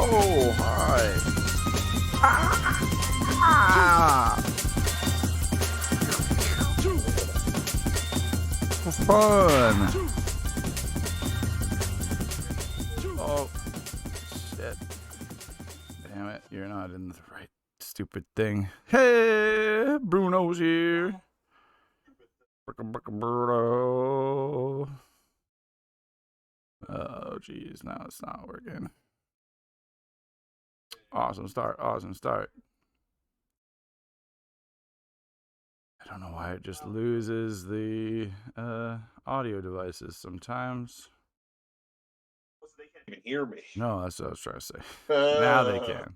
Oh, hi. For fun. Oh, shit. Damn it, you're not in the right stupid thing. Hey, Bruno's here. Bruno. Oh, jeez, now it's not working. Awesome start, awesome start. I don't know why it just loses the audio devices sometimes. They can't even hear me. No, that's what I was trying to say. Now they can.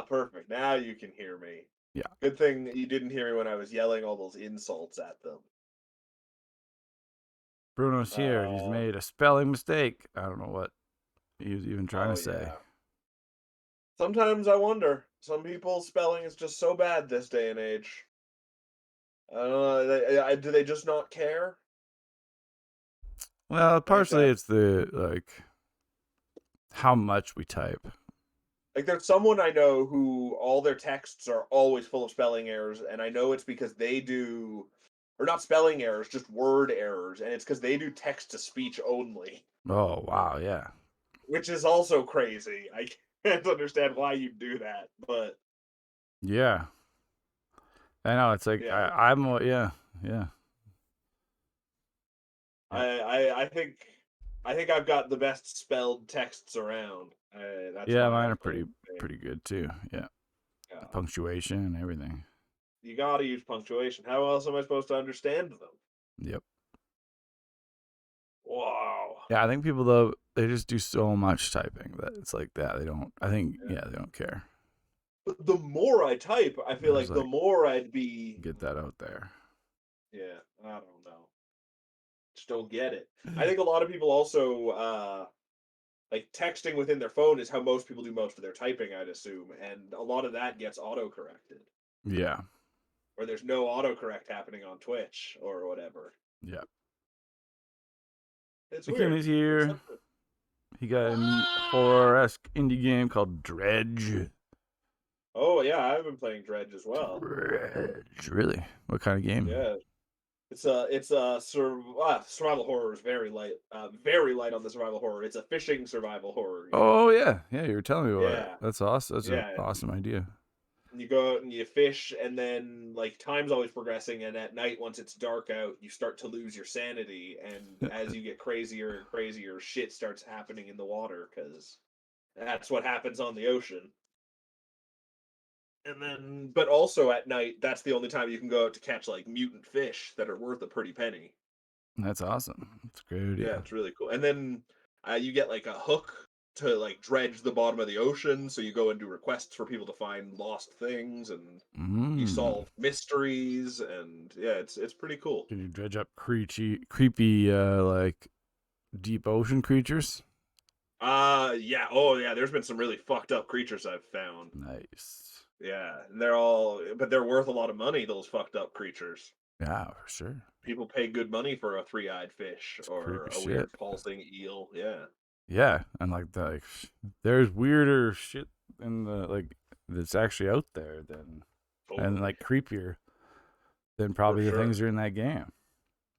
Perfect. Now you can hear me. Yeah. Good thing you didn't hear me when I was yelling all those insults at them. Bruno's here. He's made a spelling mistake. I don't know what he was even trying to say. Yeah. Sometimes I wonder. Some people's spelling is just so bad this day and age. Do they just not care? Well, partially it's the, like, how much we type. Like, there's someone I know who all their texts are always full of spelling errors, and I know it's because they do, or not spelling errors, just word errors, and it's because they do text to speech only. Oh, wow, yeah. Which is also crazy. I can't understand why you do that, but yeah, I know. It's like yeah. yeah. I think I've got the best spelled texts around. That's Yeah, why mine I are play pretty good too. Yeah, Yeah. punctuation and everything. You got to use punctuation. How else am I supposed to understand them? Yep. Wow. Yeah, I think people though they just do so much typing that it's like that. They don't. I think they don't care. But the more I type, I feel like the more I'd be get that out there. Yeah, I don't know. Just don't get it. I think a lot of people also like texting within their phone is how most people do most of their typing, I'd assume, and a lot of that gets auto-corrected. Yeah. Or there's no autocorrect happening on Twitch or whatever. Yeah. It's Kim weird. is here. He got a horror-esque indie game called Dredge. Oh yeah, I've been playing Dredge as well. Dredge, really? What kind of game? Yeah, it's a survival horror is very light on the survival horror. It's a fishing survival horror game. Oh yeah, you were telling me about it. Yeah, That's awesome. That's an yeah. awesome idea. You go out and you fish, and then like time's always progressing, and at night once it's dark out, you start to lose your sanity, and as you get crazier and crazier, shit starts happening in the water because that's what happens on the ocean. And then, but also at night, that's the only time you can go out to catch like mutant fish that are worth a pretty penny. That's awesome. That's a great idea. Yeah, it's really cool. And then you get like a hook to like dredge the bottom of the ocean, so you go and do requests for people to find lost things, and you solve mysteries, and yeah, it's pretty cool. Can you dredge up creepy like deep ocean creatures? Yeah. Oh yeah, there's been some really fucked up creatures I've found. Nice. Yeah, and but they're worth a lot of money, those fucked up creatures. Yeah, for sure. People pay good money for a three-eyed fish or a weird pulsing eel. Yeah. Yeah, and like there's weirder shit in the like that's actually out there than and like creepier than probably the things that are in that game.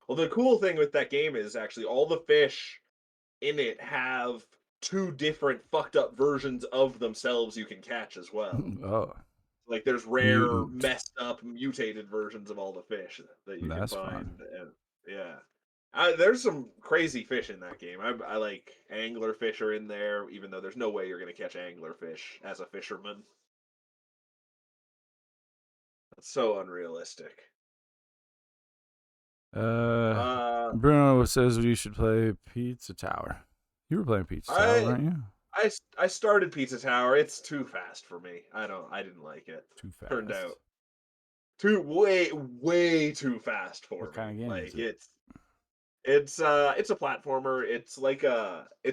Well, the cool thing with that game is actually all the fish in it have two different fucked up versions of themselves you can catch as well. Oh. Like there's rare, messed up, mutated versions of all the fish that you can find. And, yeah. There's some crazy fish in that game. I like anglerfish are in there, even though there's no way you're going to catch anglerfish as a fisherman. That's so unrealistic. Bruno says you should play Pizza Tower. You were playing Pizza Tower, weren't you? I started Pizza Tower. It's too fast for me. I didn't like it. Too fast. Turned out way too fast for me. What kind of game like is it? It's a platformer. It's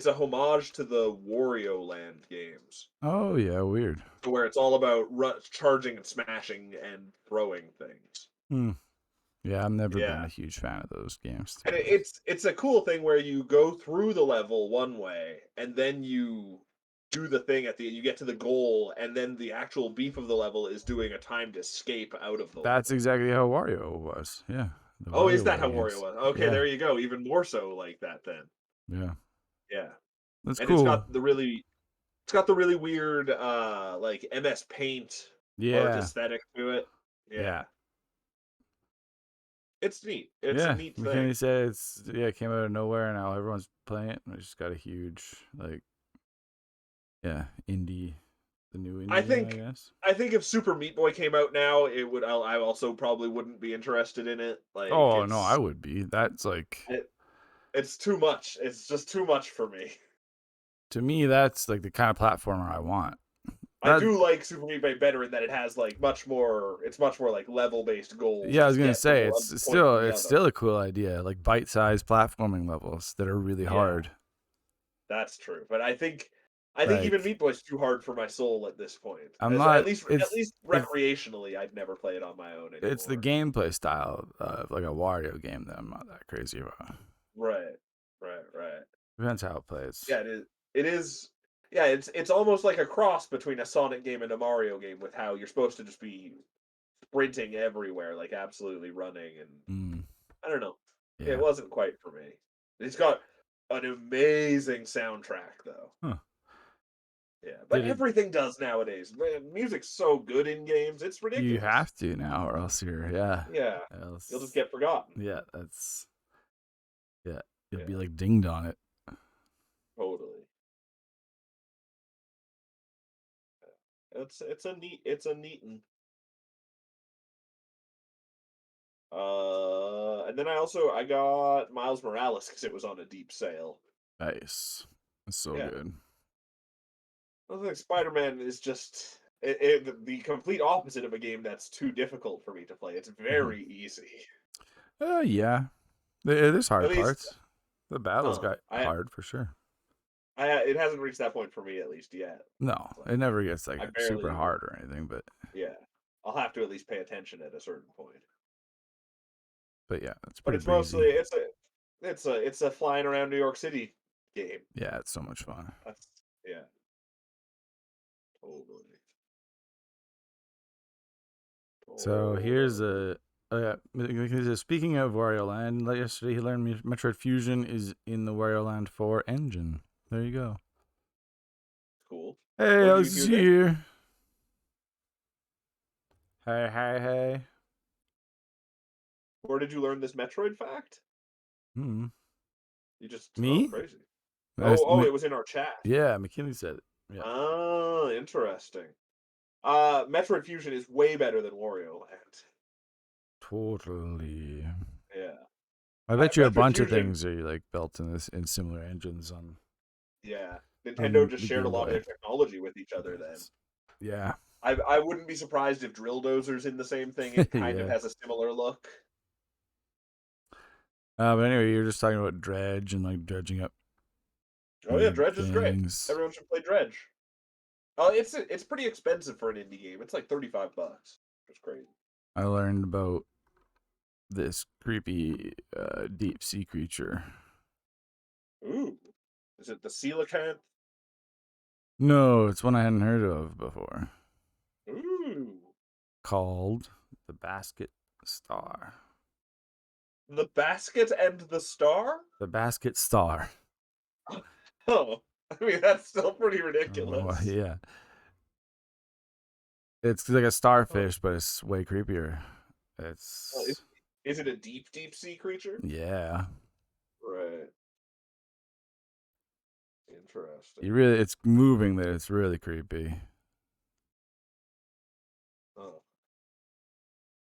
a homage to the Wario Land games. Oh yeah, weird. Where it's all about charging and smashing and throwing things. Yeah, I've never been a huge fan of those games. And it's a cool thing where you go through the level one way and then you do the thing at the you get to the goal, and then the actual beef of the level is doing a timed escape out of the That's level. exactly how Wario was. Yeah. The Oh, is that WarioWare how Wario games. was? Okay, Yeah. there you go. Even more so like that then. Yeah. Yeah. That's And it's cool. got the really weird like MS Paint art Yeah. aesthetic to it. Yeah. Yeah. It's neat. It's a Yeah. neat thing. McKinney said it came out of nowhere and now everyone's playing it. And it's just got a huge indie, the new I indie game, I think guess. I think if Super Meat Boy came out now, it would. I also probably wouldn't be interested in it. Like Oh no, I would be. That's like it's too much. It's just too much for me. to me, that's like the kind of platformer I want. I That do like Super Meat Boy better in that it has like much more. It's much more like level based goals yeah, I to was gonna get from say one it's point to still the it's other. still a cool idea, like bite-sized platforming levels that are really Yeah, hard. that's true. But I think even Like Meat Boy's too hard for my soul at this point. I'm As at not. least recreationally, I'd never play it on my own It's the anymore. gameplay style of like a Wario game that I'm not that crazy about. Right, right. Depends how it plays. Yeah, it is. It is. Yeah, it's almost like a cross between a Sonic game and a Mario game with how you're supposed to just be sprinting everywhere, like absolutely running, and Mm, I don't know. It yeah. wasn't quite for me. It's got an amazing soundtrack though. Huh. Yeah, but Did it? everything does nowadays. Man, music's so good in games, it's You ridiculous. have to now, or else you're Yeah, you'll just else get forgotten. yeah. That's yeah. You'll be Yeah, like dinged on it. totally. It's a neat one. And then I got Miles Morales because it was on a deep sale. Nice. That's so Yeah, good. I think Spider-Man is just the complete opposite of a game that's too difficult for me to play. It's Hmm. very easy. Yeah. There's At hard least, parts. The battles got I hard for sure. it hasn't reached that point for me at least yet. No, It's it like never gets I like super barely, hard or anything, yeah. I'll have to at least pay attention at a certain point. but yeah, it's But pretty it's mostly breezy. it's a flying around New York City game. Yeah, it's so much fun. That's yeah, totally. So here's Totally. a. Oh yeah, speaking of Wario Land, yesterday he learned Metroid Fusion is in the Wario Land 4 engine. There you go. Cool. Hey, Where I did you was hear this? here. Hey, hey, hey. Where did you learn this Metroid fact? Hmm. You just Me? crazy. That's Oh, it was in our chat. yeah, McKinley said it. Yeah. Oh, interesting. Metroid Fusion is way better than Wario Land. Totally. Yeah. I bet you a Metroid bunch of Fusion, things are like built in this in similar engines yeah. Nintendo on just the shared a Game lot of Boy their technology with each other then. Advance. Yeah. I wouldn't be surprised if Drill Dozer's in the same thing. It kind of Yeah. has a similar look. But anyway, you're just talking about Dredge and like dredging up Oh yeah, weird Dredge is great. things. Everyone should play Dredge. Oh, it's pretty expensive for an indie game. It's like $35. It's crazy. I learned about this creepy deep sea creature. Ooh. Is it the coelacanth? No, it's one I hadn't heard of before. Ooh. Called the Basket Star. The basket and the star? The Basket Star. Oh. I mean, that's still pretty I don't know why. ridiculous. Yeah. It's like a Huh. starfish, but it's way creepier. Is, It's is it a deep sea creature? yeah. Right. Interesting. It's moving that it's really creepy. Oh.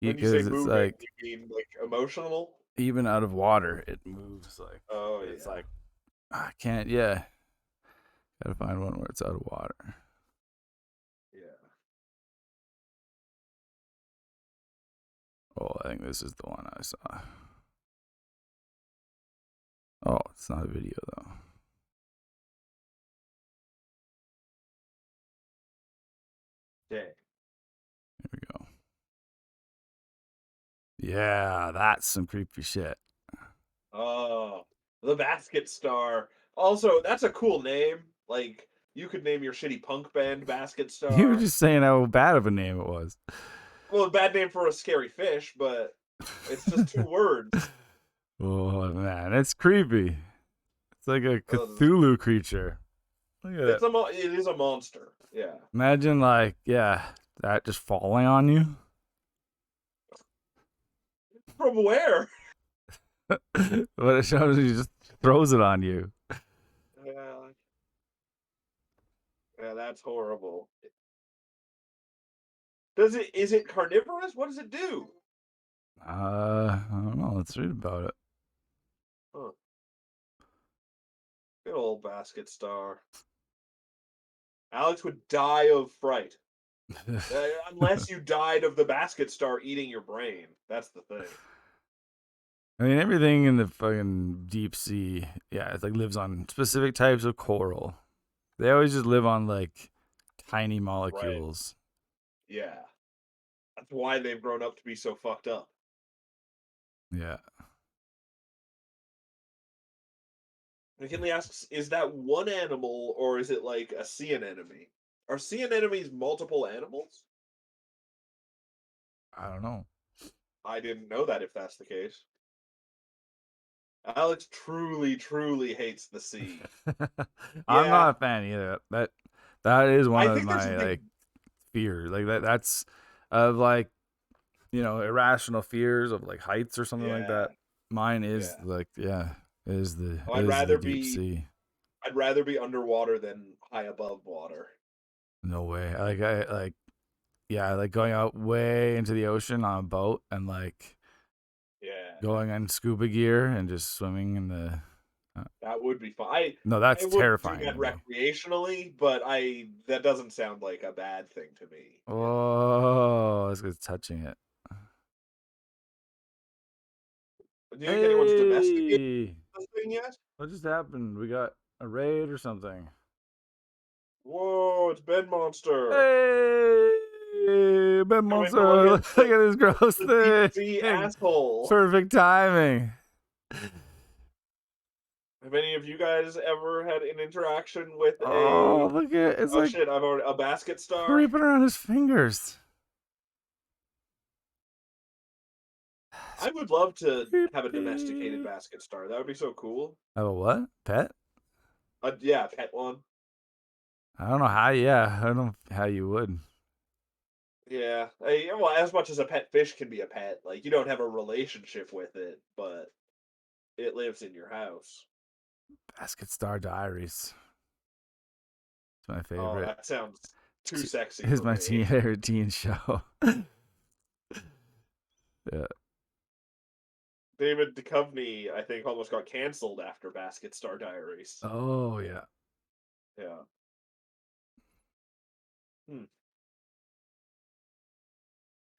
When you say Because it's moving, like you mean like emotional? even out of water, it moves like Oh it's yeah. like I can't. Yeah, gotta find one where it's out of water. Yeah. Oh, I think this is the one I saw. Oh, it's not a video though. Dang. Here we go. Yeah, that's some creepy shit. Oh, the basket star. Also, that's a cool name. Like You could name your shitty punk band Basket You were Star. just saying how bad of a name it was. Well, a bad name for a scary fish, but it's just 2 words. Oh man, it's creepy. It's like a Cthulhu creature. Look at it. It is a monster. Yeah. Imagine that just falling on you. From where? But it shows you just throws it on you. Yeah. Yeah, that's horrible. Is it carnivorous? What does it do? I don't know. Let's read about it. Huh. Good old Basket Star. Alex would die of fright. Unless you died of the Basket Star eating your brain. That's the thing. I mean, everything in the fucking deep sea, it's like lives on specific types of coral. They always just live on like tiny molecules. Right. Yeah. That's why they've grown up to be so fucked up. Yeah. McKinley asks, is that one animal or is it like a sea anemone? Are sea anemones multiple animals? I don't know. I didn't know that if that's the case. Alex truly, truly hates the sea. I'm not a fan either. That is one of my like fears. Like that's of like, irrational fears of like heights or something like that. Mine is is the deep sea. I'd rather be underwater than high above water. No way. I like going out way into the ocean on a boat and like going on scuba gear and just swimming in the that would be fun. No, that's terrifying. I would do that recreationally, but that doesn't sound like a bad thing to me. Oh, it's good touching it. Do you think anyone's domesticated this thing yet? What just happened? We got a raid or something. Whoa, it's Bed Monster. Hey, Bed Monster. Look at this gross thing. The asshole. Perfect timing. Have any of you guys ever had an interaction with look at it's like shit, I've already a Basket Star creeping around his fingers. I would love to have a domesticated Basket Star. That would be so cool. Have a what? Pet? Yeah, pet one. I don't know how. Yeah, I don't know how you would. Yeah, well, as much as a pet fish can be a pet, like you don't have a relationship with it, but it lives in your house. Basket Star Diaries. It's my favorite. Oh, that sounds too sexy. It's my favorite teen show. Yeah. David Duchovny, I think, almost got canceled after Basket Star Diaries. Oh yeah. Yeah.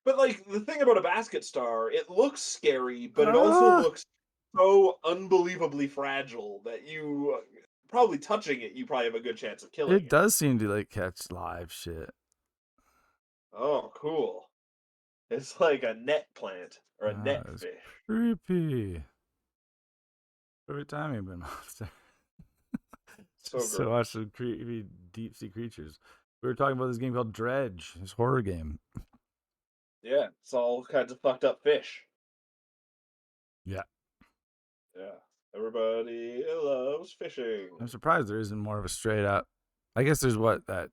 But like the thing about a Basket Star, it looks scary, but it also looks so unbelievably fragile that you probably touching it, you probably have a good chance of killing it. It does seem to like catch live shit. Oh, cool. It's like a net plant or a net fish. Creepy. Every time you've been monster. So watch some creepy deep sea creatures. We were talking about this game called Dredge, this horror game. Yeah, it's all kinds of fucked up fish. Yeah. Yeah. Everybody loves fishing. I'm surprised there isn't more of a straight up. I guess there's that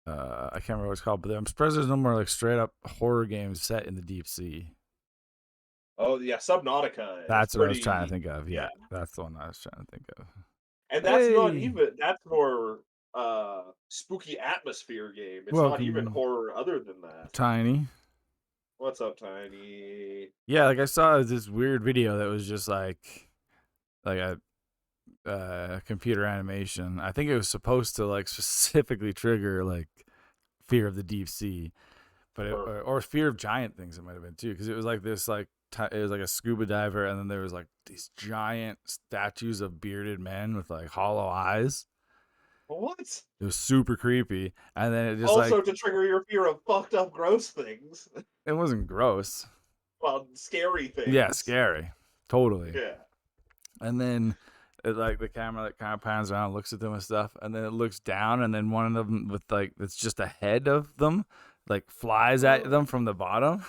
I can't remember what it's called, but I'm surprised there's no more like straight up horror games set in the deep sea. Oh yeah, Subnautica. That's what I was trying to think of. Yeah, that's the one I was trying to think of. And that's not even. That's more spooky atmosphere game. It's not even horror other than that. Tiny. What's up, Tiny? Yeah, like I saw this weird video that was just like a computer animation. I think it was supposed to like specifically trigger like fear of the deep sea, but or fear of giant things. It might have been too, because it was like this like it was like a scuba diver, and then there was like these giant statues of bearded men with like hollow eyes. What? It was super creepy, and then it just also to trigger your fear of fucked up gross things. It wasn't gross. Well, scary things. Yeah, scary. Totally. Yeah. And then like the camera that kind of pans around, looks at them and stuff, and then it looks down, and then one of them with like it's just a head of them, like flies at them from the bottom.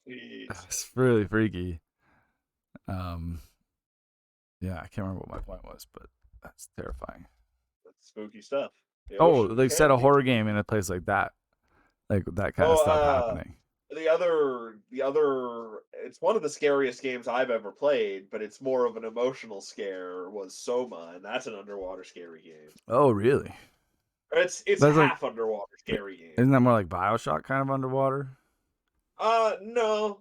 Jeez. It's really freaky. Yeah, I can't remember what my point was, but that's terrifying. That's spooky stuff. The Oh, ocean they set can a be horror game in a place like that kind of stuff happening. the other, it's one of the scariest games I've ever played, but it's more of an emotional scare. Was Soma, and that's an underwater scary game. Oh, really? It's That's like, half underwater scary game. isn't that more like BioShock kind of underwater? No.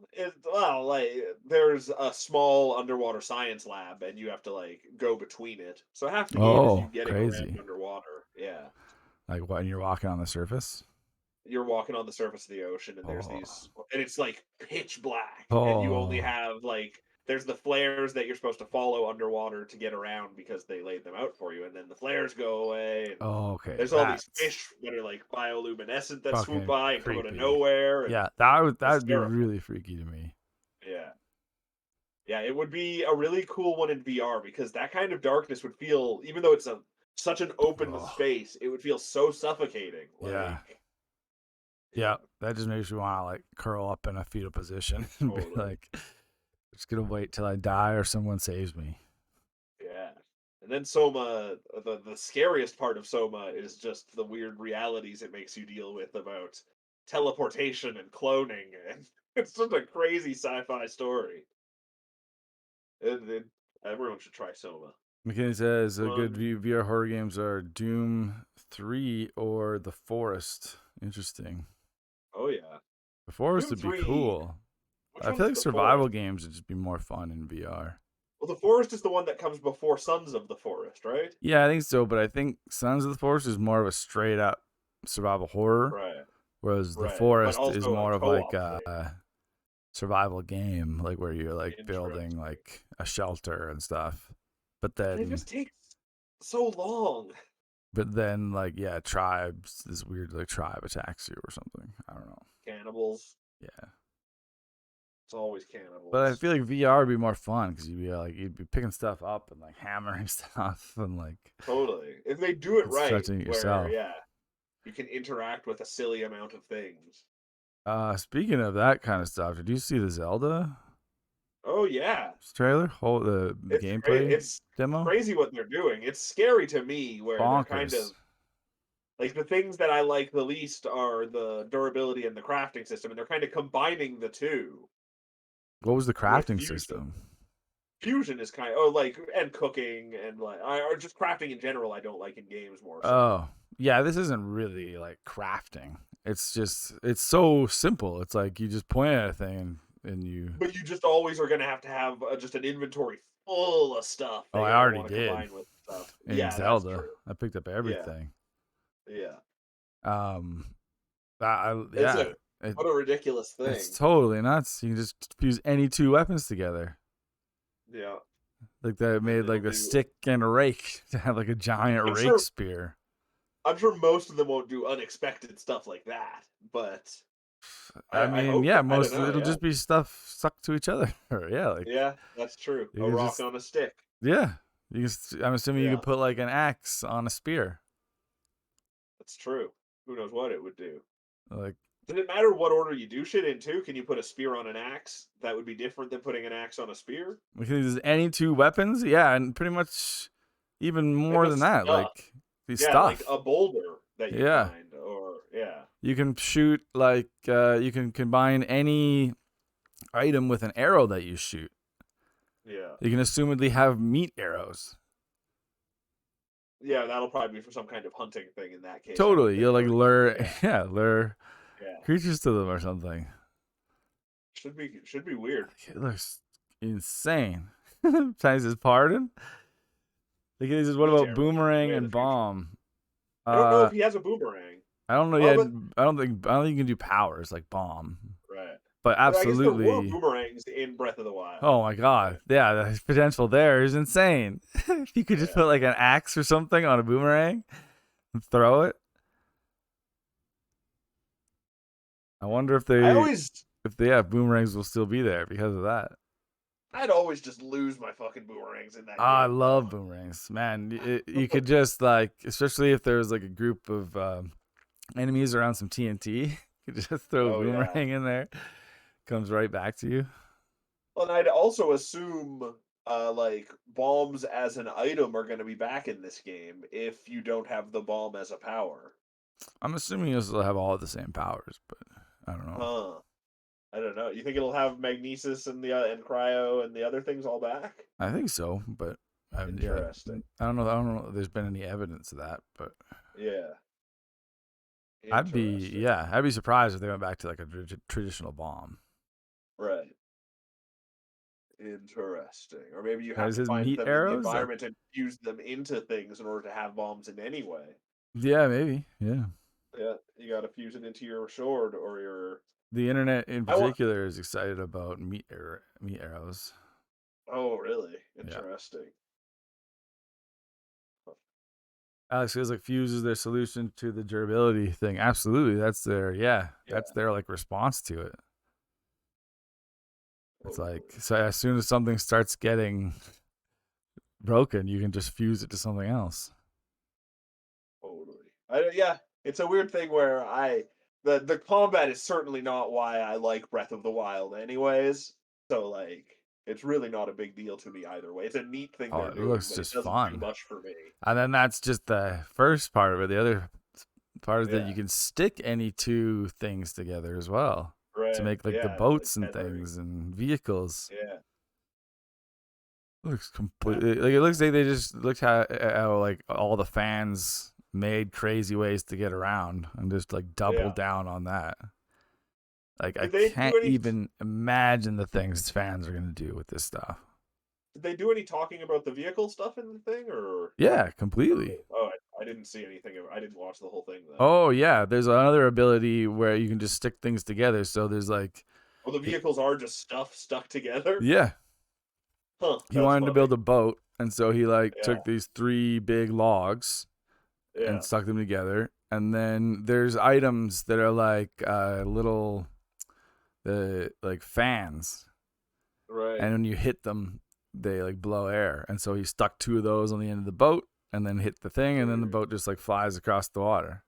Well, like there's a small underwater science lab, and you have to like go between it. So half the game is you getting around Crazy. underwater. Yeah. Like when you're walking on the surface? You're walking on the surface of the ocean, and there's these, and it's like pitch black, Oh. and you only have like there's the flares that you're supposed to follow underwater to get around because they laid them out for you, and then the flares go away. And Okay. there's all these fish that are like bioluminescent that swoop by and come out of nowhere. Yeah, that would be really freaky to me. Yeah. Yeah, it would be a really cool one in VR because that kind of darkness would feel, even though it's such an open space, it would feel so suffocating. Yeah. Yeah, that just makes me want to like curl up in a fetal position and be like, just gonna wait till I die or someone saves me. Yeah. And then Soma, the scariest part of Soma is just the weird realities it makes you deal with about teleportation and cloning, and it's just a crazy sci-fi story. And everyone should try Soma. McKinney says a good VR horror games are Doom 3 or The Forest. Interesting. Oh yeah, The Forest would be cool. I feel like survival games would just be more fun in VR. Well, The Forest is the one that comes before Sons of the Forest, right? Yeah, I think so, but I think Sons of the Forest is more of a straight up survival horror. Right. Whereas The Forest is more of like a survival game, like where you're like building like a shelter and stuff. But then it just takes so long. But then like tribes, this weird like tribe attacks you or something. I don't know. Cannibals. Yeah. It's always cannibals. But I feel like VR would be more fun because you'd be picking stuff up and like hammering stuff and like totally. If they do it right, stretching it yourself. You can interact with a silly amount of things. Speaking of that kind of stuff, did you see the Zelda? Oh yeah, trailer, the gameplay demo. Crazy what they're doing. It's scary to me where they're kind of like the things that I like the least are the durability and the crafting system, and they're kind of combining the two. What was the crafting system? Fusion is kind of and cooking and or just crafting in general. I don't like in games more. So. Oh yeah, this isn't really like crafting. It's just so simple. It's like you just point at a thing and you. But you just always are going to have just an inventory full of stuff. Oh, I already did. With stuff. In Zelda, I picked up everything. Yeah. What a ridiculous thing. It's totally nuts. You can just fuse any two weapons together. Yeah. Like they made like a stick and a rake to have like a giant spear. I'm sure most of them won't do unexpected stuff like that, but I mean, most of it'll just be stuff stuck to each other. Yeah, that's true. A rock on a stick. Yeah. I'm assuming you could put like an axe on a spear. That's true. Who knows what it would do? Like, does it matter what order you do shit in too? Can you put a spear on an axe? That would be different than putting an axe on a spear. Because any two weapons, and pretty much even more than that, like stuff, like a boulder that you find, or you can shoot like you can combine any item with an arrow that you shoot. Yeah, you can assumedly have meat arrows. Yeah, that'll probably be for some kind of hunting thing in that case. Totally, you'll like lure creatures to them or something. Should be weird. It looks insane. Times his pardon. Like he says, what about boomerang and bomb? I don't know if he has a boomerang. I don't know yet. I don't think you can do powers like bomb. Right. But absolutely, I guess there were boomerangs in Breath of the Wild. Oh my god, yeah, the potential there is insane. If you could just put like an axe or something on a boomerang and throw it. I wonder if boomerangs will still be there because of that. I'd always just lose my fucking boomerangs in that I game, love though. boomerangs, man. You could just like, especially if there's like a group of enemies around some TNT, you could just throw a Oh yeah. boomerang in there, comes right back to you. Well, and I'd also assume, like, bombs as an item are gonna be back in this game if you don't have the bomb as a power. I'm assuming you'll still have all the same powers, but I don't know. Huh. I don't know. You think it'll have magnesis and the and cryo and the other things all back? I think so, but yeah, Interesting. I don't know. I don't know if there's been any evidence of that, but Yeah. I'd be surprised if they went back to like a traditional bomb. Right. Interesting. Or maybe you have Is to his find meat them in the arrows? environment and fuse them into things in order to have bombs in any way. Yeah, maybe. Yeah. Yeah, you got to fuse it into your sword or your. The internet in I want. particular is excited about meat arrows. Oh, really? Yeah. Interesting. Alex feels like Fuse is their solution to the durability thing. Absolutely, that's their Yeah. that's their like response to it. It's like Totally. so as soon as something starts getting broken, you can just fuse it to something else. Totally. Yeah, it's a weird thing where the combat is certainly not why I like Breath of the Wild, anyways. So like, it's really not a big deal to me either way. It's a neat thing Oh, they're it doing, looks but it just doesn't do fun. much for me. And then that's just the first part of it. The other part is that Yeah. you can stick any two things together as well to Right. make like the Yeah. Like boats and tethering. things and vehicles. Yeah. Looks Yeah. completely like it looks like they just looked how like all the fans made crazy ways to get around and just like double Yeah. down on that. Like I Did they can't do any? even imagine the things fans are gonna do with this stuff. Did they do any talking about the vehicle stuff in the thing, or? Yeah, completely. Oh, I didn't see anything. I didn't watch the whole thing then. Oh yeah, there's another ability where you can just stick things together. So there's like, Oh, the vehicles are just stuff stuck together. yeah, Huh. he That's wanted to funny. build a boat, and so he like Yeah. took these three big logs and Yeah. stuck them together. And then there's items that are like little like fans, Right. and when you hit them, they like blow air. And so he stuck two of those on the end of the boat, and then hit the thing, and then the boat just like flies across the water.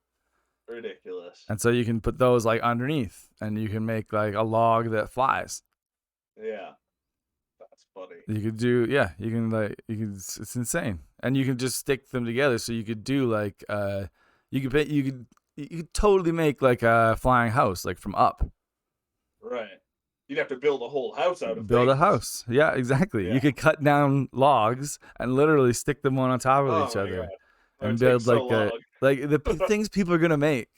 Ridiculous. And so you can put those like underneath, and you can make like a log that flies. Yeah. That's funny. You could do, yeah, you can like, it's insane. And you can just stick them together. So you could do like, you could totally make like a flying house, like from Up. Right. You'd have to build a whole house out of Build a things. house. Yeah, exactly. Yeah. You could cut down logs and literally stick them one on top of Oh each my god. other That would and take build so like long. the things people are going to make.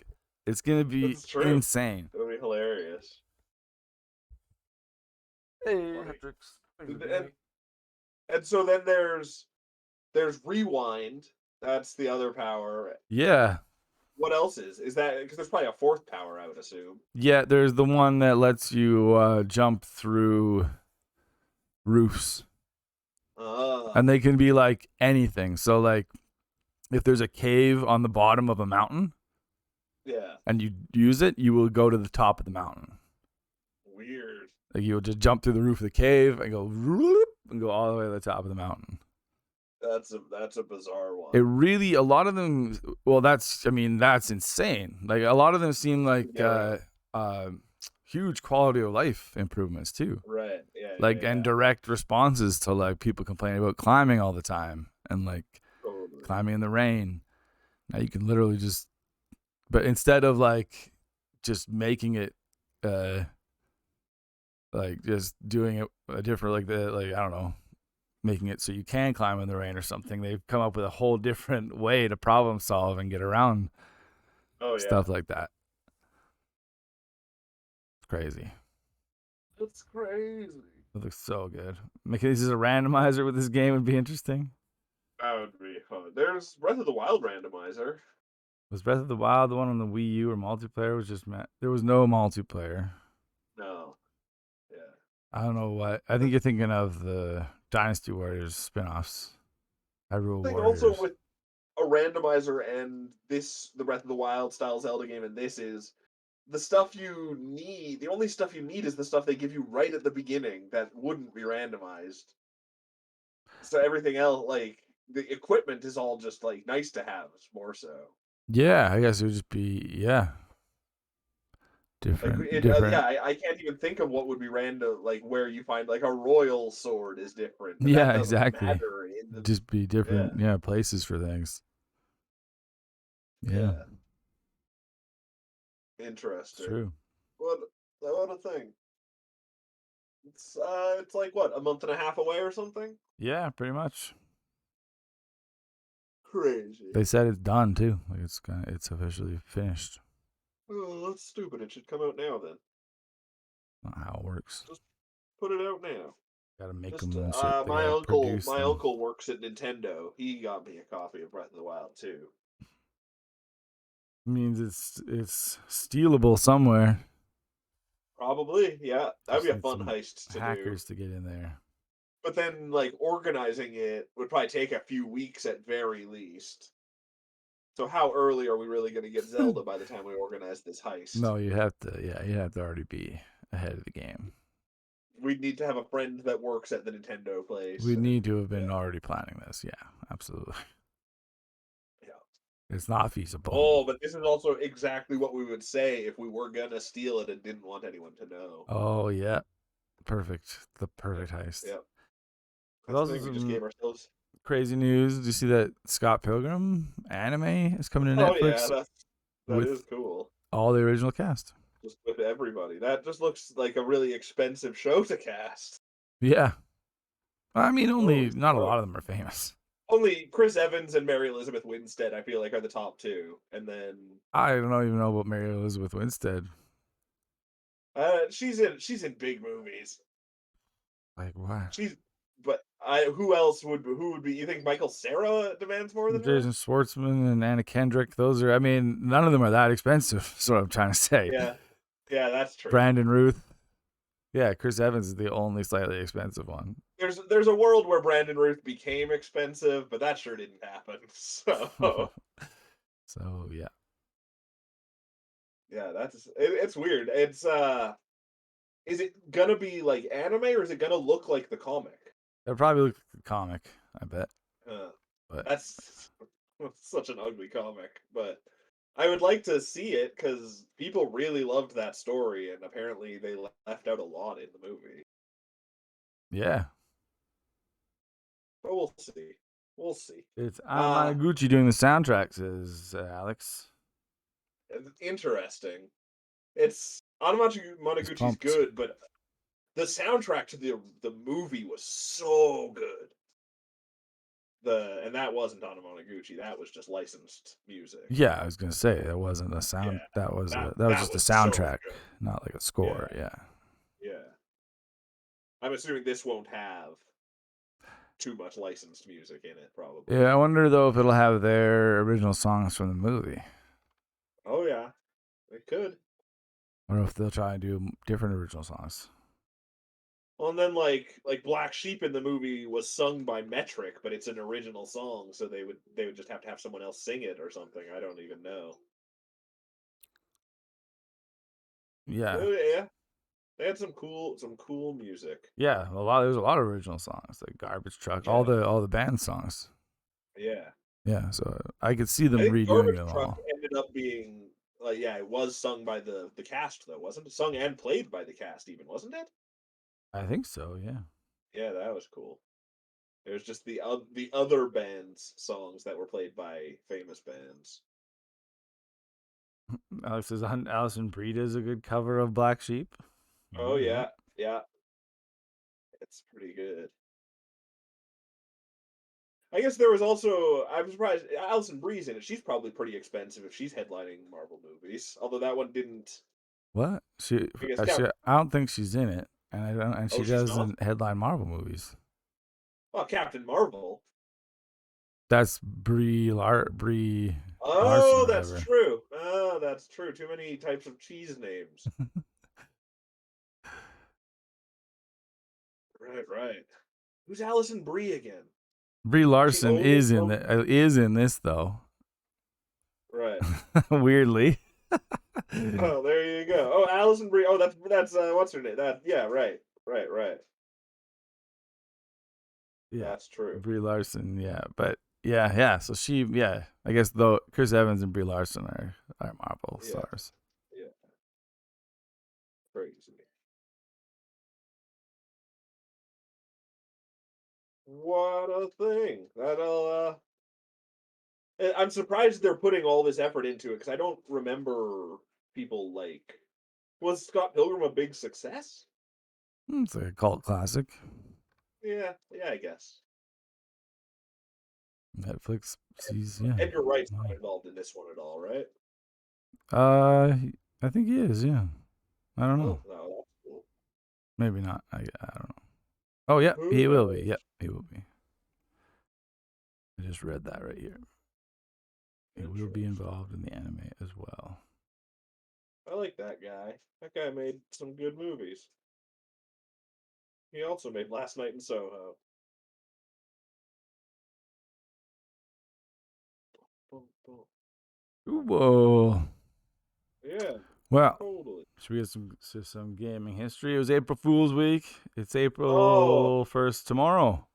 It's going to be That's true. insane. That'll be hilarious. Hey, Funny. Hendrix. And so then there's rewind. That's the other power. Yeah. What else is that? Because there's probably a fourth power, I would assume. Yeah, there's the one that lets you jump through roofs. And they can be like anything. So like if there's a cave on the bottom of a mountain, yeah, and you use it, you will go to the top of the mountain. weird. Like you'll just jump through the roof of the cave and go all the way to the top of the mountain. That's a bizarre one. It really, a lot of them. Well, that's insane. Like a lot of them seem like huge quality of life improvements too. Right. Yeah. Like and direct responses to like people complaining about climbing all the time and like climbing in the rain. Now you can literally just, but instead of like just making it, like just doing it a different like I don't know, making it so you can climb in the rain or something. They've come up with a whole different way to problem solve and get around stuff like that. It's crazy. That's crazy. It looks so good. Making this as a randomizer with this game would be interesting. That would be fun. There's Breath of the Wild randomizer. Was Breath of the Wild the one on the Wii U or multiplayer? Was just there was no multiplayer. No. Yeah. I don't know what. I think you're thinking of the Dynasty Warriors spin-offs. Hyrule Warriors. Also with a randomizer and the Breath of the Wild style Zelda game, and this is the stuff you need, the only stuff you need is the stuff they give you right at the beginning that wouldn't be randomized. So everything else, like the equipment, is all just like nice to have, more so. Yeah, I guess it would just be Like different. I can't even think of what would be random. Like where you find like a royal sword is different, but that Yeah, doesn't exactly. matter in the Just be yeah different, places for things. Yeah, yeah. it's Interesting. true. What a thing. It's like what, a month and a half away or something. Yeah, pretty much. Crazy. They said it's done too. Like it's officially finished. Oh, that's stupid. It should come out now then. Not how it works. Just put it out now. Got to make Just them and shit. They got to produce my them. uncle works at Nintendo. He got me a copy of Breath of the Wild too. Means it's stealable somewhere. Probably, yeah. That'd Just be a need fun some heist to do. hackers to get in there. But then, like, organizing it would probably take a few weeks at very least. So how early are we really going to get Zelda by the time we organize this heist? No, you have to. Yeah, you have to already be ahead of the game. We'd need to have a friend that works at the Nintendo place, We and need to have been yeah, already planning this. Yeah, absolutely. yeah. It's not feasible. Oh, but this is also exactly what we would say if we were gonna steal it and didn't want anyone to know. Oh yeah, perfect. The Yeah, perfect heist. yeah. There's That's the also thing. We just gave some ourselves. crazy news. Did you see that Scott Pilgrim anime is coming to Oh yeah, Netflix that with is cool. all the original cast? Just with everybody. That just looks like a really expensive show to cast. Yeah, I mean, Holy not a lot smokes. of them are famous. Only Chris Evans and Mary Elizabeth Winstead, I feel like, are the top two, and then I don't even know about Mary Elizabeth Winstead. she's in big movies. Like what? She's but I who would be? You think Michael Cera demands more than her? Jason Schwartzman and Anna Kendrick. Those are. I mean, none of them are that expensive. That's what I'm trying to say. Yeah, yeah, that's true. Brandon Ruth. Yeah, Chris Evans is the only slightly expensive one. There's a world where Brandon Ruth became expensive, but that sure didn't happen. So So yeah, yeah, it's weird. Is it gonna be like anime or is it gonna look like the comic? it'll probably look like a comic. I bet. Uh, But that's such an ugly comic, but I would like to see it because people really loved that story, and apparently they left out a lot in the movie. yeah, But we'll see. We'll see. it's Uh Anamanaguchi doing the soundtrack. Says Alex. Interesting. It's Anamachi He's Monoguchi's pumped. good, but the soundtrack to the movie was so good. And that wasn't Anamanaguchi. That was just licensed music. Yeah, I was gonna say that wasn't a sound. Yeah, That was that just a was so soundtrack, good. not like a Yeah, score. Yeah. yeah. I'm assuming this won't have too much licensed music in it, probably. Yeah, I wonder though if it'll have their original songs from the movie, Oh yeah, it could. or if they'll try and do different original songs. Well, and then like Black Sheep in the movie was sung by Metric, but it's an original song, so they would just have to have someone else sing it or something. I don't even know. Yeah, Yeah, they had some cool music. yeah, There's a lot of original songs, like Garbage Truck, Yeah, all the band songs. yeah. Yeah, so I could see I them think redoing Garbage them Truck all. ended up being like, yeah, it was sung by the cast though, wasn't it? Sung and played by the cast, even, wasn't it? I think so. Yeah. Yeah, that was cool. It was just the other bands' songs that were played by famous bands. Alex says Alison Brie is a good cover of Black Sheep. Oh Yeah. yeah, yeah, it's pretty good. I guess there was also I'm surprised Alison Brie's in it. She's probably pretty expensive if she's headlining Marvel movies. Although that one didn't. What? I guess Cap. I don't think she's in it, and I don't, and Oh, she she's not. doesn't headline Marvel movies. Oh, Captain Marvel. That's Brie Larson Oh, or that's whatever. true. Oh, that's true. Too many types of cheese names. Right, right. Who's Alison Brie again? Brie She Larson only is from is in this though. right. Weirdly. Oh, there you go. Oh, Alison Brie. Oh, that's what's her name? Right, right. Yeah, That's true. Brie Larson. Yeah, but yeah. So I guess though Chris Evans and Brie Larson are Marvel Yeah, stars. yeah, crazy. What a thing. I'm surprised they're putting all this effort into it because I don't remember people like. Was Scott Pilgrim a big success? It's like a cult classic. Yeah, yeah, I guess. Netflix sees Edgar Wright's money. not involved in this one at all, right? I think he is. Yeah, I don't know. Oh, no, that's cool. Maybe not. I don't know. Oh yeah, Who he will be. knows? Yep, he will be. I just read that right here. He will be Interesting. involved in the anime as well. I like that guy. That guy made some good movies. He also made Last Night in Soho. Boom, boom. Whoa. Yeah, Well, totally. should we get some gaming history? It was April Fool's Week. It's Oh, April 1st tomorrow.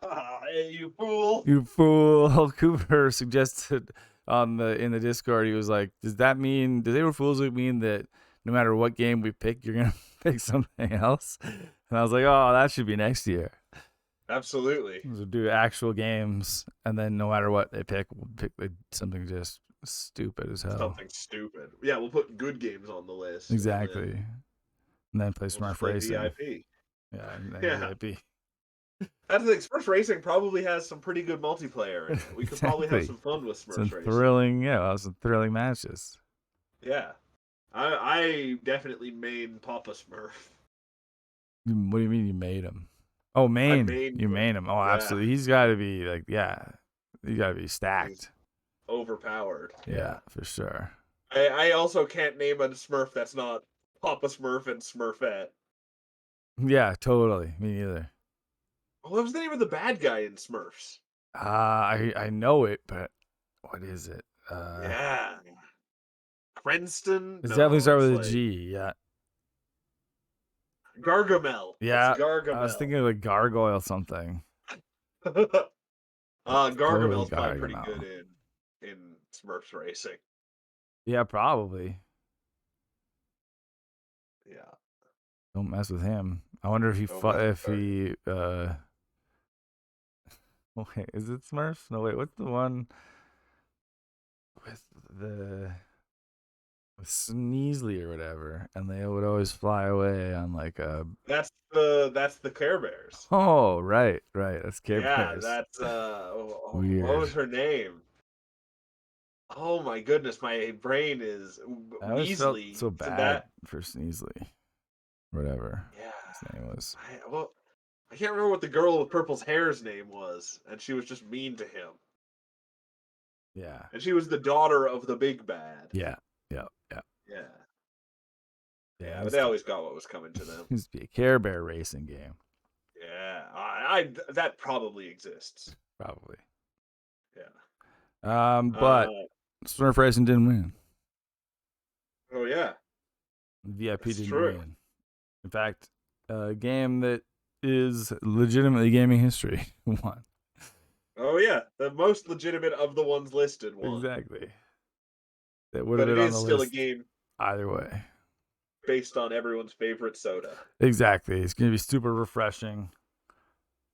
hey, you fool! You fool. Cooper suggested in the Discord, he was like, does April Fool's Week mean that no matter what game we pick, you're gonna pick something else? And I was like, oh, that should be next year. Absolutely. We'll do actual games, and then no matter what they pick, we'll pick something just stupid as hell. Something stupid. Yeah, we'll put good games on the list, and Exactly. then And then play we'll just Smurf play Racing. VIP. Yeah, and then Yeah, VIP. that's the thing. Smurfs Racing probably has some pretty good multiplayer in it. We could probably have Exactly. some fun with Some Smurfs Racing. thrilling matches. Yeah, I definitely main Papa Smurf. What do you mean you made him? Oh, I main. mained You him. made him. Oh, Yeah, absolutely. He's got to be he's got to be he's stacked. overpowered. Yeah, Yeah. for sure. I also can't name a Smurf that's not Papa Smurf and Smurfette. Yeah, totally. Me neither. What was the name of the bad guy in Smurfs? I know it, but what is it? Yeah. Cranston? It's definitely No, start it's with a like G. Yeah, Gargamel. It's yeah. I was Gargamel. thinking of like gargoyle something. Totally Gargamel's probably pretty good gargamel. in Smurfs Racing. Yeah, probably. Yeah. Don't mess with him. I wonder if he Don't mess with if Gargamel. he wait, is it Smurfs? No, wait, what's the one with the with Sneasley or whatever, and they would always fly away on like a. That's the Care Bears. Oh, right, that's Care Yeah, Bears. that's what Weird. was her name? Oh my goodness, my brain is I always felt Weasley. so So bad that for Sneasley, whatever yeah. his name was. I can't remember what the girl with purple's hair's name was, and she was just mean to him. Yeah, And she was the daughter of the big bad. yeah, yeah, yeah, Yeah. yeah. Yeah, but they always got what was coming to them. Used to be a Care Bear racing game, Yeah, I that probably exists. probably. Yeah. But Smurf Racing didn't win. Oh yeah, VIP that's didn't true. win. In fact, a game that is legitimately gaming history won. Oh yeah, the most legitimate of the ones listed won. Exactly. That would have But it been on is the still a list game either way. based on everyone's favorite soda. Exactly. It's going to be super refreshing.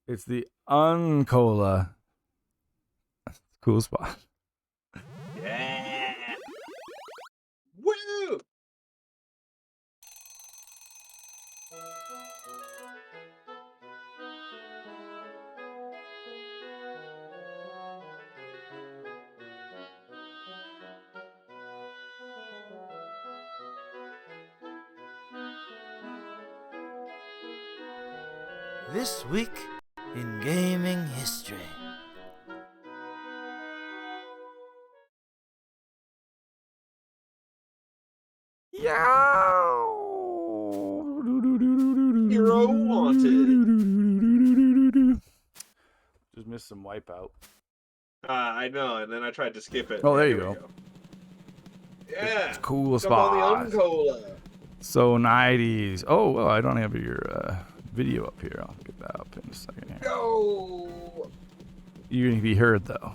It's the Uncola. Cool spot. Yeah. Woo! This week in gaming history. Hero wanted. Just missed some wipeout. I know, and then I tried to skip it. Oh, there you Here we go. go. Yeah. It's cool Jump on spot. the Uncola. So 90s. Oh, well, I don't have your video up here. I'll get that up in a second here. Go. You're going to be heard, though.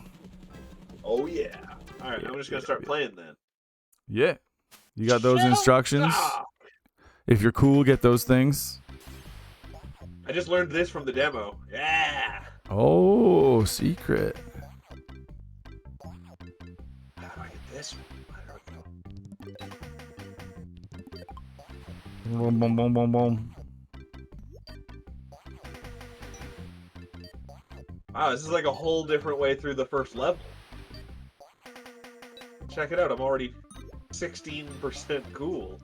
Oh, yeah. All right, Yeah, I'm just going to start playing then. Yeah. You got those instructions? Ah! If you're cool, get those things. I just learned this from the demo. Yeah. Oh, secret. How do I get this one? There we go. Boom, boom, boom, boom, boom. Wow, this is like a whole different way through the first level. Check it out, I'm already 16% cool.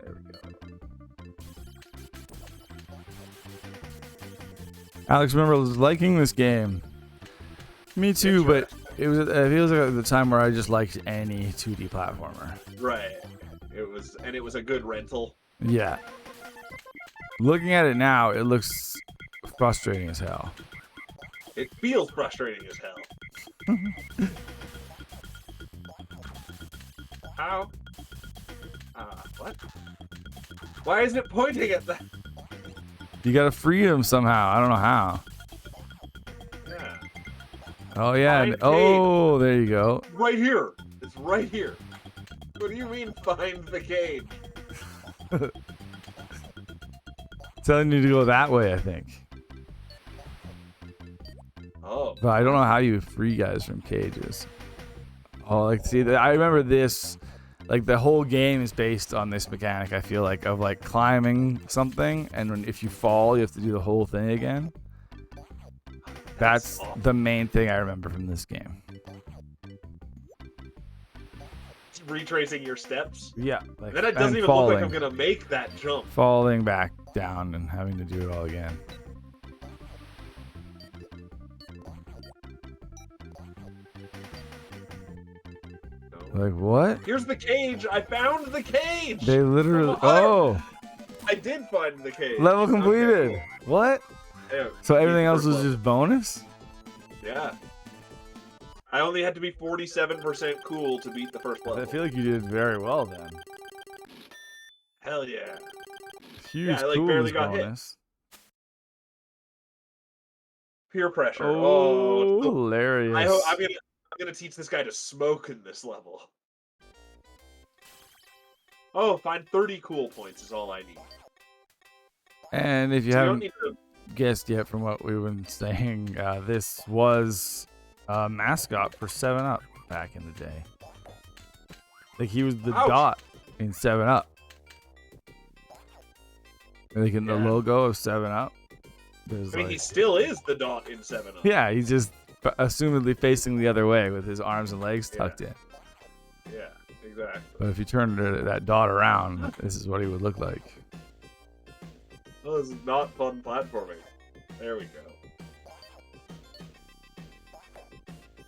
There we go. Alex, remember liking this game. Me too, but it feels like the time where I just liked any 2D platformer. Right. It was a good rental. Yeah. Looking at it now, it looks frustrating as hell. It feels frustrating as hell. How? What? Why isn't it pointing at that? You gotta free him somehow. I don't know how. Yeah. Oh yeah. Find Oh, there you go. Right here. It's right here. What do you mean find the cage? Telling you to go that way, I think. Oh. But I don't know how you free guys from cages. Oh, like see, I remember this. Like the whole game is based on this mechanic. I feel like of like climbing something, and if you fall, you have to do the whole thing again. That's awesome. the main thing I remember from this game. Retracing your steps. Yeah. Like, Then it doesn't even look like I'm gonna make that jump. Falling back down and having to do it all again. Like what? Here's the cage. I found the cage. They literally. Oh. I did find the cage. Level completed. Okay. What? Yeah, So everything else first was level. just bonus? Yeah. I only had to be 47% cool to beat the first level. I feel like you did very well then. Hell yeah. Huge Yeah, I, like, coolness barely got hit. bonus. Peer pressure. Oh, so hilarious. I'm gonna teach this guy to smoke in this level. Oh, find 30 cool points is all I need. And if you So haven't don't need to... guessed yet from what we've been saying, this was a mascot for 7-Up back in the day. Like he was the Ouch. dot in 7-Up. Like in the logo of 7-Up. I mean, he still is the dot in 7-Up. Yeah, he's just assumedly facing the other way with his arms and legs tucked in. Yeah, exactly. But if you turn that dot around, this is what he would look like. Oh, this is not fun platforming. There we go.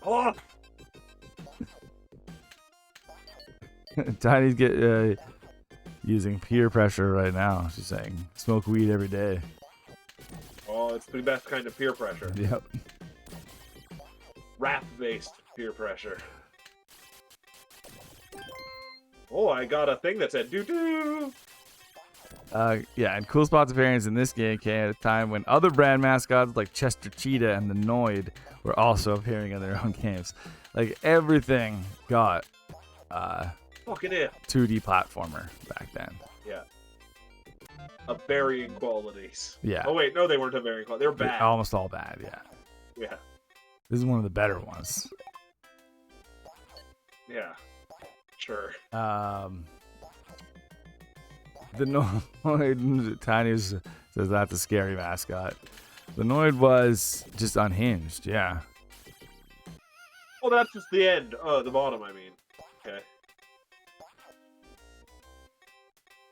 Oh! Tiny's using peer pressure right now. She's saying, smoke weed every day. Oh, it's the best kind of peer pressure. Yep. Rap-based peer pressure. Oh, I got a thing that said doo-doo! Yeah, and cool spots appearance in this game came at a time when other brand mascots like Chester Cheetah and the Noid were also appearing in their own games. Like everything got Fucking it. 2D platformer back then. Yeah. Of varying qualities. Yeah. Oh wait, no, they weren't of varying quality. They were bad. Almost all bad, yeah. Yeah. This is one of the better ones. Yeah. Sure. The Noid, Tiny says that's a scary mascot. The Noid was just unhinged, yeah. Oh, that's just the end. Oh, the bottom, I mean. Okay.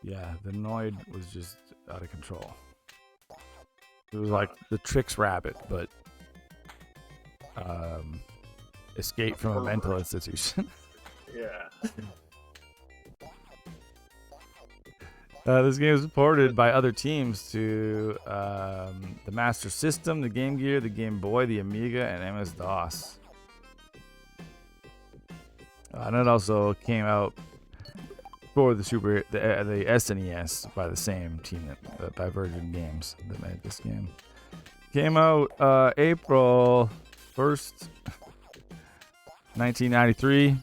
Yeah, the Noid was just out of control. It was like the Trix Rabbit, but escaped from a mental institution. Yeah. This game was ported by other teams to the Master System, the Game Gear, the Game Boy, the Amiga, and MS-DOS. And it also came out for the SNES by the same team by Virgin Games that made this game. Came out April 1st, 1993.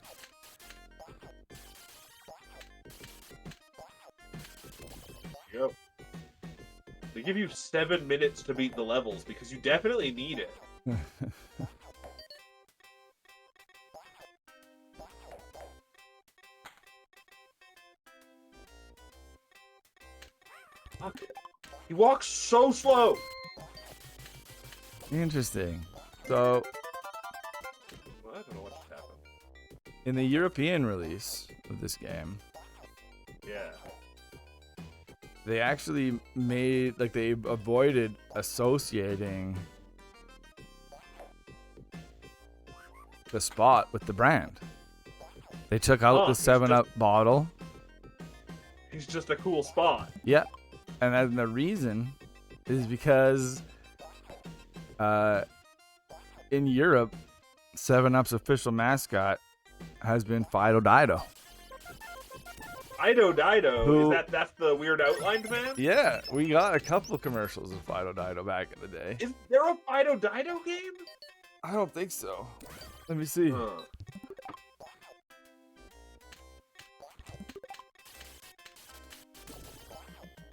Yep. They give you 7 minutes to beat the levels because you definitely need it. He walks so slow. Interesting. So, Well, I don't know what just happened. in the European release of this game, Yeah. they actually made, like, they avoided associating the spot with the brand. They took out the 7-Up bottle. He's just a cool spot. Yeah. And then the reason is because in Europe, 7-Up's official mascot has been Fido Dido. Fido Dido? That's the weird outlined man? Yeah, we got a couple commercials of Fido Dido back in the day. Is there a Fido Dido game? I don't think so. Let me see.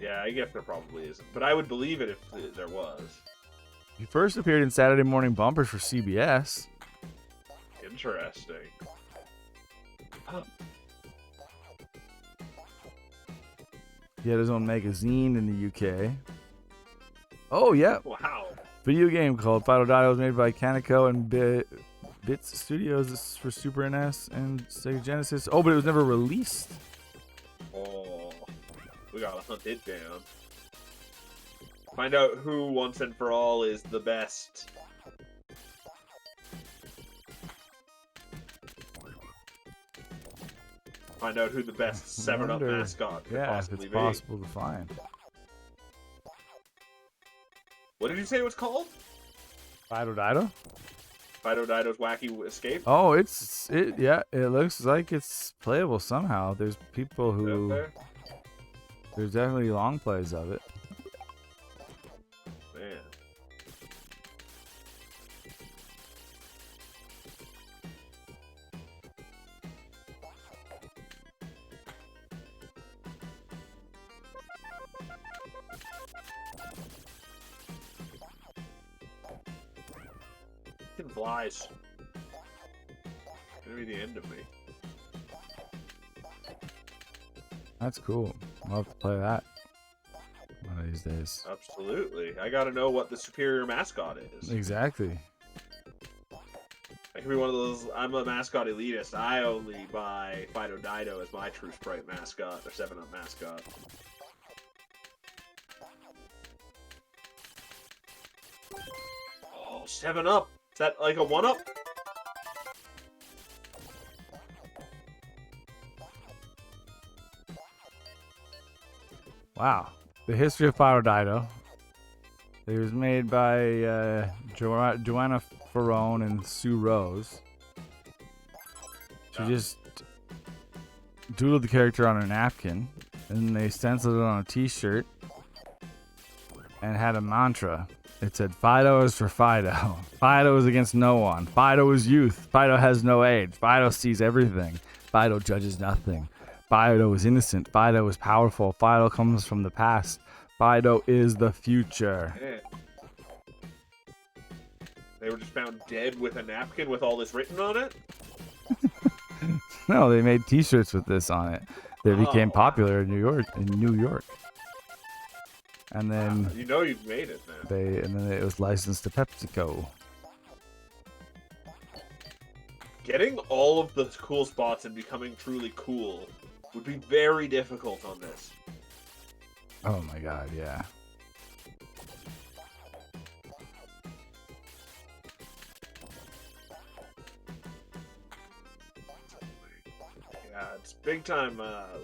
Yeah, I guess there probably isn't. But I would believe it if there was. He first appeared in Saturday morning bumpers for CBS. Interesting. Huh. He had his own magazine in the UK. Oh, yeah. Wow. Video game called Fido Dido was made by Kaneko and Bits Studios. This is for Super NES and Sega Genesis. Oh, but it was never released. Oh, we gotta hunt it down. Find out who once and for all is the best. Find out who the best 7-Up mascot could possibly be. Yeah, it's possible to find. What did you say it was called? Fido Dido? Fido Dido's Wacky Escape? Oh, it looks like it's playable somehow. There's people who... There's definitely long plays of it. Man. Fucking flies. It's gonna be the end of me. That's cool. I'll have to play that one of these days. Absolutely. I gotta know what the superior mascot is. Exactly. I could be one of those, I'm a mascot elitist. I only buy Fido Dido as my True Sprite mascot, or 7-Up mascot. Oh, 7-Up! Is that like a 1-Up? Wow. The history of Fido Dido. It was made by Joanna Ferrone and Sue Rose. She just doodled the character on a napkin, and they stenciled it on a t-shirt, and had a mantra. It said, Fido is for Fido. Fido is against no one. Fido is youth. Fido has no age. Fido sees everything. Fido judges nothing. Fido is innocent. Fido is powerful. Fido comes from the past. Fido is the future. Yeah. They were just found dead with a napkin with all this written on it? No, they made t-shirts with this on it. They became popular in New York. And then you know you've made it, man. And then it was licensed to PepsiCo. Getting all of the cool spots and becoming truly cool would be very difficult on this. Oh my god, yeah. Yeah, it's big time,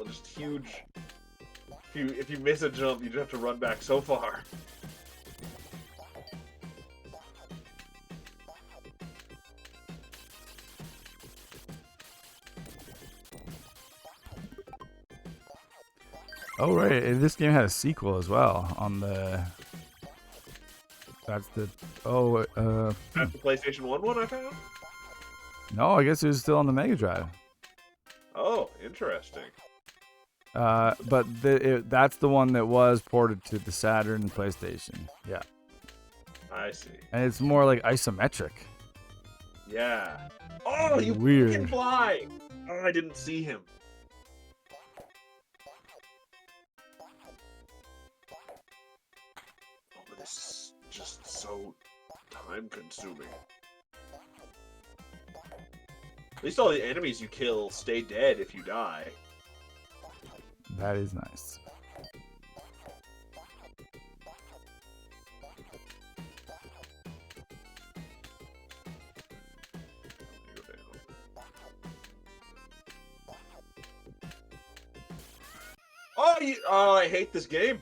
just huge. If you miss a jump, you just have to run back so far. Oh right, and this game had a sequel as well on the. That's the. Oh. That's the PlayStation 1 one I found. No, I guess it was still on the Mega Drive. Oh, interesting. But that's the one that was ported to the Saturn and PlayStation. Yeah. I see. And it's more like isometric. Yeah. Oh, you Weird. can fly! Oh, I didn't see him. Oh, but this is just so time-consuming. At least all the enemies you kill stay dead if you die. That is nice. Oh, I hate this game.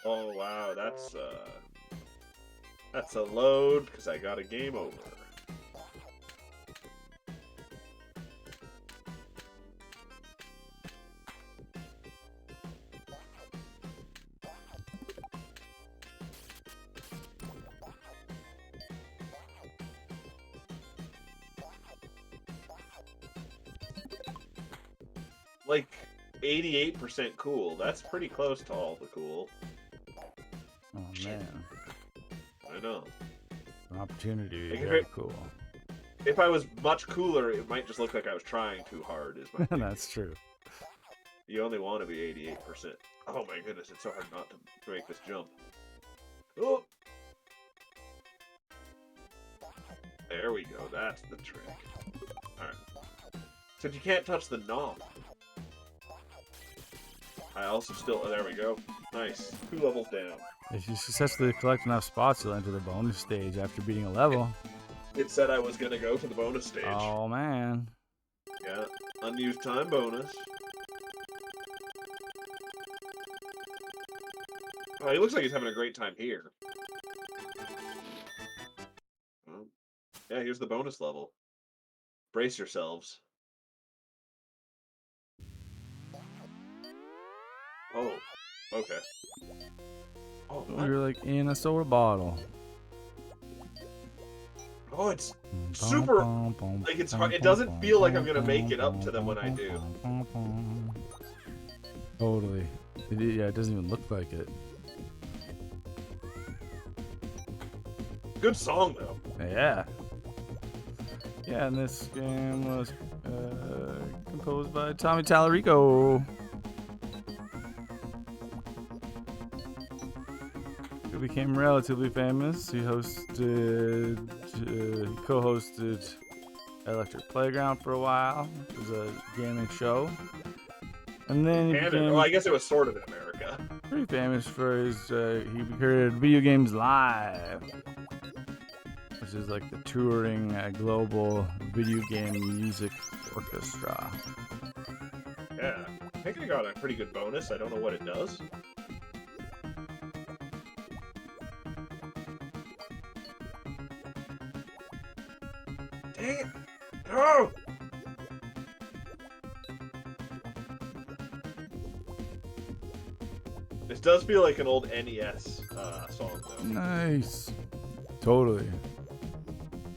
Oh wow, that's a load because I got a game over. Like 88% cool. That's pretty close to all the cool. Oh man. I know. An opportunity to be Like, very cool. If I was much cooler, it might just look like I was trying too hard. Is my That's true. You only want to be 88%. Oh my goodness, it's so hard not to make this jump. Oh! There we go, that's the trick. Alright. Except you can't touch the knob. I also still... Oh, there we go. Nice. 2 levels down. If you successfully collect enough spots, you'll enter the bonus stage after beating a level. It said I was going to go to the bonus stage. Oh, man. Yeah. Unused time bonus. Oh, he looks like he's having a great time here. Well, yeah, here's the bonus level. Brace yourselves. Oh, okay. Oh, what? You're like in a soda bottle. Oh, it's super. Like it's hard. It doesn't feel like I'm gonna make it up to them when I do. Totally. Yeah, it doesn't even look like it. Good song though. Yeah. Yeah, and this game was composed by Tommy Tallarico. He became relatively famous. He co-hosted Electric Playground for a while. It was a gaming show. And then he became I guess it was sort of in America. pretty famous for his, he created Video Games Live, which is like the touring global video game music orchestra. Yeah, I think I got a pretty good bonus. I don't know what it does. Dang it! No! This does feel like an old NES song, though. Nice. Totally.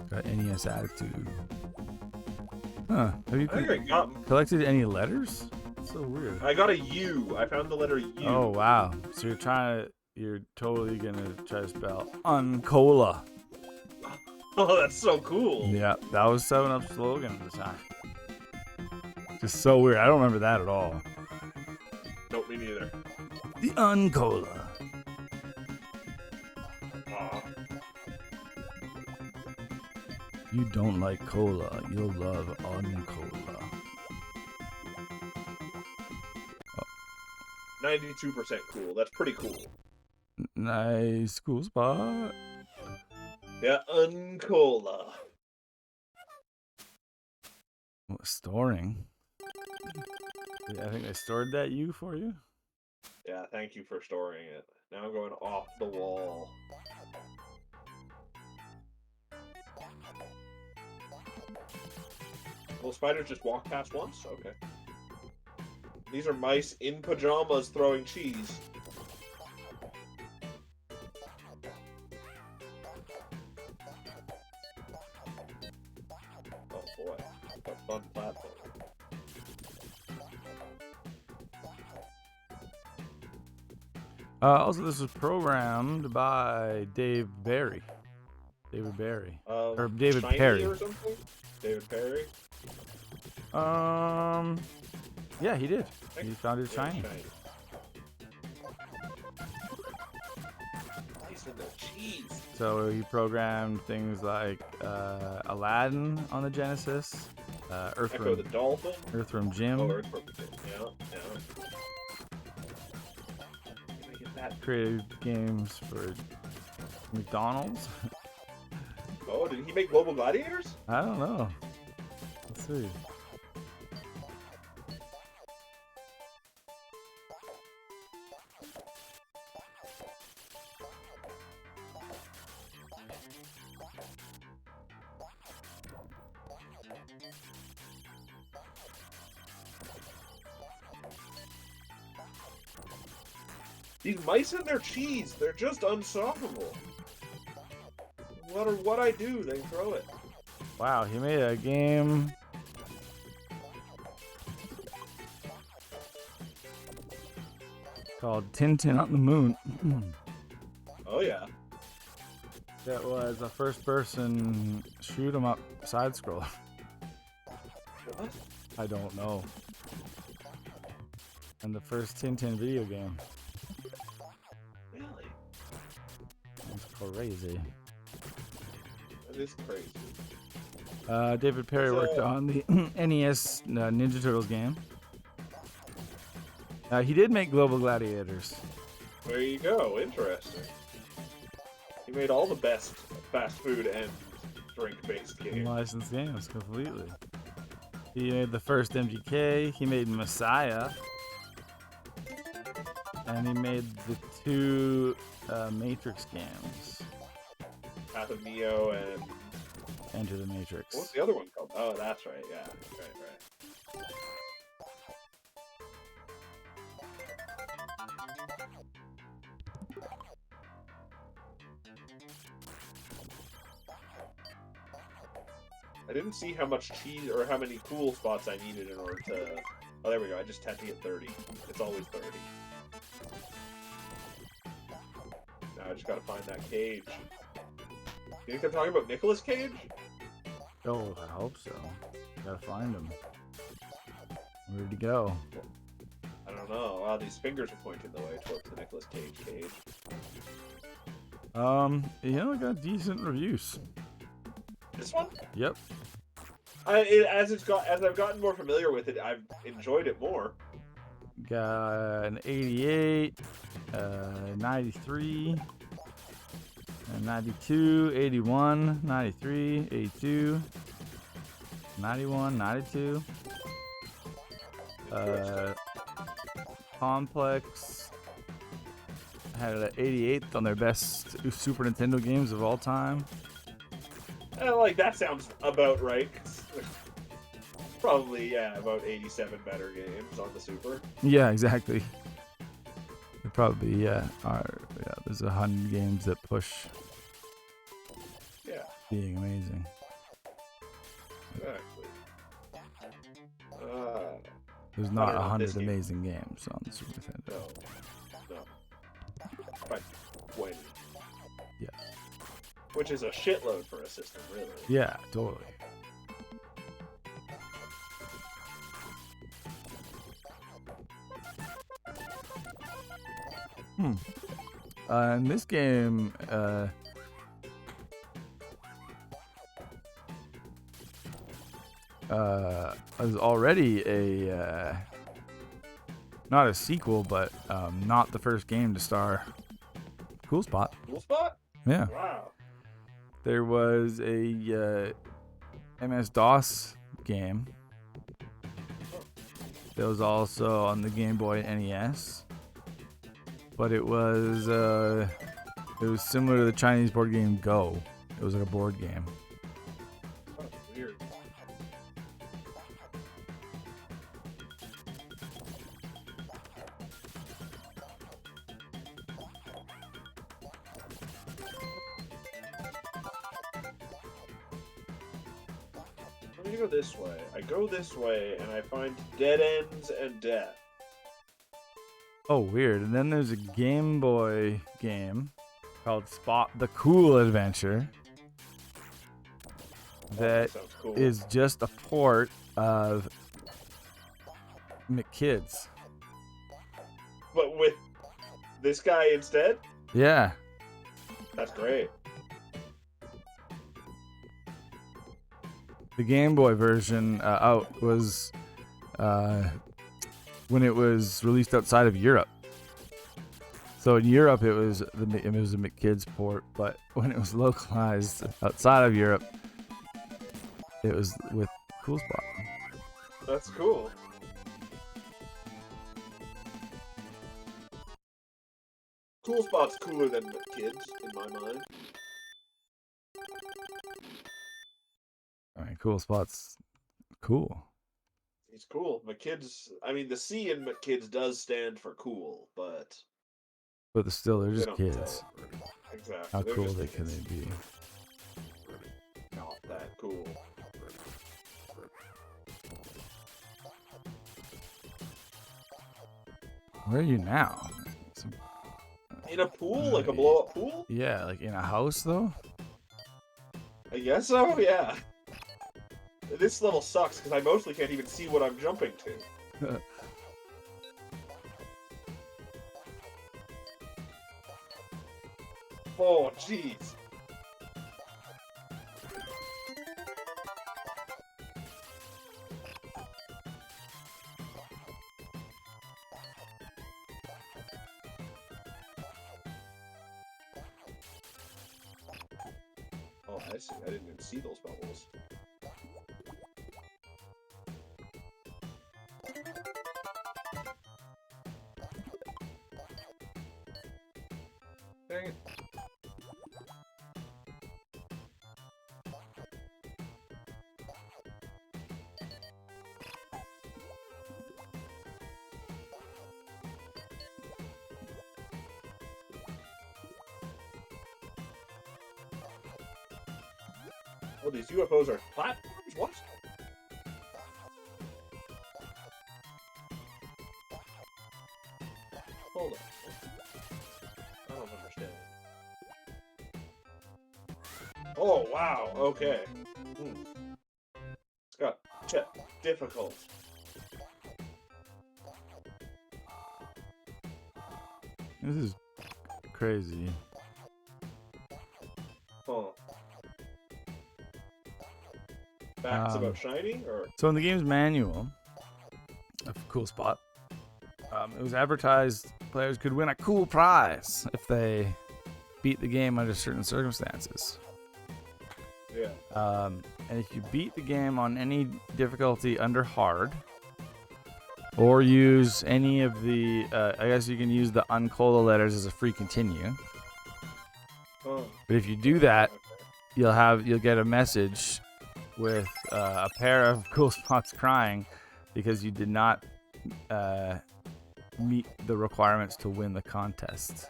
Got NES attitude. Huh. Have you I think I got... collected any letters? That's so weird. I got a U. I found the letter U. Oh, wow. So you're totally gonna try to spell Uncola. Oh, that's so cool. Yeah, that was 7-Up's slogan at the time. Just so weird. I don't remember that at all. Nope, me neither. The Uncola. You don't like cola, you'll love Uncola. 92% cool. That's pretty cool. Nice, cool spot. Yeah, uncola. Storing. I think I stored that for you. Yeah, thank you for storing it. Now I'm going off the wall. Will spiders just walk past once? Okay. These are mice in pajamas throwing cheese. Oh boy, what a fun platform. Also, this was programmed by David Barry. Or David Shiny Perry. Or something? David Perry? Yeah, he did. He founded Shiny. Nice with the cheese. So he programmed things like Aladdin on the Genesis, Echo the Dolphin. Earthworm Jim. Oh, Earthworm Jim. Yeah. Created games for McDonald's. Oh, did he make Global Gladiators? I don't know. Let's see. These mice and their cheese, they're just unstoppable. No matter what I do, they throw it. Wow, he made a game called Tintin on the Moon. Oh yeah. That was a first-person shoot-'em-up side-scroller. What? I don't know. And the first Tintin video game. Really? It's crazy. That is crazy. David Perry worked on the NES Ninja Turtles game. He did make Global Gladiators. There you go. Interesting. He made all the best fast food and drink-based games. Licensed games, completely. He made the first MGK. He made Messiah. And he made the two Matrix games. Path of Neo and Enter the Matrix. What's the other one called? Oh, that's right. Yeah, right. I didn't see how much cheese or how many cool spots I needed in order to. Oh, there we go. I just had to get 30. It's always 30. Now I just gotta find that cage. You think they're talking about Nicolas Cage? Oh, I hope so. Gotta find him. Where'd he go? I don't know. Wow, these fingers are pointing the way towards the Nicolas Cage cage. It got decent reviews. This one? Yep. As I've gotten more familiar with it, I've enjoyed it more. Got an 88, 93, 92, 81, 93, 82, 91, 92. Complex had an 88th on their best Super Nintendo games of all time. That sounds about right. Probably, yeah, about 87 better games on the Super. Yeah, exactly. Probably, yeah. There's 100 games that push. Yeah. Being amazing. Exactly. There's not 100 amazing games on the Super Nintendo. No. Like 20. Yeah. Which is a shitload for a system, really. Yeah, totally. In this game, is already a not a sequel, but not the first game to star Cool Spot. Cool Spot? Yeah. Wow. There was a MS-DOS game that was also on the Game Boy NES, but it was similar to the Chinese board game Go. It was like a board game. Oh, weird. Let me go this way. I go this way and I find dead ends and death. Oh, weird. And then there's a Game Boy game called Spot the Cool Adventure that sounds cool. is just a port of McKids. But with this guy instead? Yeah. That's great. The Game Boy version out was when it was released outside of Europe. So in Europe it was a McKids port, but when it was localized outside of Europe, it was with Cool Spot. That's cool. Cool Spot's cooler than McKids, in my mind. I mean, Cool Spot's cool. He's cool. McKids, I mean, the C in McKids does stand for cool, but But still, they're they just don't kids. stand for it. Exactly. How They're cool just can kids. they be? Not that cool. Where are you now? In a pool? Like a blow-up pool? Yeah, like in a house though? I guess so, yeah. This level sucks, because I mostly can't even see what I'm jumping to. Oh, jeez. Oh, I see. I didn't even see those bubbles. Dang it. Oh, these UFOs are platforms? What? Hold on. I don't understand. Oh, wow. Okay. It's got difficult. This is crazy. Huh. Facts about shiny, or So in the game's manual of Cool Spot, it was advertised players could win a cool prize if they beat the game under certain circumstances. yeah. And if you beat the game on any difficulty under hard, or use any of the, I guess you can use the uncola letters as a free continue. Oh. But if you do that, Okay. you'll get a message with a pair of Cool Spots crying because you did not meet the requirements to win the contest.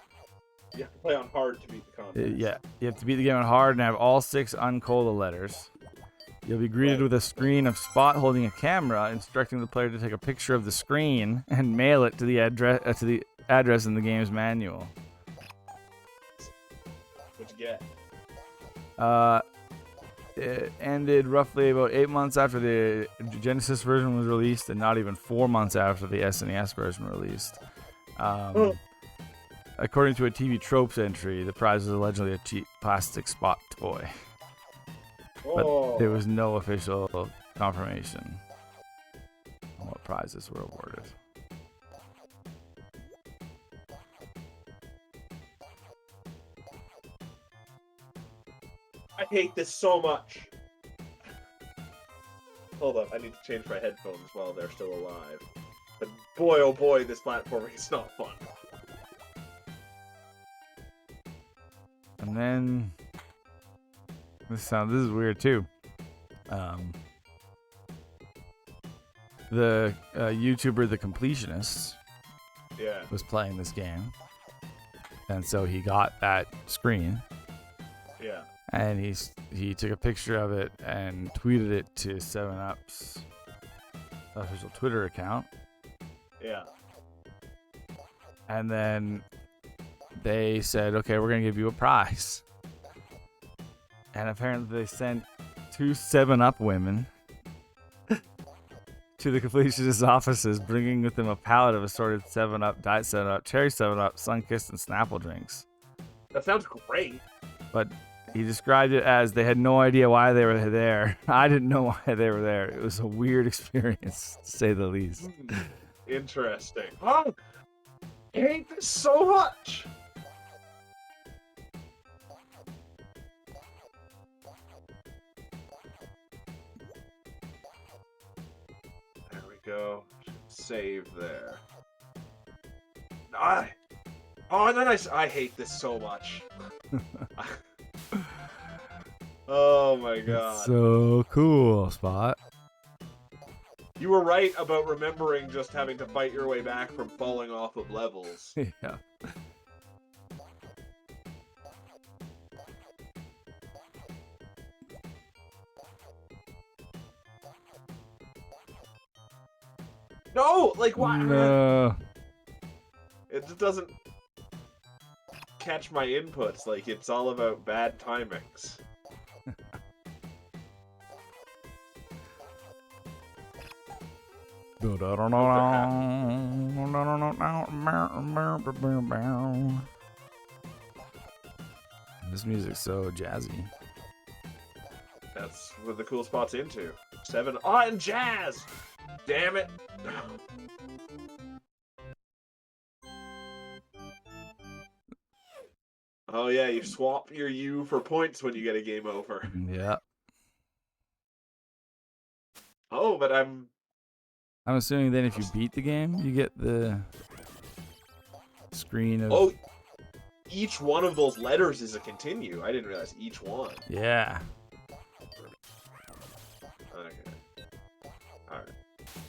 You have to play on hard to beat the contest. Yeah, you have to beat the game on hard and have all 6 uncola letters. You'll be greeted with a screen of Spot holding a camera, instructing the player to take a picture of the screen and mail it to the address in the game's manual. What'd you get? It ended roughly about 8 months after the Genesis version was released, and not even 4 months after the SNES version released. According to a TV Tropes entry, the prize was allegedly a cheap plastic Spot toy. But there was no official confirmation on what prizes were awarded. I hate this so much. Hold up, I need to change my headphones while they're still alive. But boy, oh boy, this platforming is not fun. And then this is weird too. The YouTuber The Completionist was playing this game, and so he got that screen. Yeah. And he took a picture of it and tweeted it to 7-Up's official Twitter account. Yeah. And then they said, okay, we're going to give you a prize. And apparently they sent 2 7-Up women to the Completionist's offices, bringing with them a pallet of assorted 7-Up, Diet 7-Up, Cherry 7-Up, Sunkist, and Snapple drinks. That sounds great. But he described it as they had no idea why they were there. I didn't know why they were there. It was a weird experience, to say the least. Interesting. Oh, I hate this so much. There we go. Save there. Oh, and then I hate this so much. Oh my god. It's so cool, Spot. You were right about remembering just having to fight your way back from falling off of levels. Yeah. No! Like, why? No. It just doesn't catch my inputs. Like, it's all about bad timings. This music's so jazzy. That's what the cool spot's into. 7 and jazz! Damn it! Oh yeah, you swap your U for points when you get a game over. Yeah. Oh, but I'm assuming then if you beat the game, you get the screen of... Oh, each one of those letters is a continue. I didn't realize each one. Yeah. Okay. Alright.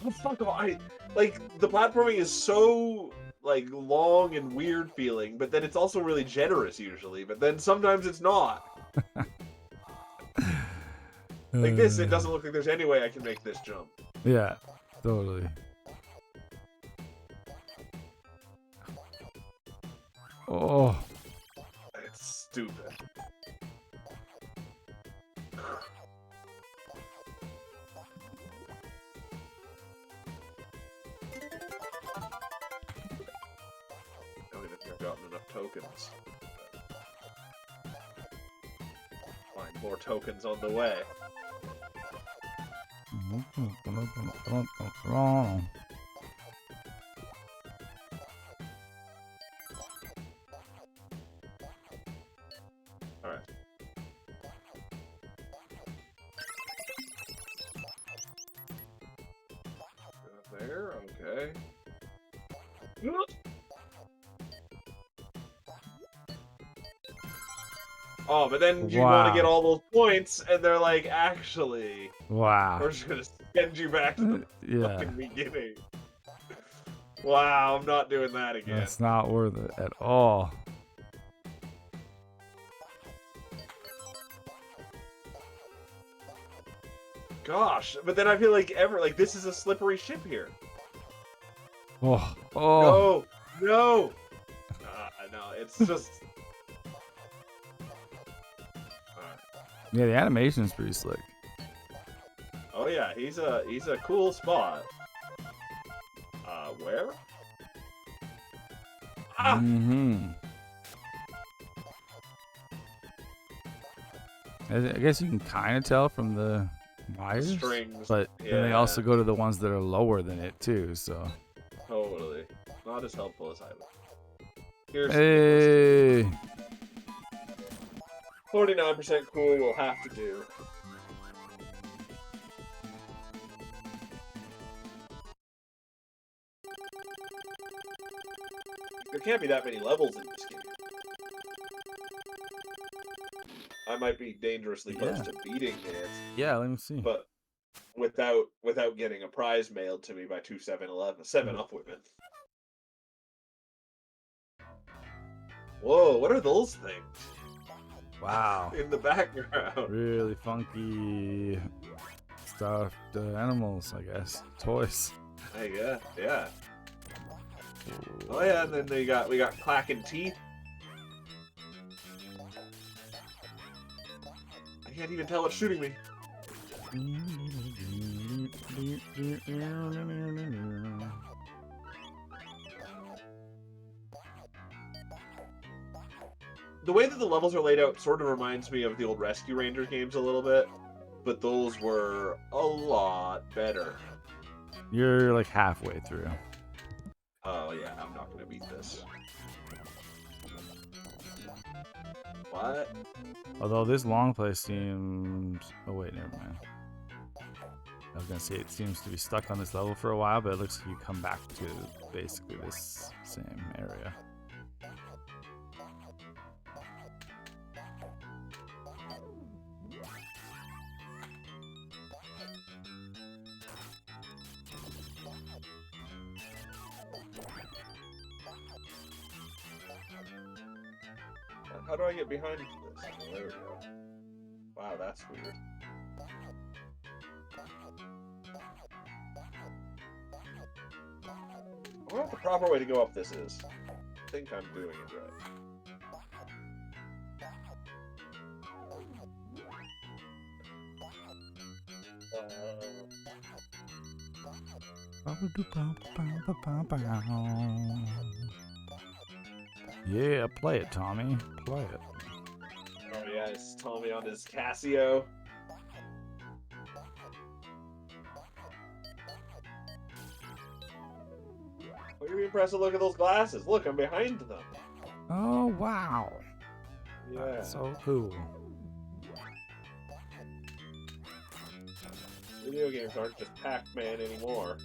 Oh, fuck off. Like, the platforming is so, like, long and weird feeling, but then it's also really generous usually, but then sometimes it's not. Like this, it doesn't look like there's any way I can make this jump. Yeah, totally. Oh. It's stupid. I don't even think I've gotten enough tokens. Find more tokens on the way. Alright. There, okay. Oh, but then you want to get all those points, and they're like, actually, wow, we're just gonna send you back to the fucking beginning. Wow, I'm not doing that again. That's not worth it at all. Gosh, but then I feel like this is a slippery ship here. Oh, no, no, it's just. Yeah, the animation's pretty slick. Oh yeah, he's a cool spot. Where? Ah! Mm-hmm. I guess you can kind of tell from the wires, strings, but then they also go to the ones that are lower than it too. So totally not as helpful as I would. Here's hey. 29% cool will have to do. There can't be that many levels in this game. I might be dangerously close to beating it. Yeah, let me see. But without getting a prize mailed to me by 7-Up women. Whoa, what are those things? Wow. In the background. Really funky stuffed animals, I guess. Toys. Yeah. Oh yeah, and then we got clacking teeth. I can't even tell what's shooting me. The way that the levels are laid out sort of reminds me of the old Rescue Ranger games a little bit, but those were a lot better. You're like halfway through. Oh yeah, I'm not gonna beat this. What? Although this long play seems... Oh wait, never mind. I was gonna say it seems to be stuck on this level for a while, but it looks like you come back to basically this same area. How do I get behind this? Oh, there we go. Wow, that's weird. I wonder what the proper way to go up this is. I think I'm doing it right. Yeah, play it, Tommy. Play it. Oh yeah, it's Tommy on his Casio. Look at me impressive. Look at those glasses. Look, I'm behind them. Oh, wow. Yeah. That's so cool. Video games aren't just Pac-Man anymore.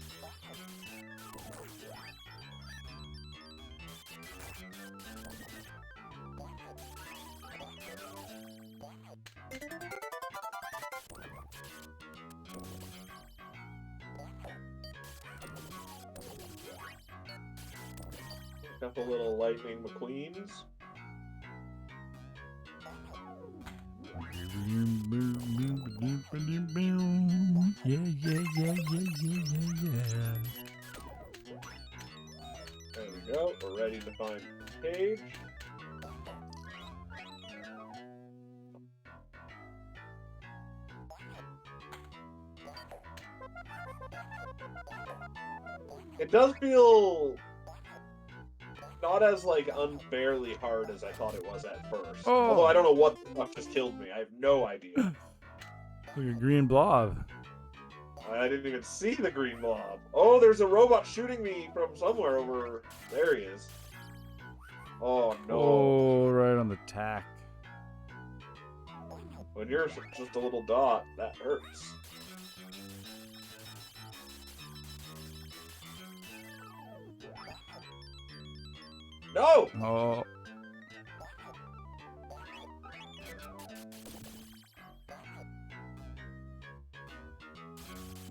Couple little Lightning McQueens. Yeah. There we go. We're ready to find the cage. It does feel not as like unfairly hard as I thought it was at first. Oh. Although I don't know what the fuck just killed me. I have no idea. Like a green blob. I didn't even see the green blob. Oh, there's a robot shooting me from somewhere over. There he is. Oh no. Oh, right on the tack. When you're just a little dot, that hurts. No! Oh.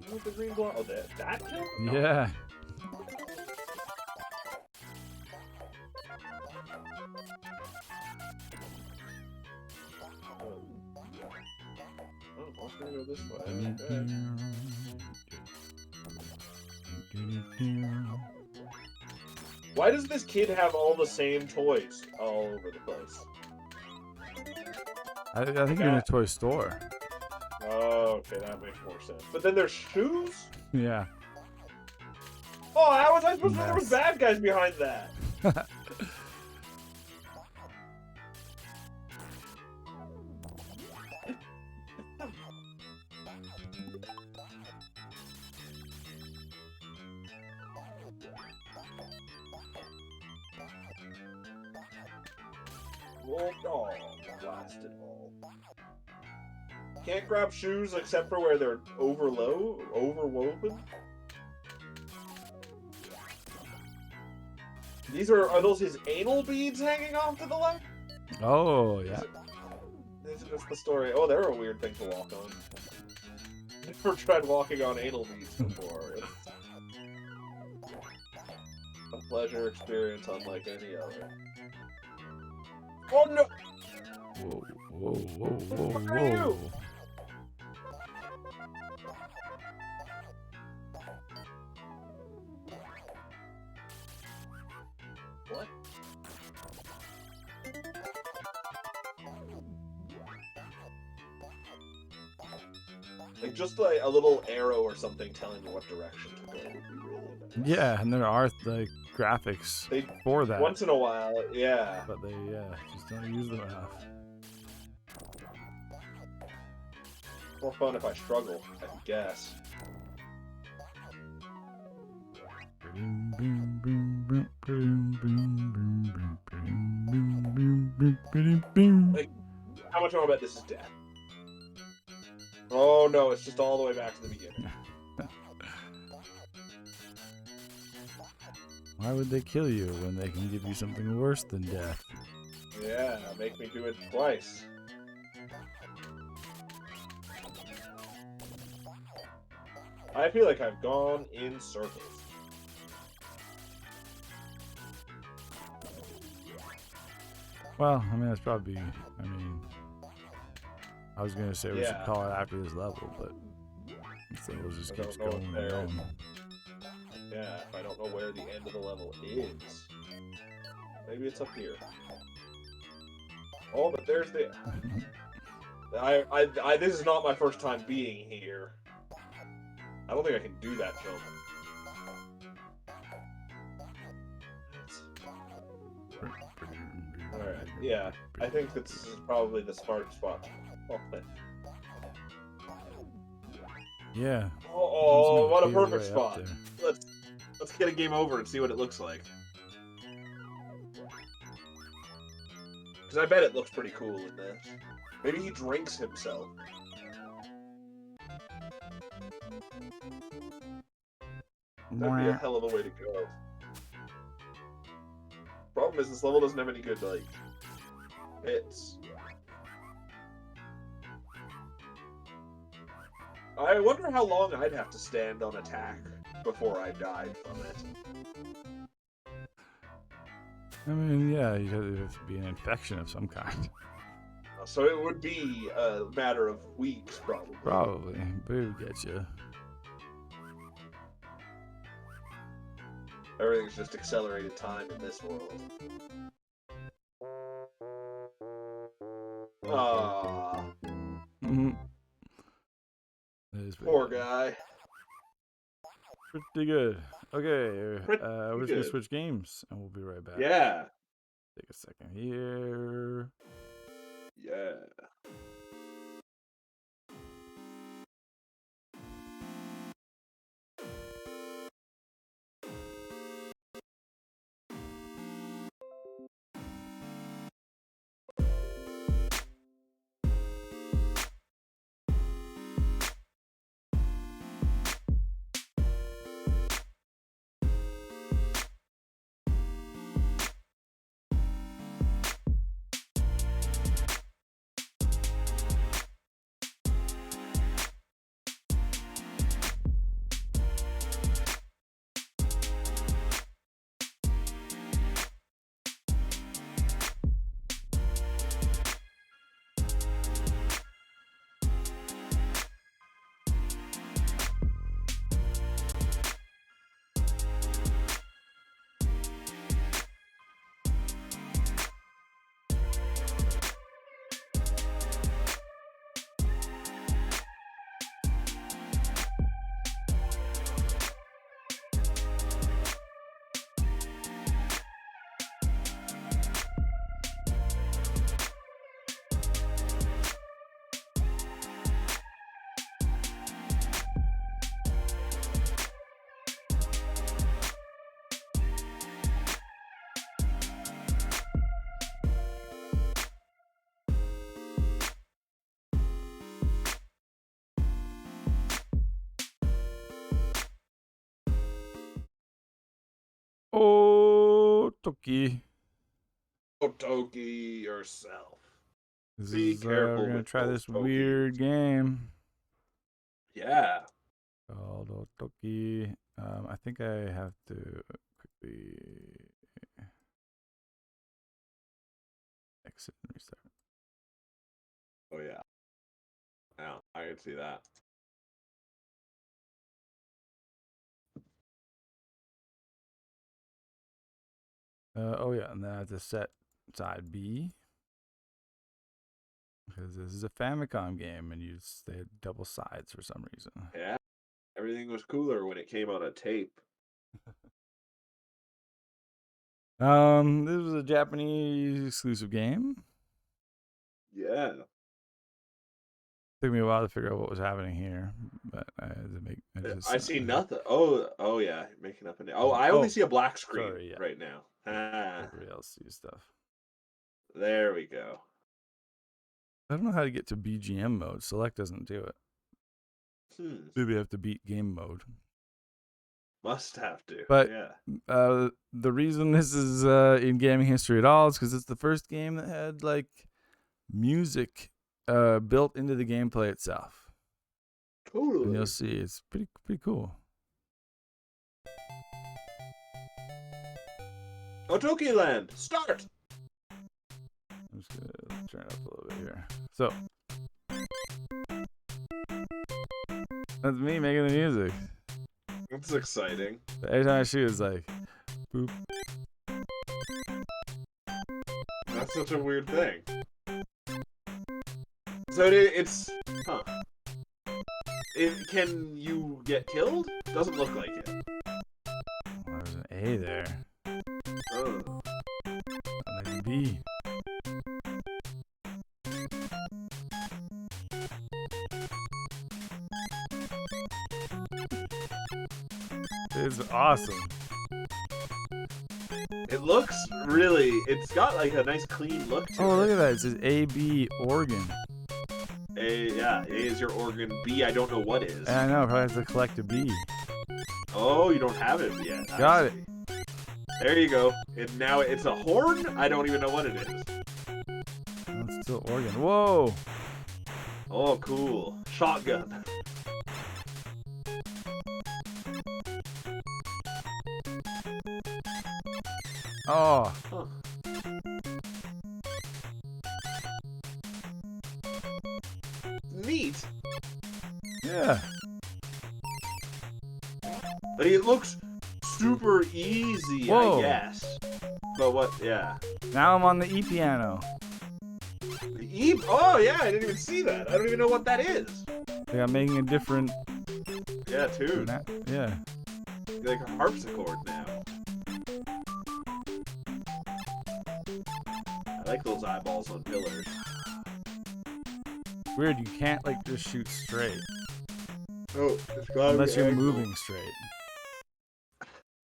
What's the green blob? Oh, that killed me? Yeah. Oh, I'm gonna go this way. Okay. Why does this kid have all the same toys all over the place? I think you're in a toy store. Oh, okay, that makes more sense. But then there's shoes? Yeah. Oh, how was I supposed to know there was bad guys behind that? Wolf dog. blasted ball. Can't grab shoes except for where they're overwoven. Are those his anal beads hanging off to the left? Oh, yeah. This is just the story. Oh, they're a weird thing to walk on. I've never tried walking on anal beads before. It's a pleasure experience unlike any other. Oh no! Whoa, whoa, whoa, whoa, What are you? whoa. What? Like, just like a little arrow or something telling you what direction to go would be really nice. Yeah, and there are like graphics for that. Once in a while, yeah. But they just don't use them enough. More fun if I struggle, I guess. Like, how much more about this is death? Oh no, it's just all the way back to the beginning. Why would they kill you when they can give you something worse than death? Yeah, make me do it twice. I feel like I've gone in circles. Well, I mean, that's probably, I was going to say we should call it after this level, but this thing will just keeps going and going. Yeah, if I don't know where the end of the level is. Maybe it's up here. Oh, but there's the... This is not my first time being here. I don't think I can do that jump. Alright, yeah. I think this is probably the smart spot. Yeah. Oh, what a perfect spot. Let's get a game over and see what it looks like. Because I bet it looks pretty cool in this. Maybe he drinks himself. That'd be a hell of a way to go. Problem is, this level doesn't have any good, like, hits. I wonder how long I'd have to stand on attack before I died from it. I mean, yeah, you'd have to be an infection of some kind. So it would be a matter of weeks, probably. Probably, but it would get you. Everything's just accelerated time in this world. Ah, poor guy. Pretty good. Okay, we're just gonna switch games, and we'll be right back. Yeah. Take a second here. Yeah. Otocky. Otocky yourself. Be careful. We're gonna try this weird game. Yeah. Called Otocky. I think I have to quickly exit and restart. Oh yeah. Now I can see that. Oh yeah, and then I have to set side B because this is a Famicom game, and they had double sides for some reason. Yeah, everything was cooler when it came on a tape. This was a Japanese exclusive game. Yeah. Took me a while to figure out what was happening here, but I had to make. I see nothing. Oh yeah, making up an. Oh, I only see a black screen right now. Everybody else sees stuff. There we go. I don't know how to get to BGM mode. Select doesn't do it. Maybe I have to beat game mode. Must have to. But yeah. The reason this is in gaming history at all is because it's the first game that had like music built into the gameplay itself. Totally. And you'll see it's pretty cool. Otocky Land, start. I'm just gonna turn it up a little bit here. So that's me making the music. That's exciting. Every time I shoot, it's like, boop. That's such a weird thing. So it's, huh? Can you get killed? Doesn't look like it. Well, there's an A there. Oh. And then B. It's awesome. It looks really. It's got like a nice clean look to it. Oh, look at that! It says A, B, organ. A, yeah, A is your organ. B, I don't know what is. I know. Probably have to collect a B. Oh, you don't have it yet. Got it. There you go. And now it's a horn. I don't even know what it is. Oh, it's still organ. Whoa! Oh, cool. Shotgun. Oh. Huh. Neat. Yeah. Like, it looks super easy, Whoa. I guess. But what? Yeah. Now I'm on the E piano. The E. Oh yeah, I didn't even see that. I don't even know what that is. Yeah, I'm making a different. Yeah, too. Yeah. Like a harpsichord now. I like those eyeballs on pillars. Weird, you can't like just shoot straight. Oh, it's got unless you're moving straight.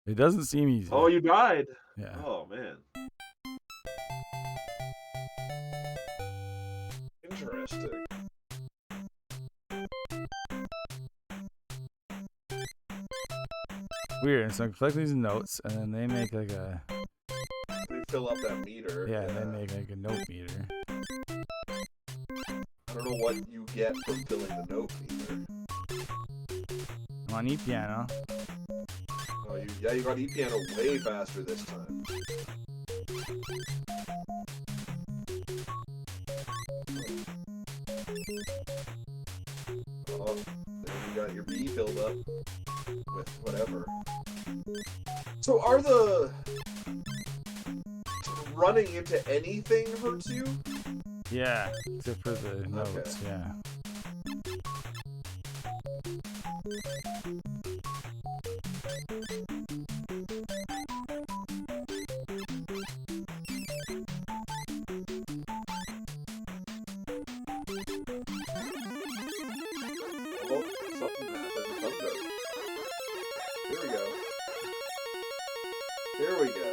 It doesn't seem easy. Oh, you died. Yeah. Oh man. Interesting. Weird. And so I'm collecting these notes, and then they make like a. They fill up that meter. Yeah, they make like a note meter. I don't know what you get from filling the note meter. I'm on E piano. Oh, you got E piano way faster this time. Oh, then you got your B filled up with whatever. So are the running into anything hurts you? Yeah, except for the notes. Yeah. Oh, something happened. Thunder. Here we go. Here we go.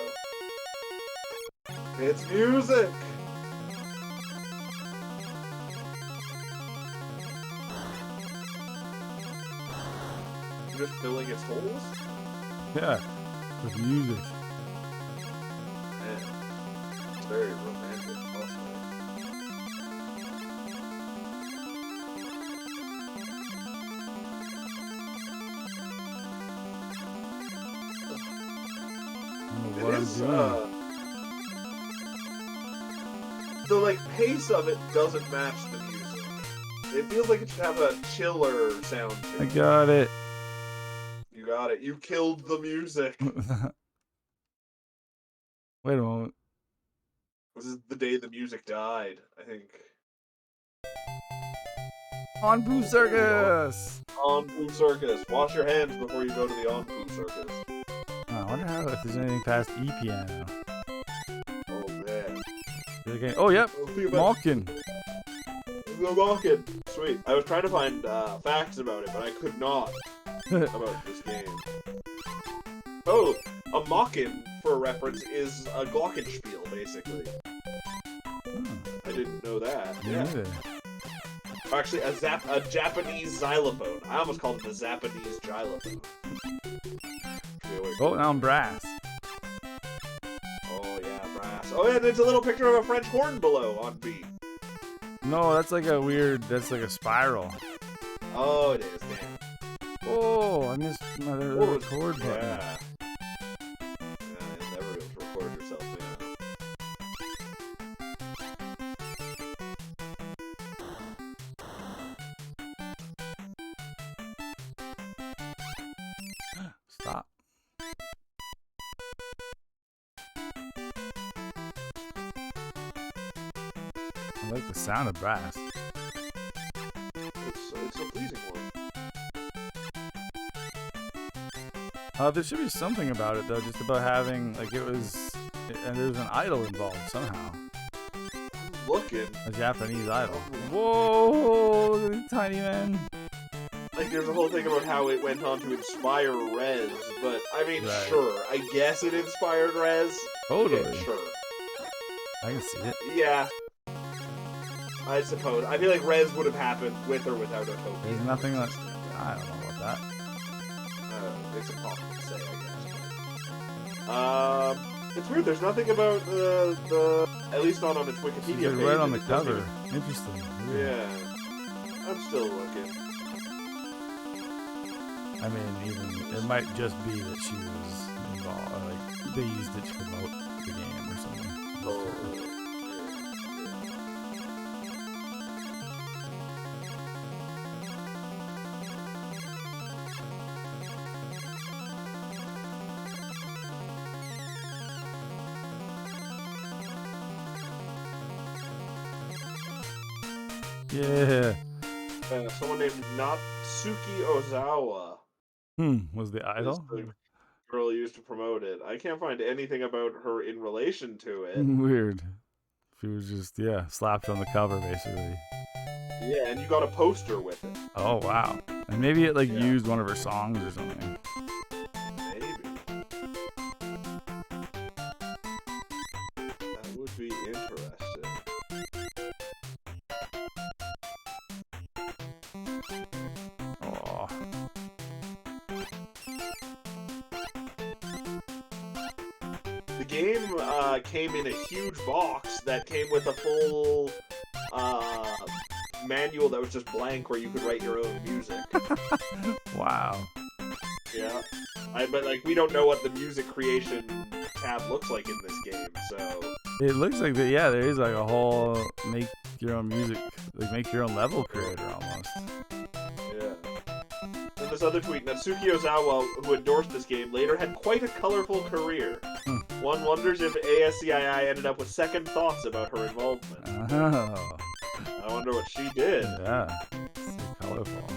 It's music! You're just filling its holes? Yeah, with music. very romantic, possibly. What I'm doing. The like pace of it doesn't match the music. It feels like it should have a chiller sound to it. I got it. You got it. You killed the music. Wait a moment. This is the day the music died, I think. On Boo Circus! On Poo Circus. Wash your hands before you go to the On Poo Circus. I wonder if there's anything past E piano. Oh man. Okay. Oh yep. Malkin. Go Malkin. Sweet. I was trying to find facts about it, but I could not about this game. Oh, a Malkin, for reference, is a glockenspiel, basically. I didn't know that. Yeah. Actually, a Japanese xylophone. I almost called it a Japanese xylophone. Oh, now I'm brass. Oh yeah, brass. Oh yeah, there's a little picture of a French horn below on B. No, that's like a weird. That's like a spiral. Oh, it is. Man. Oh, I missed my record button. Yeah. You'll never be able to record yourself, man. Stop. I like the sound of brass. It's a pleasing one. There should be something about it though, just about having like and there was an idol involved somehow. Looking. A Japanese idol. Whoa! Look at these tiny men. Like there's a whole thing about how it went on to inspire Rez, but I mean, Right. sure. I guess it inspired Rez. Totally. Yeah, sure. I can see it. Yeah. I suppose. I feel like Rez would have happened with or without Otocky. There's nothing that I don't know about that. It's impossible to say, I guess. It's weird. There's nothing about the at least not on its Wikipedia page. Right on the It doesn't cover. Interesting. even- Yeah. I'm still looking. I mean, even it might just be that she was involved. Like they used it to promote the game or something. Oh. Yeah. Someone named Natsuki Ozawa Was the is idol? the girl used to promote it. I can't find anything about her in relation to it. Weird. She was just slapped on the cover basically. Yeah, and you got a poster with it. Oh wow. And maybe it like Yeah. used one of her songs or something. Maybe. That would be interesting. Oh. The game came in a huge box that came with a full manual that was just blank where you could write your own music. Wow. Yeah. But like we don't know what the music creation tab looks like in this game, so It looks like that. Yeah, there is like a whole make your own music, like make your own level creator almost. yeah. And this other tweet, Natsuki Ozawa, who endorsed this game, later had quite a colorful career. One wonders if ASCII ended up with second thoughts about her involvement. Oh. I wonder what she did. Yeah. So colorful.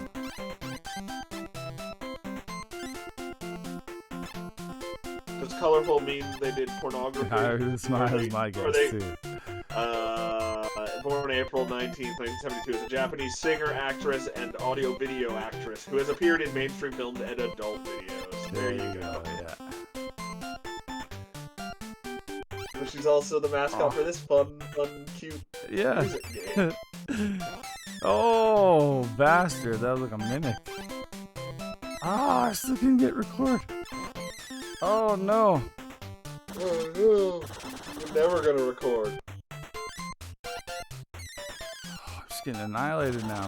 Does colorful mean they did pornography? Smile is my guess too. Born April 19th, 1972, is a Japanese singer, actress, and audio-video actress who has appeared in mainstream films and adult videos. There you go. Yeah. But she's also the mascot for this fun, cute Yeah. music game. Oh, bastard. That was like a mimic. Ah, I still couldn't get record. Oh, no. Oh no! never gonna record. I'm just getting annihilated now.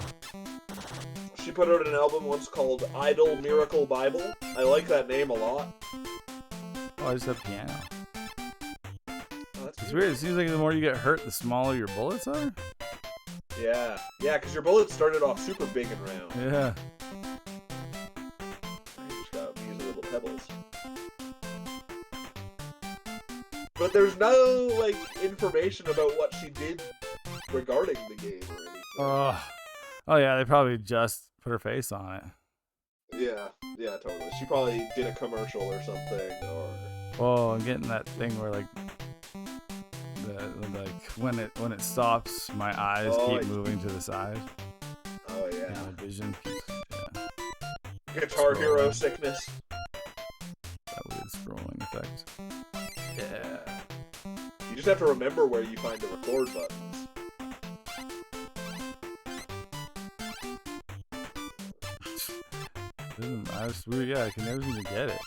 She put out an album once called Idol Miracle Bible. I like that name a lot. Oh, I just have piano. Oh, that's It's weird. It seems like the more you get hurt, the smaller your bullets are. Yeah, because your bullets started off super big and round. Yeah. You just gotta use the little pebbles. But there's no, like, information about what she did regarding the game or anything. Oh yeah, they probably just put her face on it. Yeah, totally. She probably did a commercial or something, or... Oh, I'm getting that thing where like when it stops, my eyes keep moving to the side. Oh yeah. And my vision keeps, Guitar Hero sickness. That weird scrolling effect. Yeah. You just have to remember where you find the record buttons. It's weird, yeah, I can never seem to get it.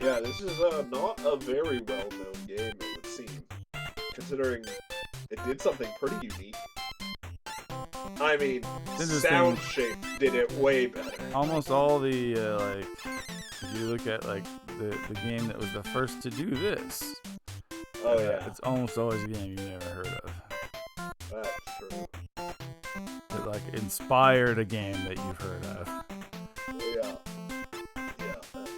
Yeah, this is not a very well-known game, it would seem. Considering it did something pretty unique. I mean, Sound Shape did it way better. Almost all the, like, if you look at, like, the game that was the first to do this. Oh, yeah. It's almost always a game you've never heard of. That's true. It, like, inspired a game that you've heard of. Yeah. Yeah, that's very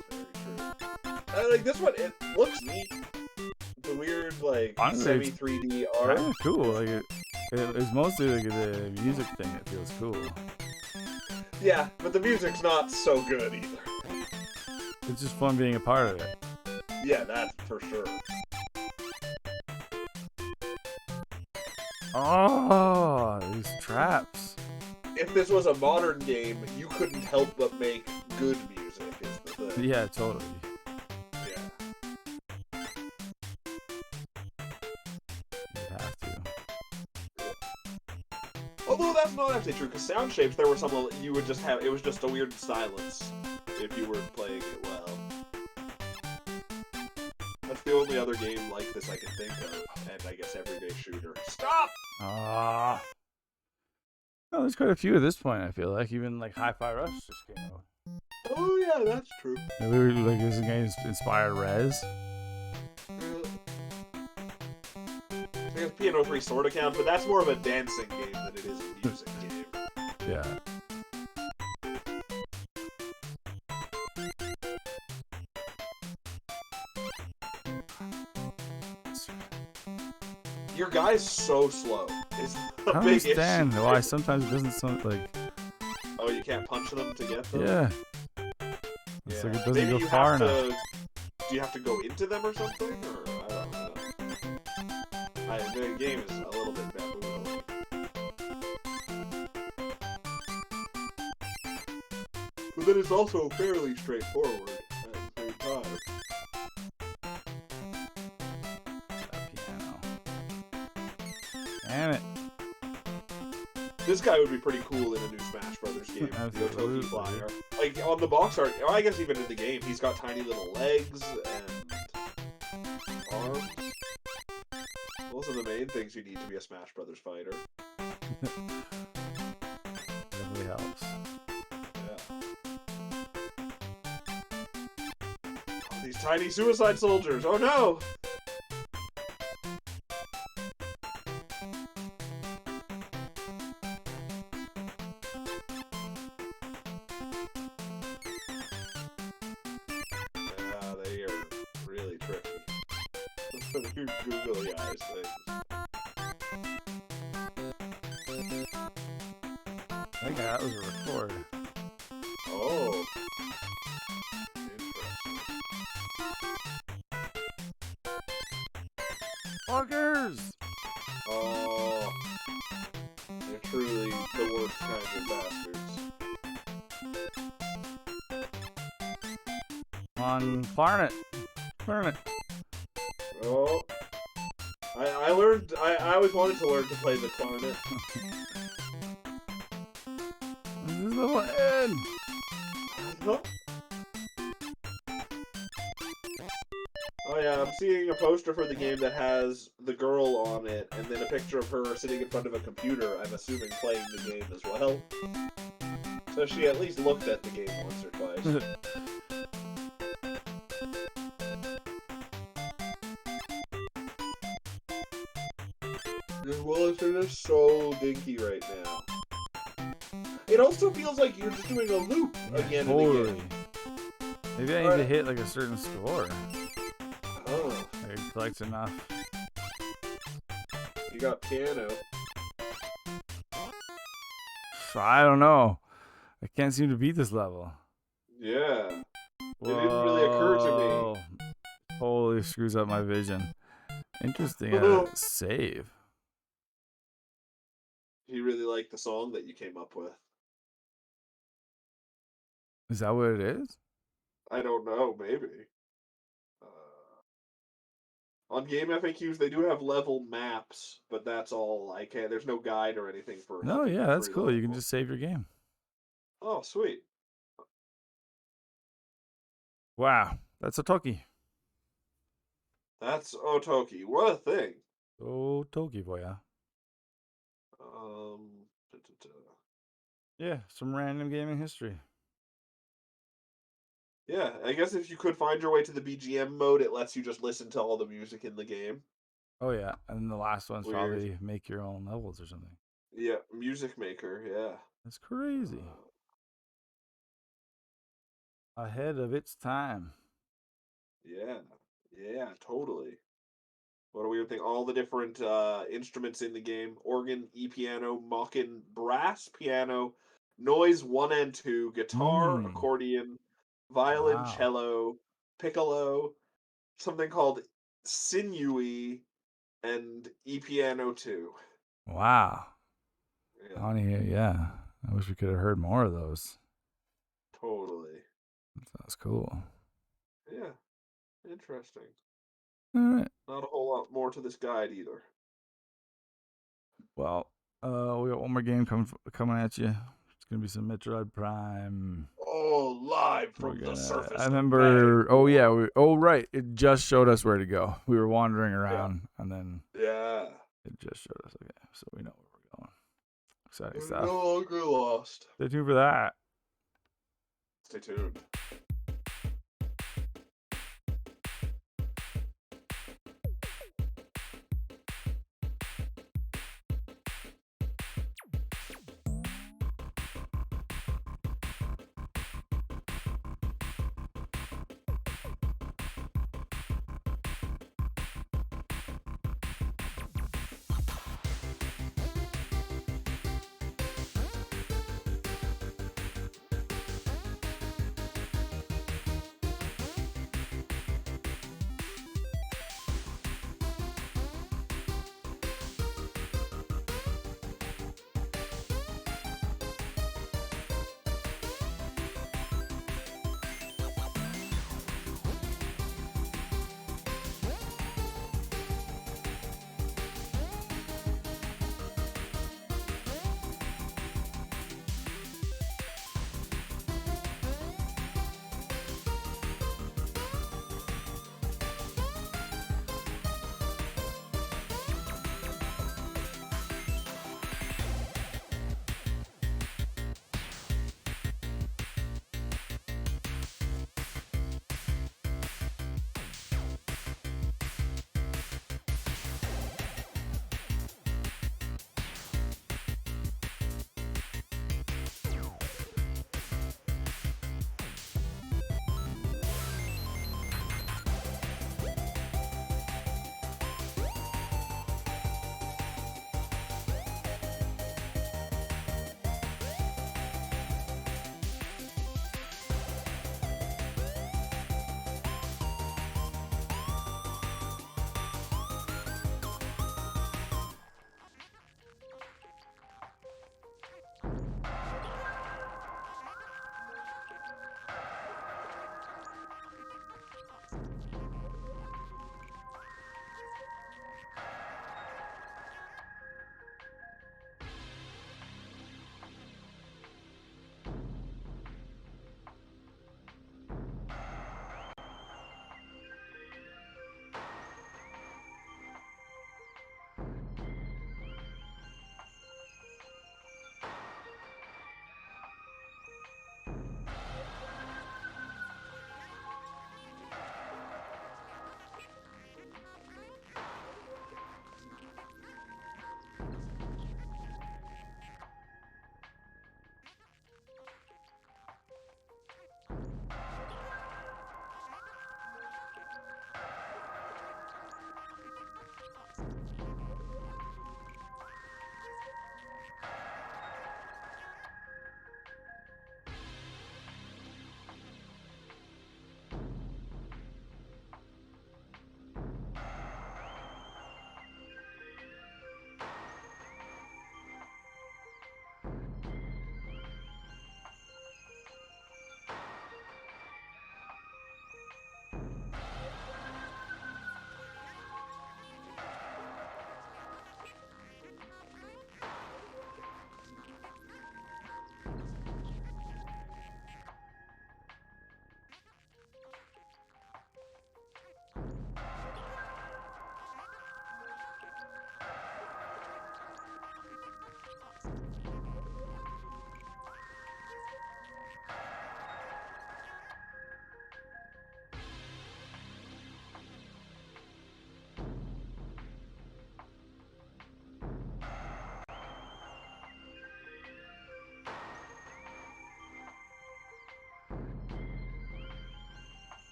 true. Like, this one, it looks neat. The weird, like, semi-3D art. Kind of cool. Like, it's mostly like the music thing that feels cool. Yeah, but the music's not so good either. It's just fun being a part of it. Yeah, that's for sure. Oh, these traps. If this was a modern game, you couldn't help but make good music, is the thing. Yeah, totally. Although that's not actually true, because Sound Shapes, there were some you would just have, it was just a weird silence if you were playing it well. That's the only other game like this I can think of, and I guess everyday shooter. Stop! Well, there's quite a few at this point, I feel like. Even, like, Hi-Fi Rush just came out. Oh, yeah, that's true. And we were, like, this game inspired Rez. I guess Piano 3 sort of counts, but that's more of a dancing game than it is a music game. Yeah. Your guy's so slow. It's I don't understand why sometimes it doesn't sound like... Oh, you can't punch them to get them? Yeah. It's like it doesn't go far enough. Do you have to go into them or something? Or I don't know. The game is a little bit baboon-like. But then it's also fairly straightforward at the same time. That piano. Damn it. This guy would be pretty cool in a new Smash Brothers game. The Otocky Flyer. Like, on the box art, or I guess even in the game, he's got tiny little legs and arms. Those are the main things you need to be a Smash Brothers fighter. Definitely helps. Yeah. Oh, these tiny suicide soldiers! Oh no! Yeah, they are really tricky. Googly eyes things. I think that was a record. Oh. Interesting. Fuckers! Oh. They're truly the worst kinds of bastards. Come on, learn it. Learn it. Oh. I learned. I always wanted to learn to play the clarinet. This is level end. Huh? Oh yeah, I'm seeing a poster for the game that has the girl on it, and then a picture of her sitting in front of a computer, I'm assuming playing the game as well. So she at least looked at the game once or twice. This Willis are just so dinky right now. It also feels like you're just doing a loop again and again. Maybe I need to hit like a certain score. Oh. Like it collects enough. You got piano. I don't know. I can't seem to beat this level. Yeah. Whoa. It didn't really occur to me. Totally screws up my vision. Interesting. Save. You really like the song that you came up with. Is that what it is? I don't know, maybe. On Game FAQs, they do have level maps, but that's all. There's no guide or anything for. No, yeah, that's cool. You can just save your game. Oh, sweet. Wow, that's Otocky. That's Otocky. What a thing. Otocky, boy, yeah. Yeah, some random gaming history. Yeah, I guess if you could find your way to the BGM mode, it lets you just listen to all the music in the game. Oh, yeah. And the last one's Weird. probably make your own levels or something. Yeah, Music Maker, yeah. That's crazy. Ahead of its time. Yeah, totally. What a weird thing. All the different instruments in the game. Organ, E-piano, Mockin, brass piano, noise 1 and 2, guitar, accordion, violin, cello, piccolo, something called sinewy, and E-piano 2. Wow. Yeah. I wish we could have heard more of those. Totally. That's cool. Yeah. Interesting. All right. Not a whole lot more to this guide either. Well, we got one more game coming at you. It's gonna be some Metroid Prime. Oh, live from the surface. I remember. Oh yeah. Right. It just showed us where to go. We were wandering around, and then it just showed us. Okay, so we know where we're going. Exciting stuff. No longer lost. Stay tuned for that. Stay tuned.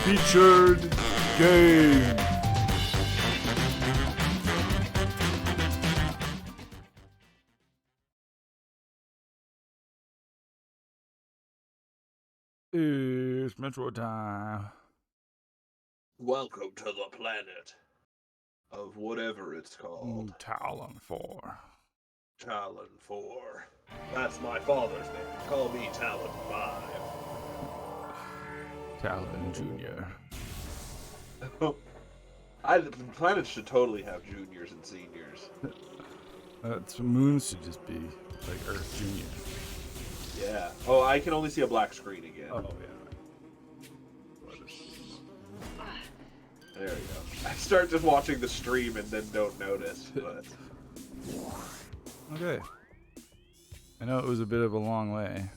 featured game. It's Metroid time. Welcome to the planet of whatever it's called. Talon 4. Talon 4. That's my father's name. Call me Talon 5. Talon Jr. The planet should totally have juniors and seniors. Moons should just be like Earth Junior. Yeah. Oh, I can only see a black screen again. Oh, yeah. There we go. I start just watching the stream and then don't notice, but... Okay. I know it was a bit of a long way.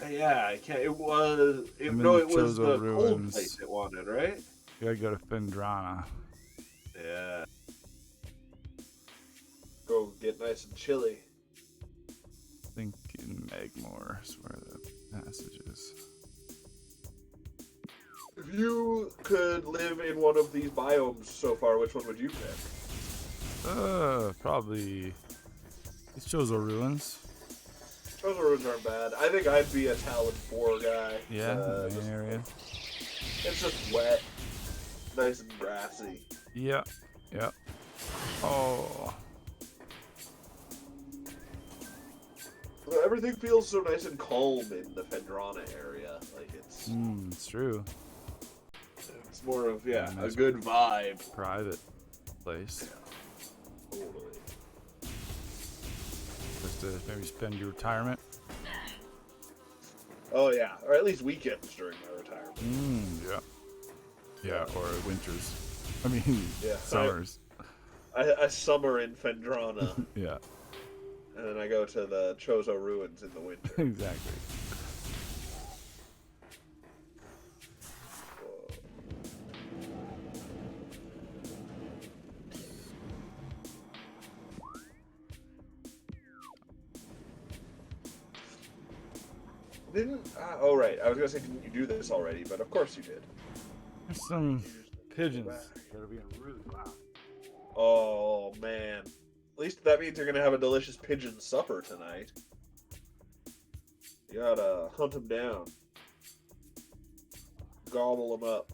Yeah, I can't... It was... It was the cold place it wanted, right? You gotta go to Phendrana. Yeah. Go get nice and chilly. I think in Magmore is where the passage is. If you could live in one of these biomes so far, which one would you pick? Probably these Chozo Ruins. Chozo Ruins aren't bad. I think I'd be a Talon 4 guy. Yeah, the main area. It's just wet. Nice and grassy. Yeah. Oh. Everything feels so nice and calm in the Phendrana area. Like it's true. It's more of nice a good vibe. Private place. Yeah, totally. Just to maybe spend your retirement. Oh yeah, or at least weekends during my retirement. Yeah, or winters. I mean, summers. I summer in Phendrana. Yeah. And then I go to the Chozo Ruins in the winter. Exactly. Oh right, I was gonna say, didn't you do this already? But of course you did. There's some pigeons that are being really loud. Oh man, at least that means you're gonna have a delicious pigeon supper tonight. You gotta hunt them down, gobble them up.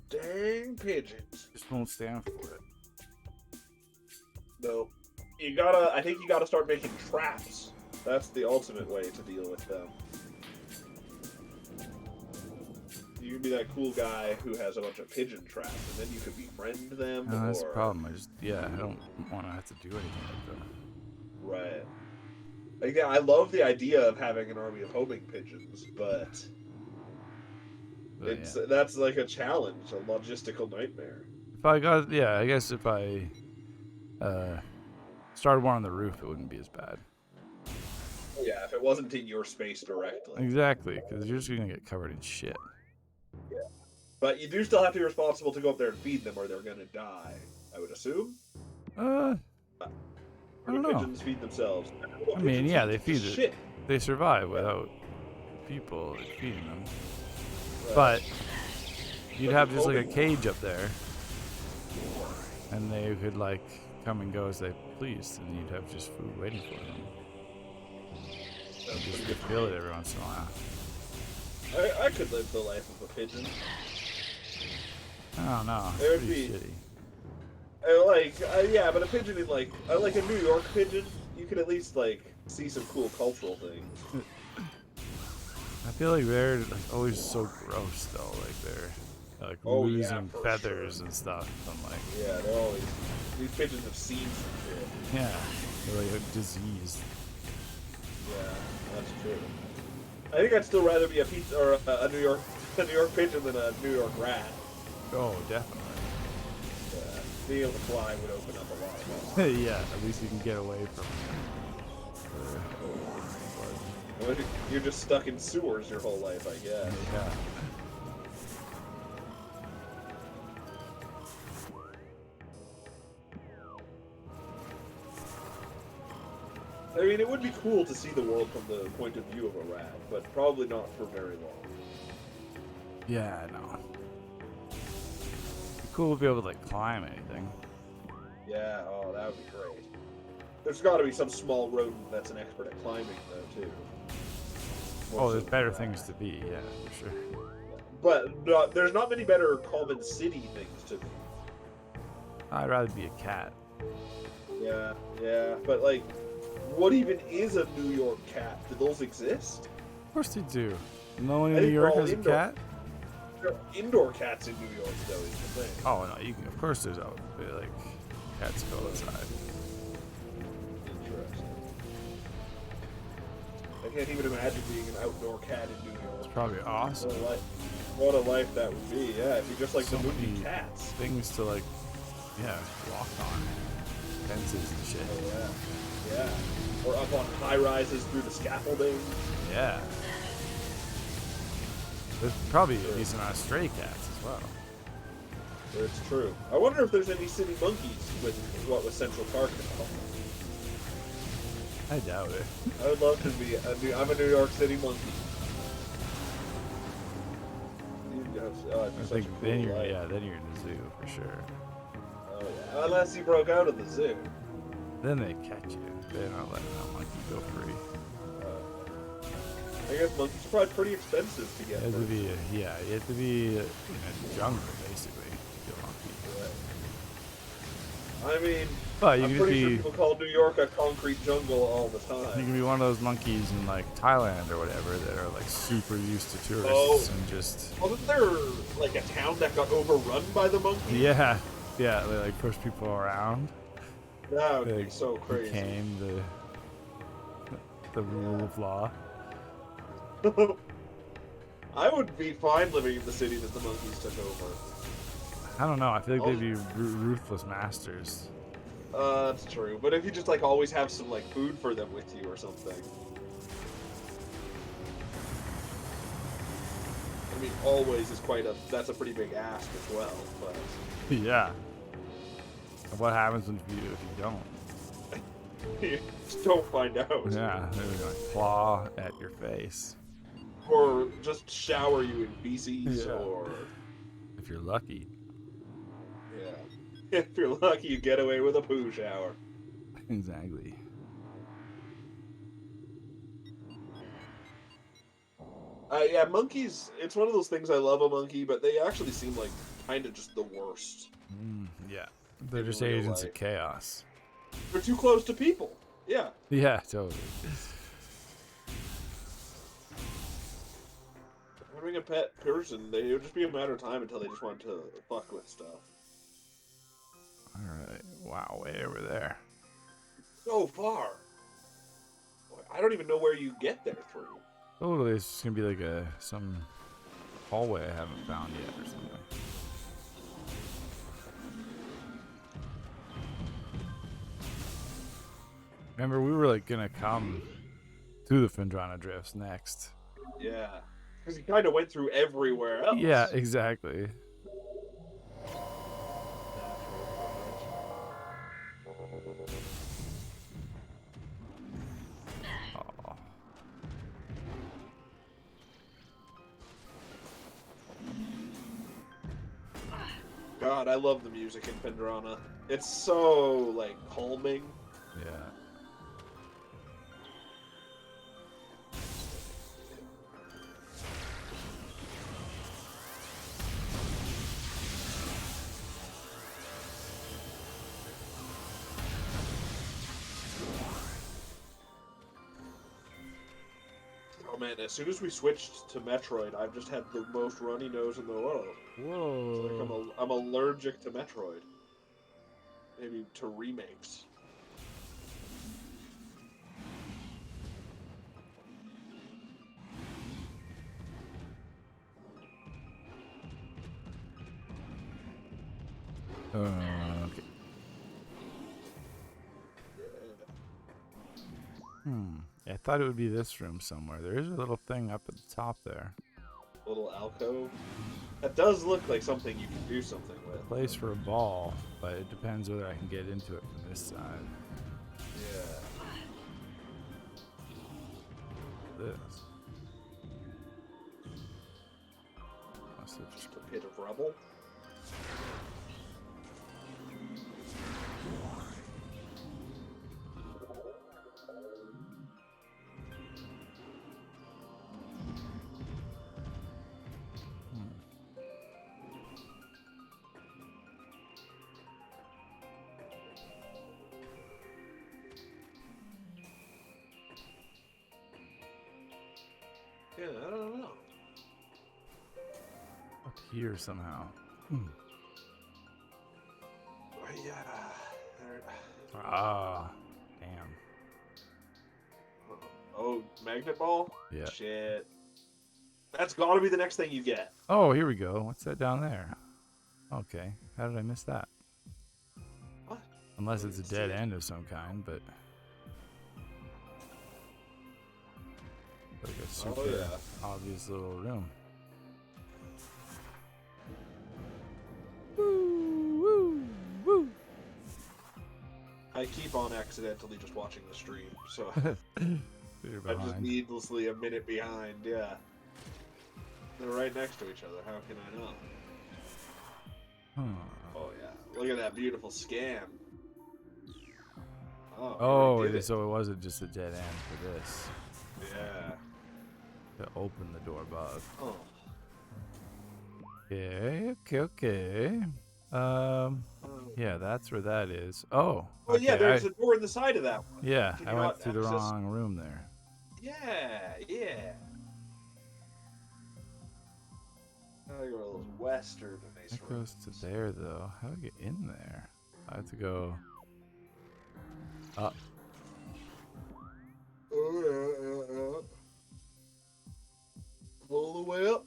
Dang pigeons. Just won't stand for it. No. I think you gotta start making traps. That's the ultimate way to deal with them. You can be that cool guy who has a bunch of pigeon traps, and then you could befriend them. No, that's the problem. I don't want to have to do anything like that. Right. Like, yeah, I love the idea of having an army of homing pigeons, but that's like a challenge, a logistical nightmare. I guess if I started one on the roof, it wouldn't be as bad. Yeah, if it wasn't in your space directly. Exactly, because you're just gonna get covered in shit. Yeah, but you do still have to be responsible to go up there and feed them, or they're gonna die. I would assume. I don't know. Pigeons feed themselves. I mean, yeah, they feed shit. They survive without people feeding them. Right. But you'd have just like a cage up there, and they could like come and go as they pleased, and you'd have just food waiting for them. Just fill it every once in a while. I could live the life of a pigeon. I don't know. It would pretty be shitty. But a pigeon in like a New York pigeon, you could at least like see some cool cultural things. I feel like they're like always so gross though. Like they're like losing feathers and stuff. I'm like, yeah, they're always these pigeons have seen some shit. Yeah, they're like diseased. Yeah, that's true. I think I'd still rather be a pizza or a New York pigeon than a New York rat. Oh, definitely. Yeah, being able to fly would open up a lot of yeah, at least you can get away from it. You're just stuck in sewers your whole life, I guess. Yeah. I mean, it would be cool to see the world from the point of view of a rat, but probably not for very long. Yeah, no. It'd be cool to be able to like climb anything. Yeah, oh, that would be great. There's got to be some small rodent that's an expert at climbing, though, too. Oh, there's better things to be, yeah, for sure. But there's not many better common city things to be. I'd rather be a cat. Yeah, yeah, but like, what even is a New York cat? Do those exist? Of course they do. No one in New York has a cat? There are indoor cats in New York, though, is the thing. Oh, no, you can, of course there's like cats go outside. Interesting. I can't even imagine being an outdoor cat in New York. It's probably awesome. What a life that would be, yeah, if you just like So the movie many Cats. things to like, yeah, walk on. Fences and shit. Oh, yeah. Yeah. Or up on high rises through the scaffolding. Yeah. There's probably a decent amount of stray cats as well. It's true. I wonder if there's any city monkeys with what was Central Park now. I doubt it. I would love to be I'm a New York City monkey. I think then you're in the zoo for sure. Oh yeah. Unless you broke out of the zoo. Then they catch you. They're not letting that monkey go free. I guess monkeys are probably pretty expensive to get. You have to be in a jungle basically to get a monkey. I mean, But you I'm could pretty be sure people call New York a concrete jungle all the you time. can be one of those monkeys in like Thailand or whatever that are like super used to tourists and just Wasn't there like a town that got overrun by the monkeys? yeah, they like push people around. That would They be so crazy. became the rule of law. I would be fine living in the city that the monkeys took over. I don't know. I feel like they'd be ruthless masters. That's true. But if you just like always have some like food for them with you or something. I mean, always is that's a pretty big ask as well. But Yeah. And what happens if you don't? you just don't find out. Yeah, they're gonna claw at your face. Or just shower you in feces, Yeah. or If you're lucky. yeah, if you're lucky, you get away with a poo shower. Exactly. Yeah, monkeys. It's one of those things. I love a monkey, but they actually seem like kind of just the worst. Yeah. They're just real agents life. of chaos. They're too close to people. Yeah. Yeah, totally. Having a pet person, it would just be a matter of time until they just want to fuck with stuff. Alright. Wow, way over there. So far. I don't even know where you get there through. Totally, it's just gonna be like some hallway I haven't found yet or something. Remember, we were like gonna come to the Findrana Drifts next. Yeah. Because you kind of went through everywhere else. Yeah, exactly. Oh. God, I love the music in Findrana. It's so, like, calming. Yeah. Oh man, as soon as we switched to Metroid, I've just had the most runny nose in the world. Whoa. It's like I'm allergic to Metroid. Maybe to remakes. Okay. I thought it would be this room somewhere. There is a little thing up at the top there. Little alcove. That does look like something you can do something with. Place for a ball, but it depends whether I can get into it from this side. Yeah. this? Must have Just a pit of rubble. Yeah, I don't know. Up here somehow. Oh, yeah. Ah, damn. Oh, magnet ball? Yeah. Shit. That's gotta be the next thing you get. Oh, here we go. What's that down there? Okay. How did I miss that? What? Unless it's a dead end of some kind, but like a super obvious little room. Woo, woo, woo. I keep on accidentally just watching the stream, so You're I'm just behind. needlessly a minute behind, yeah. They're right next to each other, how can I not? Oh yeah, look at that beautiful scan. Oh, So it wasn't just a dead end for this. Yeah. To open the door above. Oh. Okay. Yeah, that's where that is. Oh. Well, okay, yeah, there's a door in the side of that one. Yeah, Can I you went not through the access- wrong room there. Yeah. That goes western and nice That goes to there, though. How do I get in there? I have to go up. Oh, yeah. All the way up.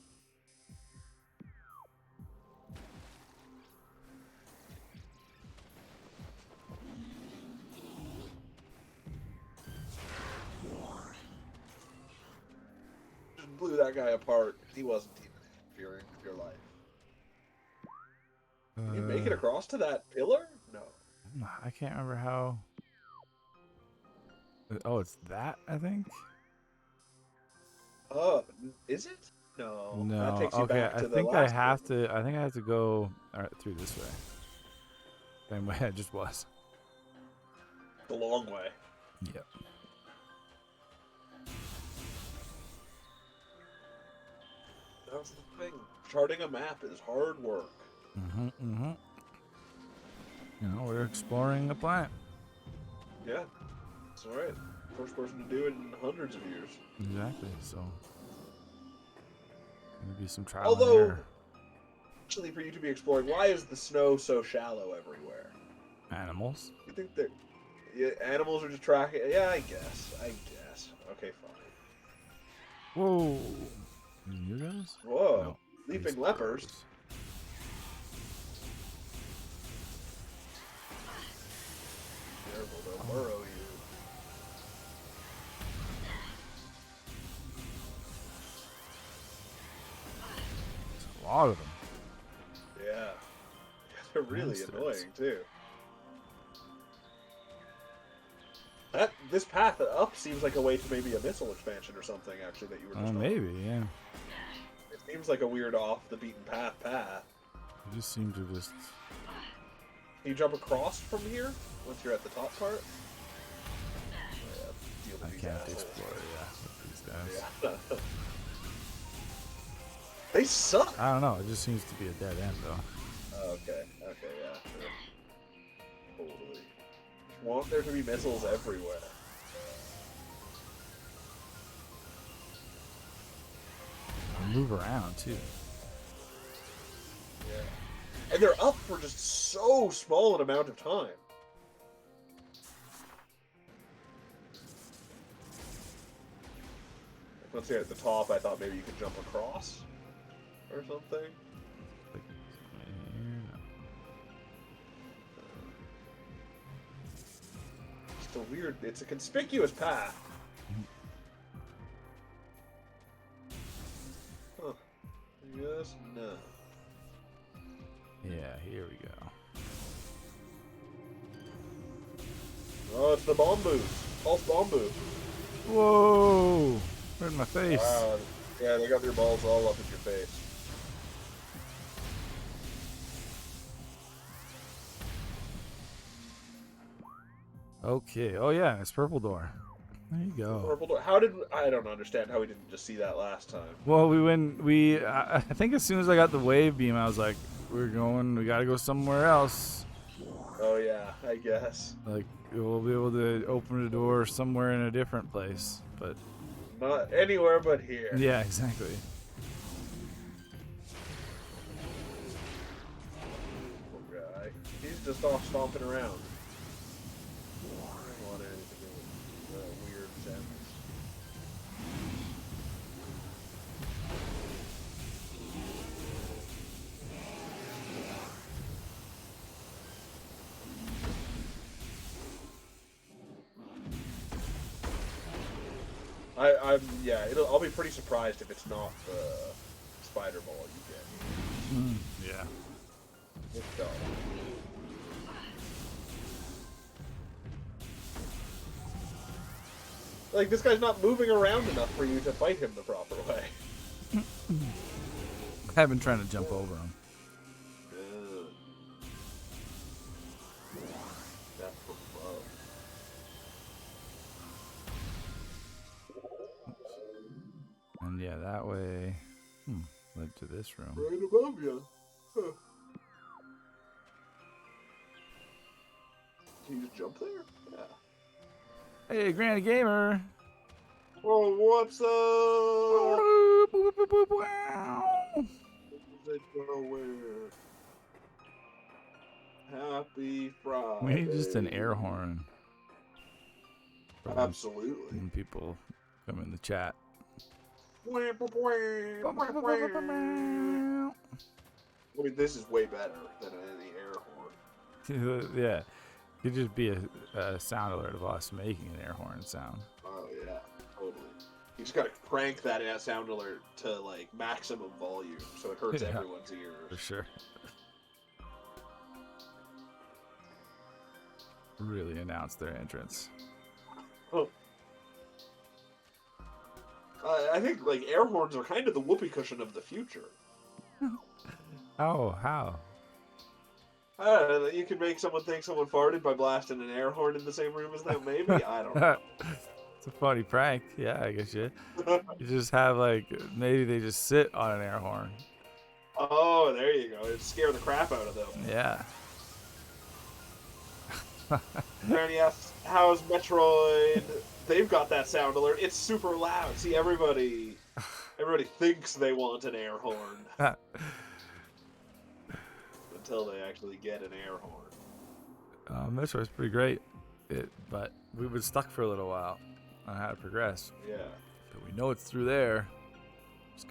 Just blew that guy apart. He wasn't even interfering with your life. Can you make it across to that pillar? No. I can't remember how. Oh, it's that, I think? Is it? No. No. That takes you Okay, back I to the think I last have one. to. I think I have to go through this way. Same way I just was. The long way. Yep. That's the thing. Charting a map is hard work. You know, we're exploring the planet. Yeah. That's alright. First person to do it in hundreds of years. Exactly. So, gonna be some trial and Although, error. actually, for you to be exploring, why is the snow so shallow everywhere? Animals. You think that animals are just tracking? Yeah, I guess. Okay, fine. Whoa. You guys? Whoa. No, Leaping these lepers. bros. Careful, they'll burrow you. There's a lot of them. Yeah. They're really Monsters. annoying, too. This path up seems like a way to maybe a missile expansion or something, actually, that you were just on. Maybe, yeah. It seems like a weird off-the-beaten path. You just seem to just... Can you jump across from here once you're at the top part? Yeah, deal with I these can't assholes. explore, with these guys. Yeah. They suck! I don't know, it just seems to be a dead end, though. Okay, yeah. Sure. Totally. Want there to be missiles everywhere. They move around, too. Yeah. And they're up for just so small an amount of time. Once you're at the top, I thought maybe you could jump across or something. Like, It's a weird, it's a conspicuous path. Huh. Yes, no. yeah, here we go. Oh, it's the bomb boost. False bomb boost. Whoa! Right in my face. Yeah, they got their balls all up in your face. Okay. Oh yeah, it's purple door. There you go. Purple door. I don't understand how we didn't just see that last time. Well, I think as soon as I got the wave beam, I was like, we gotta go somewhere else. Oh yeah, I guess. Like, we'll be able to open a door somewhere in a different place, but not anywhere but here. Yeah, exactly. Poor guy. He's just off stomping around. I don't want anything to do with weird sounds. I'll be pretty surprised if it's not the spider ball you get. Yeah. It's dumb. Like, this guy's not moving around enough for you to fight him the proper way. I've been trying to jump over him. That's above. And yeah, that way led to this room. Right above you. Huh. Can you just jump there? Yeah. Hey, Granny Gamer! Oh, what's up? Happy Friday. We need just an air horn. Absolutely. When people come in the chat. I mean, this is way better than any air horn. Yeah. It'd just be a sound alert of us making an air horn sound. Oh, yeah. Totally. You just gotta crank that sound alert to, like, maximum volume so it hurts everyone's ears. For sure. Really announce their entrance. Oh. I think, like, air horns are kind of the whoopee cushion of the future. Oh, how? You can make someone think someone farted by blasting an air horn in the same room as them, maybe? I don't know. It's a funny prank. Yeah, I guess you just have, like, maybe they just sit on an air horn. Oh, there you go. It'd scare the crap out of them. Yeah. Granny asks, how's Metroid? They've got that sound alert. It's super loud. See, everybody thinks they want an air horn. Until they actually get an air horn. Metroid's pretty great. But we've been stuck for a little while on how to progress. Yeah. But we know it's through there.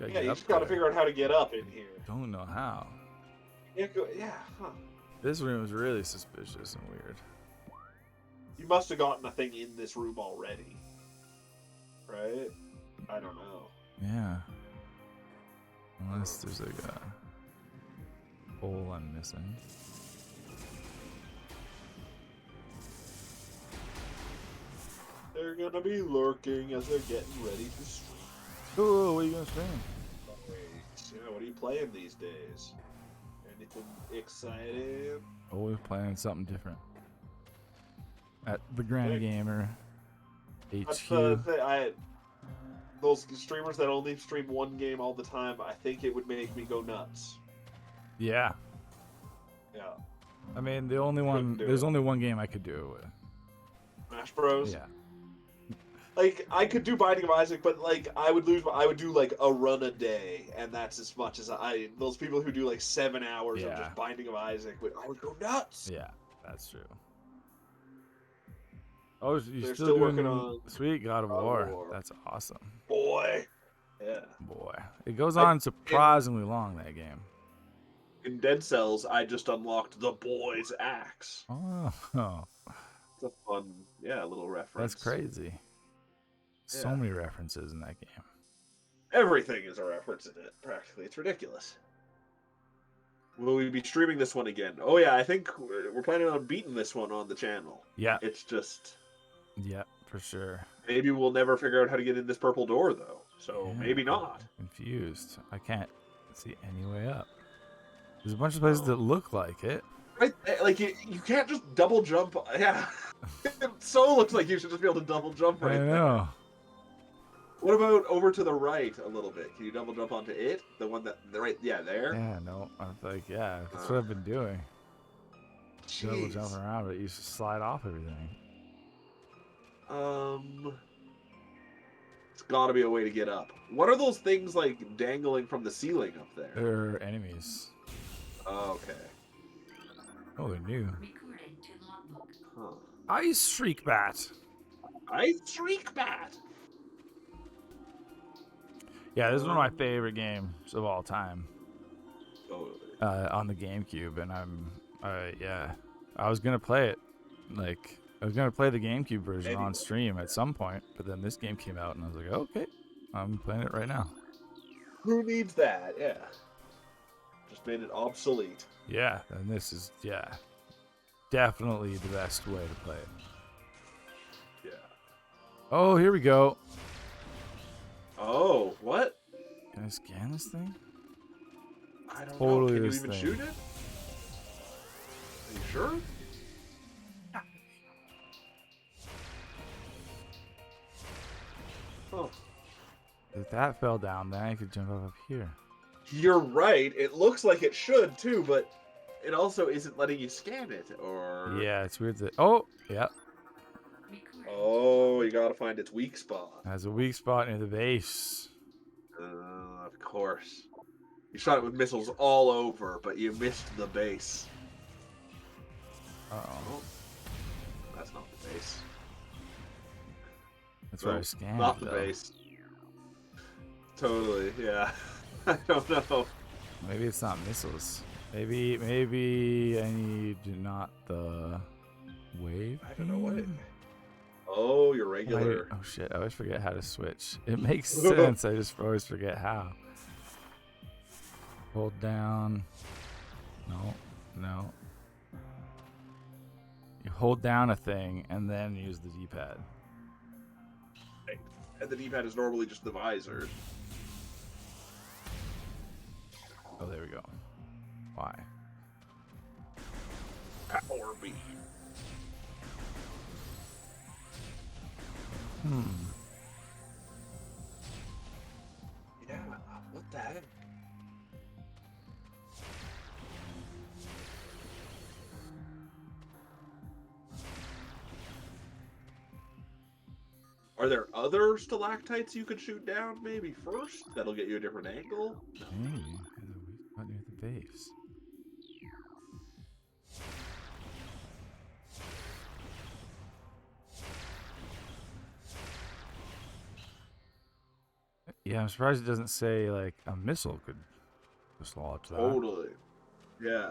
You just gotta figure out how to get up in here. Don't know how. Yeah, huh. This room is really suspicious and weird. You must have gotten a thing in this room already. Right? I don't know. Yeah. Unless there's like a hole I'm missing. They're gonna be lurking as they're getting ready to stream. Oh, what are you gonna stream? Yeah, what are you playing these days? Anything exciting? Always playing something different. At the Granny Gamer HQ. That's the thing. Those streamers that only stream one game all the time, I think it would make me go nuts. Yeah. Yeah. I mean, there's only one game I could do it with. Smash Bros? Yeah. Like, I could do Binding of Isaac, but, like, I would do, like, a run a day, and that's as much as those people who do, like, 7 hours of just Binding of Isaac, I would go nuts! Yeah, that's true. Oh, you're They're still working on sweet God of War. That's awesome. Boy! Yeah. Boy. It goes on surprisingly long, that game. In Dead Cells, I just unlocked the boy's axe. Oh. It's a fun, little reference. That's crazy. So many references in that game. Everything is a reference in it, practically. It's ridiculous. Will we be streaming this one again? Oh yeah, I think we're planning on beating this one on the channel. Yeah. It's just... Yeah, For sure. Maybe we'll never figure out how to get in this purple door, though. So Yeah, maybe not. I'm confused. I can't see any way up. There's a bunch of places that look like it. Right, like you can't just double jump. Yeah, it so looks like you should just be able to double jump right I know. there. What about over to the right a little bit? Can you double jump onto it? The one that right, yeah, there. Yeah, no. I was like, yeah, that's what I've been doing. Double Jeez. jumping around, but you used to slide off everything. It's got to be a way to get up. What are those things like dangling from the ceiling up there? They're enemies. Okay. Oh, they're new. Huh. Ice Shriek Bat. Ice Shriek Bat. Yeah, this is one of my favorite games of all time. Totally. On the GameCube, and I was gonna play it. Like, I was gonna play the GameCube version on stream at some point, but then this game came out, and I was like, okay, I'm playing it right now. Who needs that? Yeah. Just made it obsolete. Yeah, and this is definitely the best way to play it. Yeah. Oh, here we go. Oh, what? Can I scan this thing? I don't Totally know. Can you this even thing. shoot it? Are you sure? Oh. If that fell down, then I could jump up here. You're right. It looks like it should too, but it also isn't letting you scan it. Or Yeah, it's weird that. Oh, yeah. oh, you gotta find its weak spot. Has a weak spot near the base. Of course. You shot it with missiles all over, but you missed the base. Uh-oh. Oh, that's not the base. That's where I scanned. Not the though. base. Totally, yeah. I don't know. Maybe it's not missiles. Maybe I need not the wave. I don't know what it. Oh, your Oh regular. shit! I always forget how to switch. It makes sense. I just always forget how. Hold down. No. You hold down a thing and then use the D-pad. Right. And the D-pad is normally just the visor. Oh, there we go. Why? Power beam. Yeah, what the heck? Are there other stalactites you could shoot down maybe first? That'll get you a different angle? Maybe. There's a weak spot near the base. Yeah, I'm surprised it doesn't say like a missile could dislodge that. Totally. Yeah.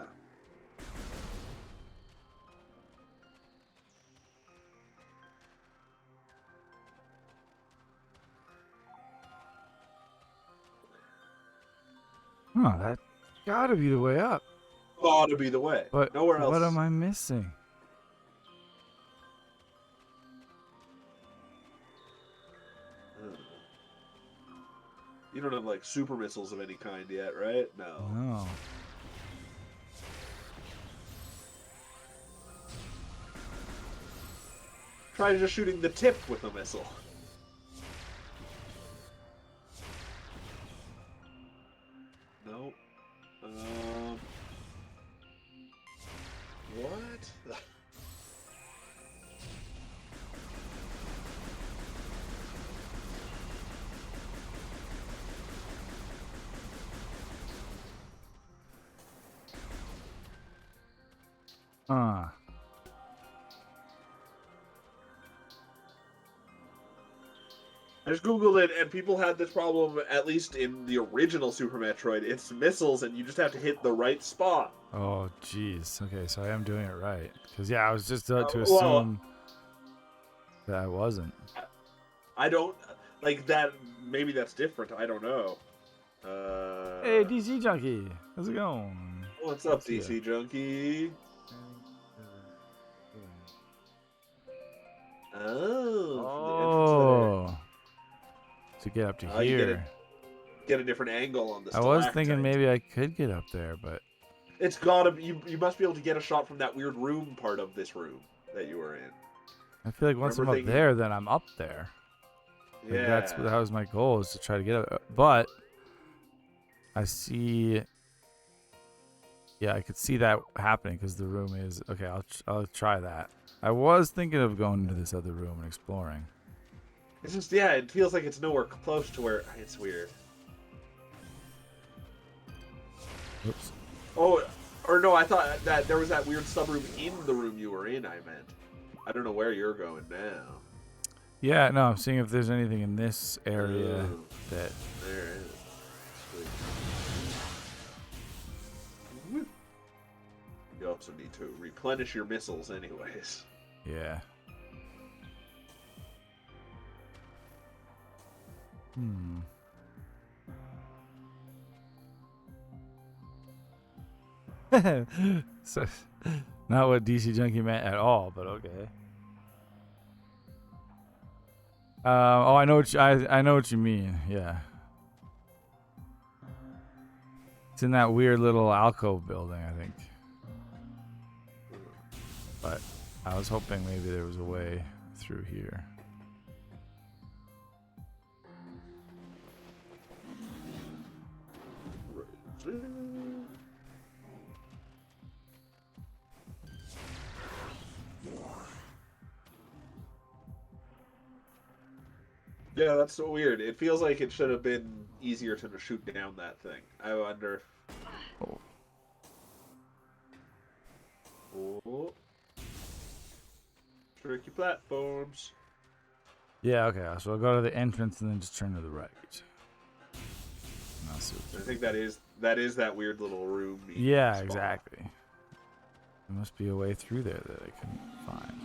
Huh, that gotta be the way up. Gotta be the way. But nowhere else. what am I missing? You don't have like super missiles of any kind yet, right? No. No. Try just shooting the tip with a missile. No. What? Huh. I just googled it, and people had this problem, at least in the original Super Metroid. It's missiles, and you just have to hit the right spot. Oh, jeez. Okay, so I am doing it right. Because, yeah, I was just to assume that I wasn't. I don't... Like, that... Maybe that's different. I don't know. Hey, DC Junkie. How's it going? What's up, DC Junkie? Oh. to get up to You here. get a different angle on the I was thinking maybe I could get up there, but it's gotta be, you must be able to get a shot from that weird room part of this room that you were in. I feel like once I'm up there, then I'm up there. Like Yeah. that was my goal, is to try to get up. But I see. Yeah, I could see that happening because the room is okay. I'll try that. I was thinking of going into this other room and exploring. It's just, yeah, it feels like it's nowhere close to where it's weird. Oops. Oh, or no, I thought that there was that weird subroom in the room you were in. I meant. I don't know where you're going now. Yeah, no, I'm seeing if there's anything in this area that. There is. Sweet. You also need to replenish your missiles, anyways. Yeah. So, not what DC Junkie meant at all, but okay. Oh, I know I know what you mean. Yeah. It's in that weird little alcove building, I think. But I was hoping maybe there was a way through here. Yeah, that's so weird. It feels like it should have been easier to shoot down that thing. I wonder. Oh. Oh. Tricky platforms. Yeah, okay. So I'll go to the entrance and then just turn to the right. I think that is that weird little room. Yeah, spot. exactly. There must be a way through there that I couldn't find.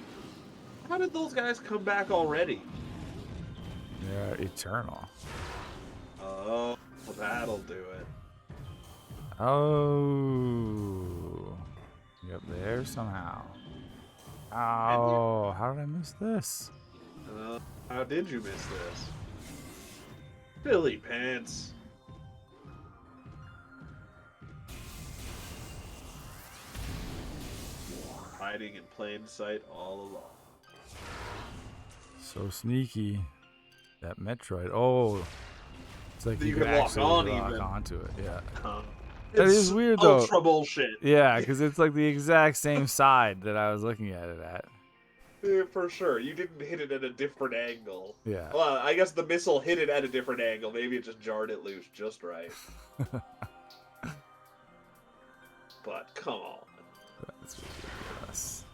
How did those guys come back already? They're eternal. Oh, that'll do it. Oh. You up there somehow. Oh, how did I miss this? How did you miss this? Billy Pants. Hiding in plain sight all along. So sneaky. That Metroid. Oh. It's like you can could lock actually on lock even. onto it. Yeah. That is weird though. Ultra bullshit. Yeah, because it's like the exact same side that I was looking at it at. Yeah, for sure. You didn't hit it at a different angle. Yeah. Well, I guess the missile hit it at a different angle. Maybe it just jarred it loose just right. But come on. That's ridiculous.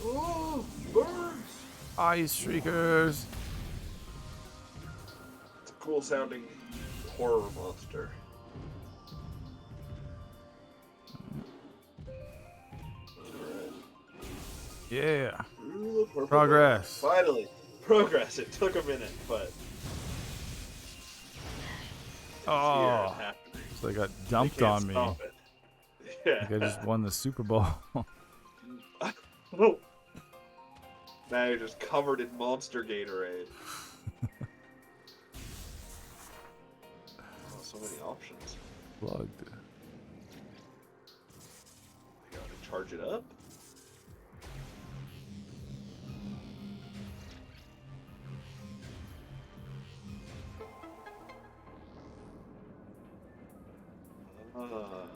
Oh, birds! Ice Shriekers! It's a cool sounding horror monster. Yeah. Progress. Finally. Progress. It took a minute, but... Oh. So they got dumped on me. Yeah. Like I just won the Super Bowl. Oh. Now you're just covered in Monster Gatorade. Oh, so many options. Plugged. You gotta charge it up?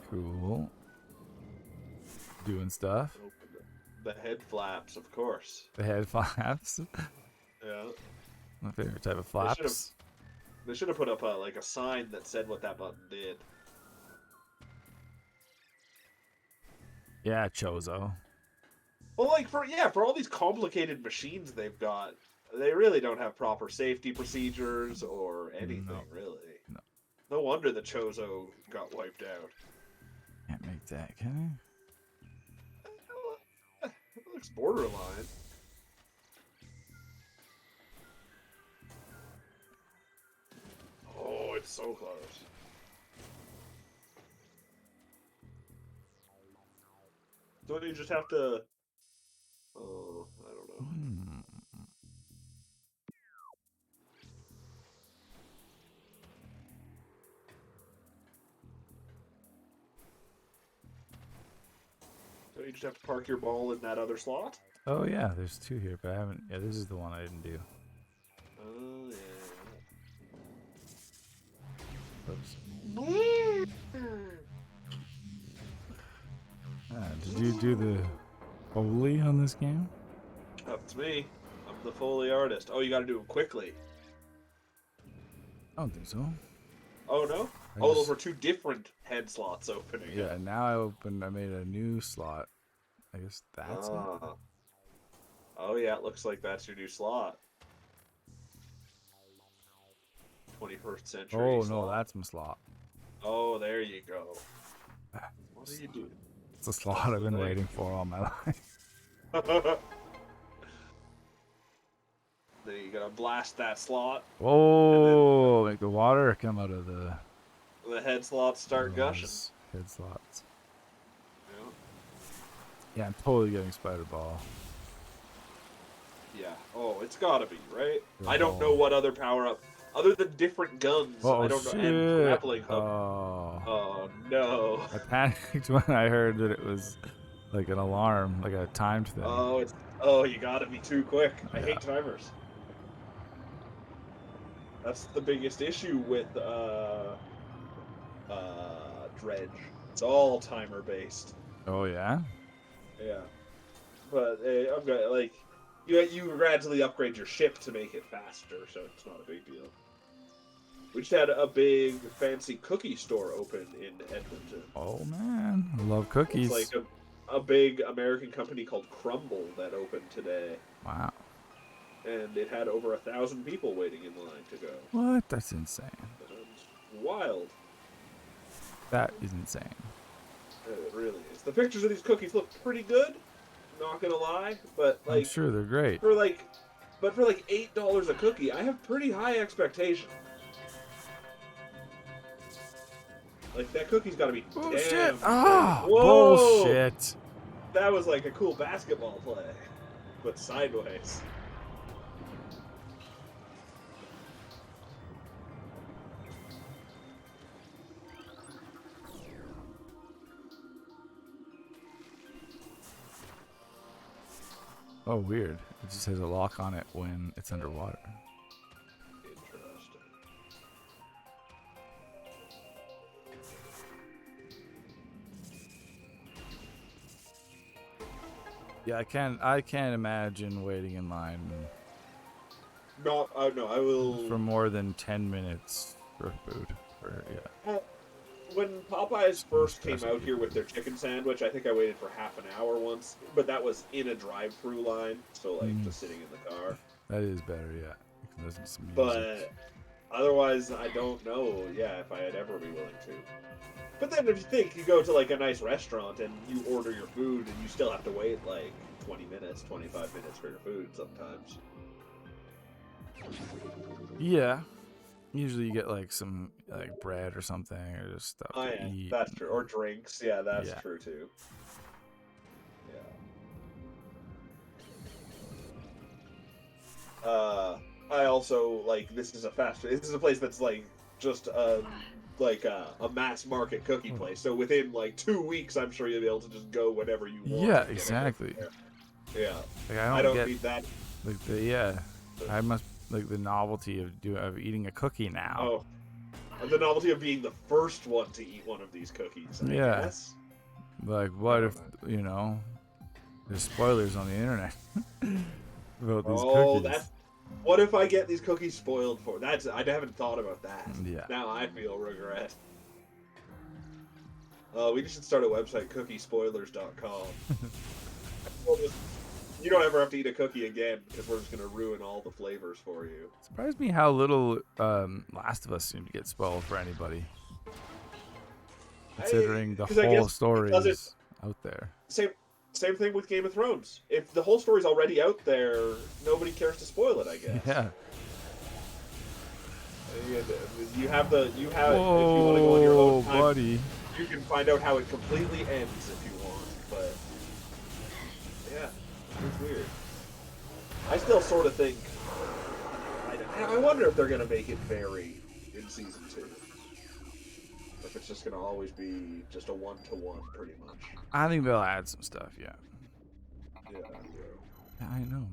Cool. Doing stuff. The head flaps, of course. The head flaps. Yeah. My favorite type of flaps. They should have put up like a sign that said what that button did. Yeah, Chozo. Well, like for all these complicated machines they've got, they really don't have proper safety procedures or anything, really. No. No wonder the Chozo got wiped out. Can't make that, can It looks borderline. Oh, it's So close. Don't you just have to... Oh, I don't know. Don't you just have to park your ball in that other slot? Oh yeah, there's 2 here, but I haven't. Yeah, this is the one I didn't do. Oh yeah. Oops. Did you do the Foley on this game? Up to me. I'm the Foley artist. Oh, you got to do it quickly. I don't think so. Oh no? Those were 2 different head slots opening. Yeah, now I made a new slot. I guess that's it. Oh yeah, it looks like that's your new slot. 21st century. Oh slot. no, that's my slot. Oh, there you go. What do you do? It's a slot I've been waiting for all my life. Then you gotta blast that slot. Whoa! Make the water come out of the head slots start gushing. Head slots. Yeah. Yeah, I'm totally getting Spider Ball. Yeah. Oh, it's gotta be, right? I don't know what other power-up... Other than different guns, I don't know. And grappling hook. Oh, no. I panicked when I heard that it was like an alarm, like a timed thing. Oh, you gotta be too quick. I hate timers. That's the biggest issue with Dredge. It's all timer based. Oh yeah? Yeah. But I'm gonna like you gradually upgrade your ship to make it faster, so it's not a big deal. We just had a big fancy cookie store open in Edmonton. Oh man, I love cookies. It's like a big American company called Crumble that opened today. Wow. And it had over 1,000 people waiting in line to go. What? That's insane. Wild. That is insane. It really is. The pictures of these cookies look pretty good. Not gonna lie, but like I'm sure they're great. For like $8 a cookie, I have pretty high expectations. Like that cookie's got to be damn. Bullshit. That was like a cool basketball play, but sideways. Oh, weird. It just has a lock on it when it's underwater. Interesting. Yeah, I can't imagine waiting in line. No, I will for more than 10 minutes for food. When Popeyes first came out here with their chicken sandwich, I think I waited for half an hour once, but that was in a drive-through line, so like just sitting in the car. That is better, yeah. Listen to some music. But otherwise, I don't know. Yeah, if I'd ever be willing to. But then if you think you go to like a nice restaurant and you order your food and you still have to wait like 20 minutes, 25 minutes for your food sometimes. Yeah. Usually you get like some like bread or something or just stuff to eat. That's true. Or drinks. Yeah, that's true too. Yeah. I also like this is a place that's like just a mass market cookie place. So within like 2 weeks, I'm sure you'll be able to just go whenever you want. Yeah, exactly. Yeah. Like, I don't need that. Like I must like the novelty of eating a cookie now. Oh, the novelty of being the first one to eat one of these cookies. I guess. Like what if there's spoilers on the internet about these cookies? What if I get these cookies spoiled for? I haven't thought about that. Yeah. Now I feel regret. We should start a website, cookiespoilers.com. You don't ever have to eat a cookie again because we're just going to ruin all the flavors for you. Surprised me how little Last of Us seemed to get spoiled for anybody. Considering the whole story is out there. Same thing with Game of Thrones. If the whole story's already out there, nobody cares to spoil it, I guess. Yeah. You have if you want to go on your own time, buddy. You can find out how it completely ends if you want, but yeah, it's weird. I still sort of think I wonder if they're gonna make it vary in season 2. Or if it's just gonna always be just a 1-to-1 pretty much. I think they'll add some stuff, yeah. Yeah, I know,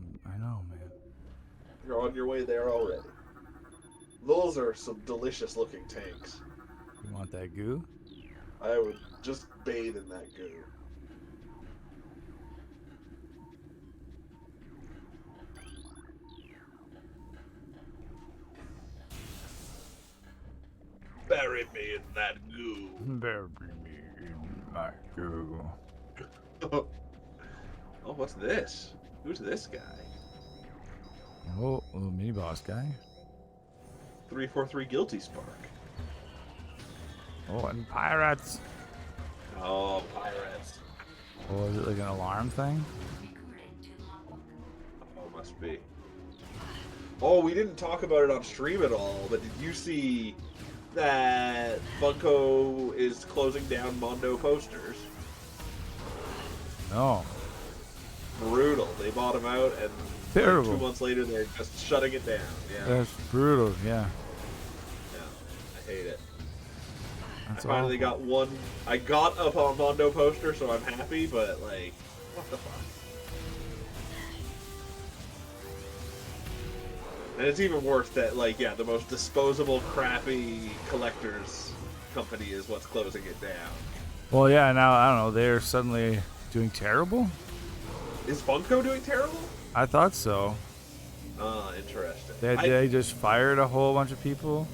man. You're on your way there already. Those are some delicious looking tanks. You want that goo? I would just bathe in that goo. Bury me in that goo. Bury me in my goo. Oh, what's this? Who's this guy? Oh, little mini boss guy. 343 Guilty Spark. Oh, and pirates. Oh, pirates. Oh, is it like an alarm thing? Oh, must be. Oh, we didn't talk about it on stream at all, but did you see that Funko is closing down Mondo Posters? No. Brutal. They bought them out, and terrible. Like 2 months later, they're just shutting it down. Yeah. That's brutal. Yeah. Yeah. I hate it. That's I finally awful. got one. I got a Mondo poster, so I'm happy. But like, what the fuck? And it's even worse that, like, yeah, the most disposable, crappy collector's company is what's closing it down. Well, yeah, now, I don't know, they're suddenly doing terrible? Is Funko doing terrible? I thought so. Interesting. They just fired a whole bunch of people?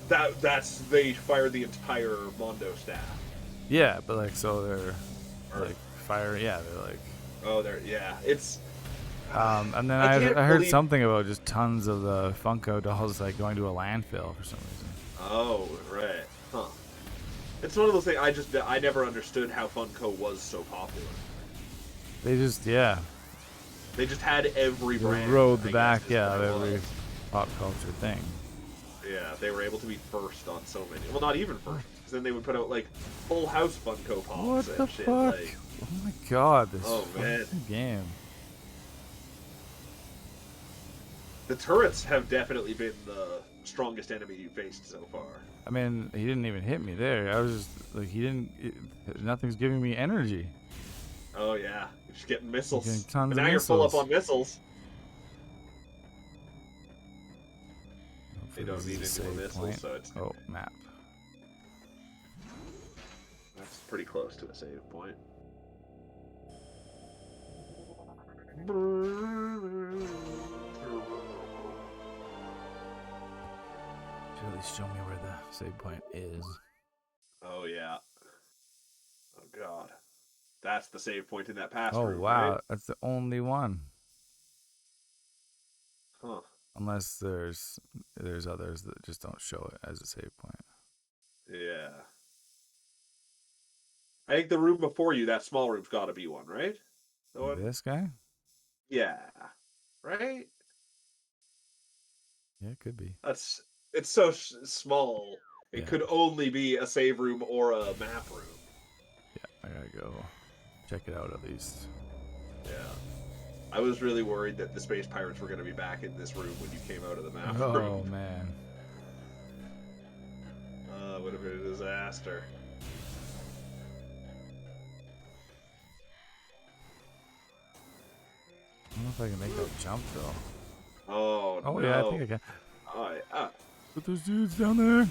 They fired the entire Mondo staff. Yeah, but, like, so they're, like, firing, yeah, they're, like... Oh, it's... and then I heard something about just tons of the Funko dolls like going to a landfill for some reason. Oh, right. Huh. It's one of those things I never understood how Funko was so popular. They just, yeah. They just had every brand. They rode the back, yeah, of every pop culture thing. Yeah, they were able to be first on so many. Well, not even first, because then they would put out, like, Full House Funko Pops what and the shit. Fuck? Like, oh my god, this game. The turrets have definitely been the strongest enemy you faced so far. I mean, he didn't even hit me there. I was just like, nothing's giving me energy. Oh yeah, you're just getting missiles. Getting tons but now of you're missiles. full up on missiles. They don't need any more missiles, so it's... Oh, map. That's pretty close to a save point. Should at least show me where the save point is. Oh yeah. Oh god. That's the save point in that pass Oh room, wow, right? that's the only one. Huh. Unless there's others that just don't show it as a save point. Yeah. I think the room before you, that small room's got to be one, right? This guy? Yeah. Right? Yeah, it could be. It's so small. It could only be a save room or a map room. Yeah, I gotta go check it out at least. Yeah. I was really worried that the Space Pirates were going to be back in this room when you came out of the map room. Oh, man. Would have been a disaster. I don't know if I can make that jump, though. Oh, no. Yeah, I think I can. But there's dudes down there.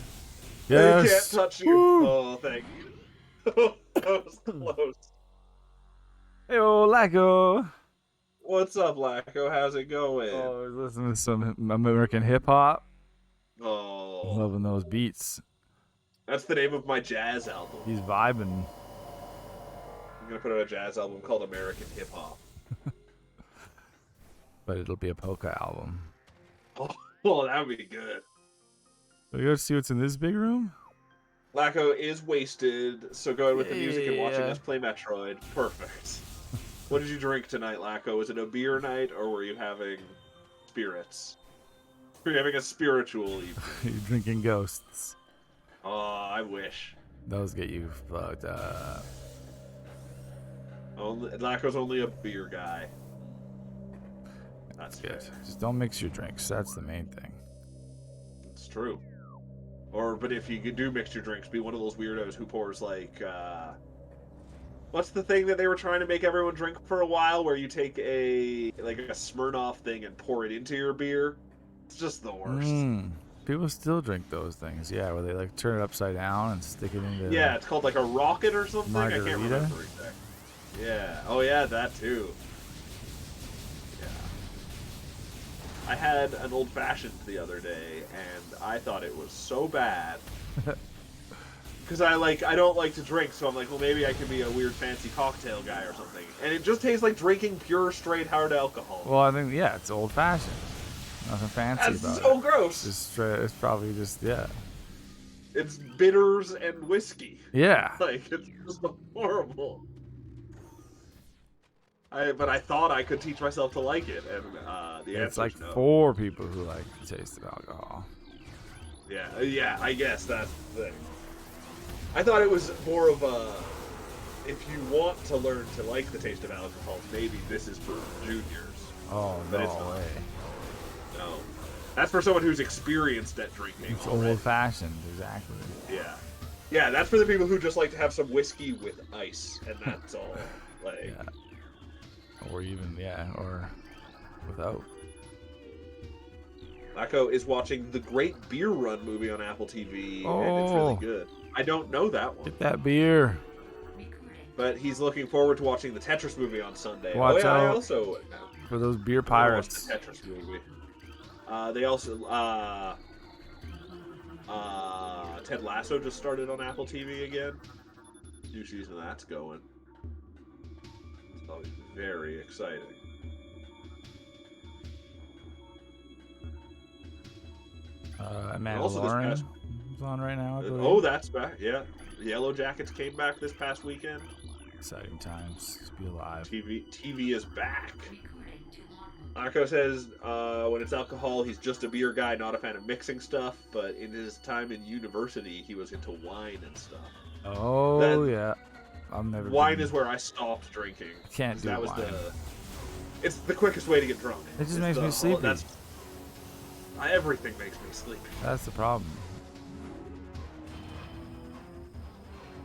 Yes. They can't touch you. Woo. Oh, thank you. That was close. Hey, Lacko. What's up, Lacko? How's it going? Oh, I was listening to some American hip hop. Oh. Loving those beats. That's the name of my jazz album. He's vibing. I'm going to put out a jazz album called American Hip Hop. But it'll be a polka album. Oh, that would be good. So you go see what's in this big room? Lacko is wasted, so going with the music and watching us play Metroid. Perfect. What did you drink tonight, Lacko? Was it a beer night, or were you having spirits? We're having a spiritual evening. You're drinking ghosts. Oh, I wish. Those get you fucked up. Laco's only a beer guy. That's good. Fair. Just don't mix your drinks. That's the main thing. It's true. But if you do mix your drinks, be one of those weirdos who pours like, what's the thing that they were trying to make everyone drink for a while, where you take a Smirnoff thing and pour it into your beer? It's just the worst. People still drink those things, yeah, where they like turn it upside down and stick it into. Yeah, it's called like a rocket or something. Margarita? I can't remember exactly. Yeah. Oh yeah, that too. Yeah. I had an old fashioned the other day, and I thought it was so bad. Because I don't like to drink, so I'm like, well, maybe I could be a weird fancy cocktail guy or something. And it just tastes like drinking pure, straight, hard alcohol. Well, I think it's old fashioned. Nothing fancy That's about it. so gross. It's probably just It's bitters and whiskey. Yeah. Like, it's just horrible. But I thought I could teach myself to like it, and the It's answer like is no. for people who like the taste of alcohol. Yeah, I guess that's the thing. I thought it was more of a, if you want to learn to like the taste of alcohol, maybe this is for juniors. Oh, But no it's not. way. No. That's for someone who's experienced at drinking. It's already. old fashioned, exactly. Yeah. Yeah, that's for the people who just like to have some whiskey with ice, and that's all. Like, Yeah. Or even, or without. Laco is watching the Great Beer Run movie on Apple TV, and it's Oh. really good. I don't know that one, Get that beer. but he's looking forward to watching the Tetris movie on Sunday. Watch I out also for those beer watched pirates. the Tetris movie. They also Ted Lasso just started on Apple TV again. New season of that's going. It's probably very exciting. Also this Mandalorian past- is on right now, I believe. Oh, that's back. Yeah, Yellow Jackets came back this past weekend. Exciting times to be alive. TV is back. Arco says when it's alcohol, he's just a beer guy, not a fan of mixing stuff. But in his time in university, he was into wine and stuff. Oh, yeah. I've never Wine been- is where I stopped drinking. Can't do That was wine. It's the quickest way to get drunk. It just It's makes me sleepy. Everything makes me sleepy. That's the problem.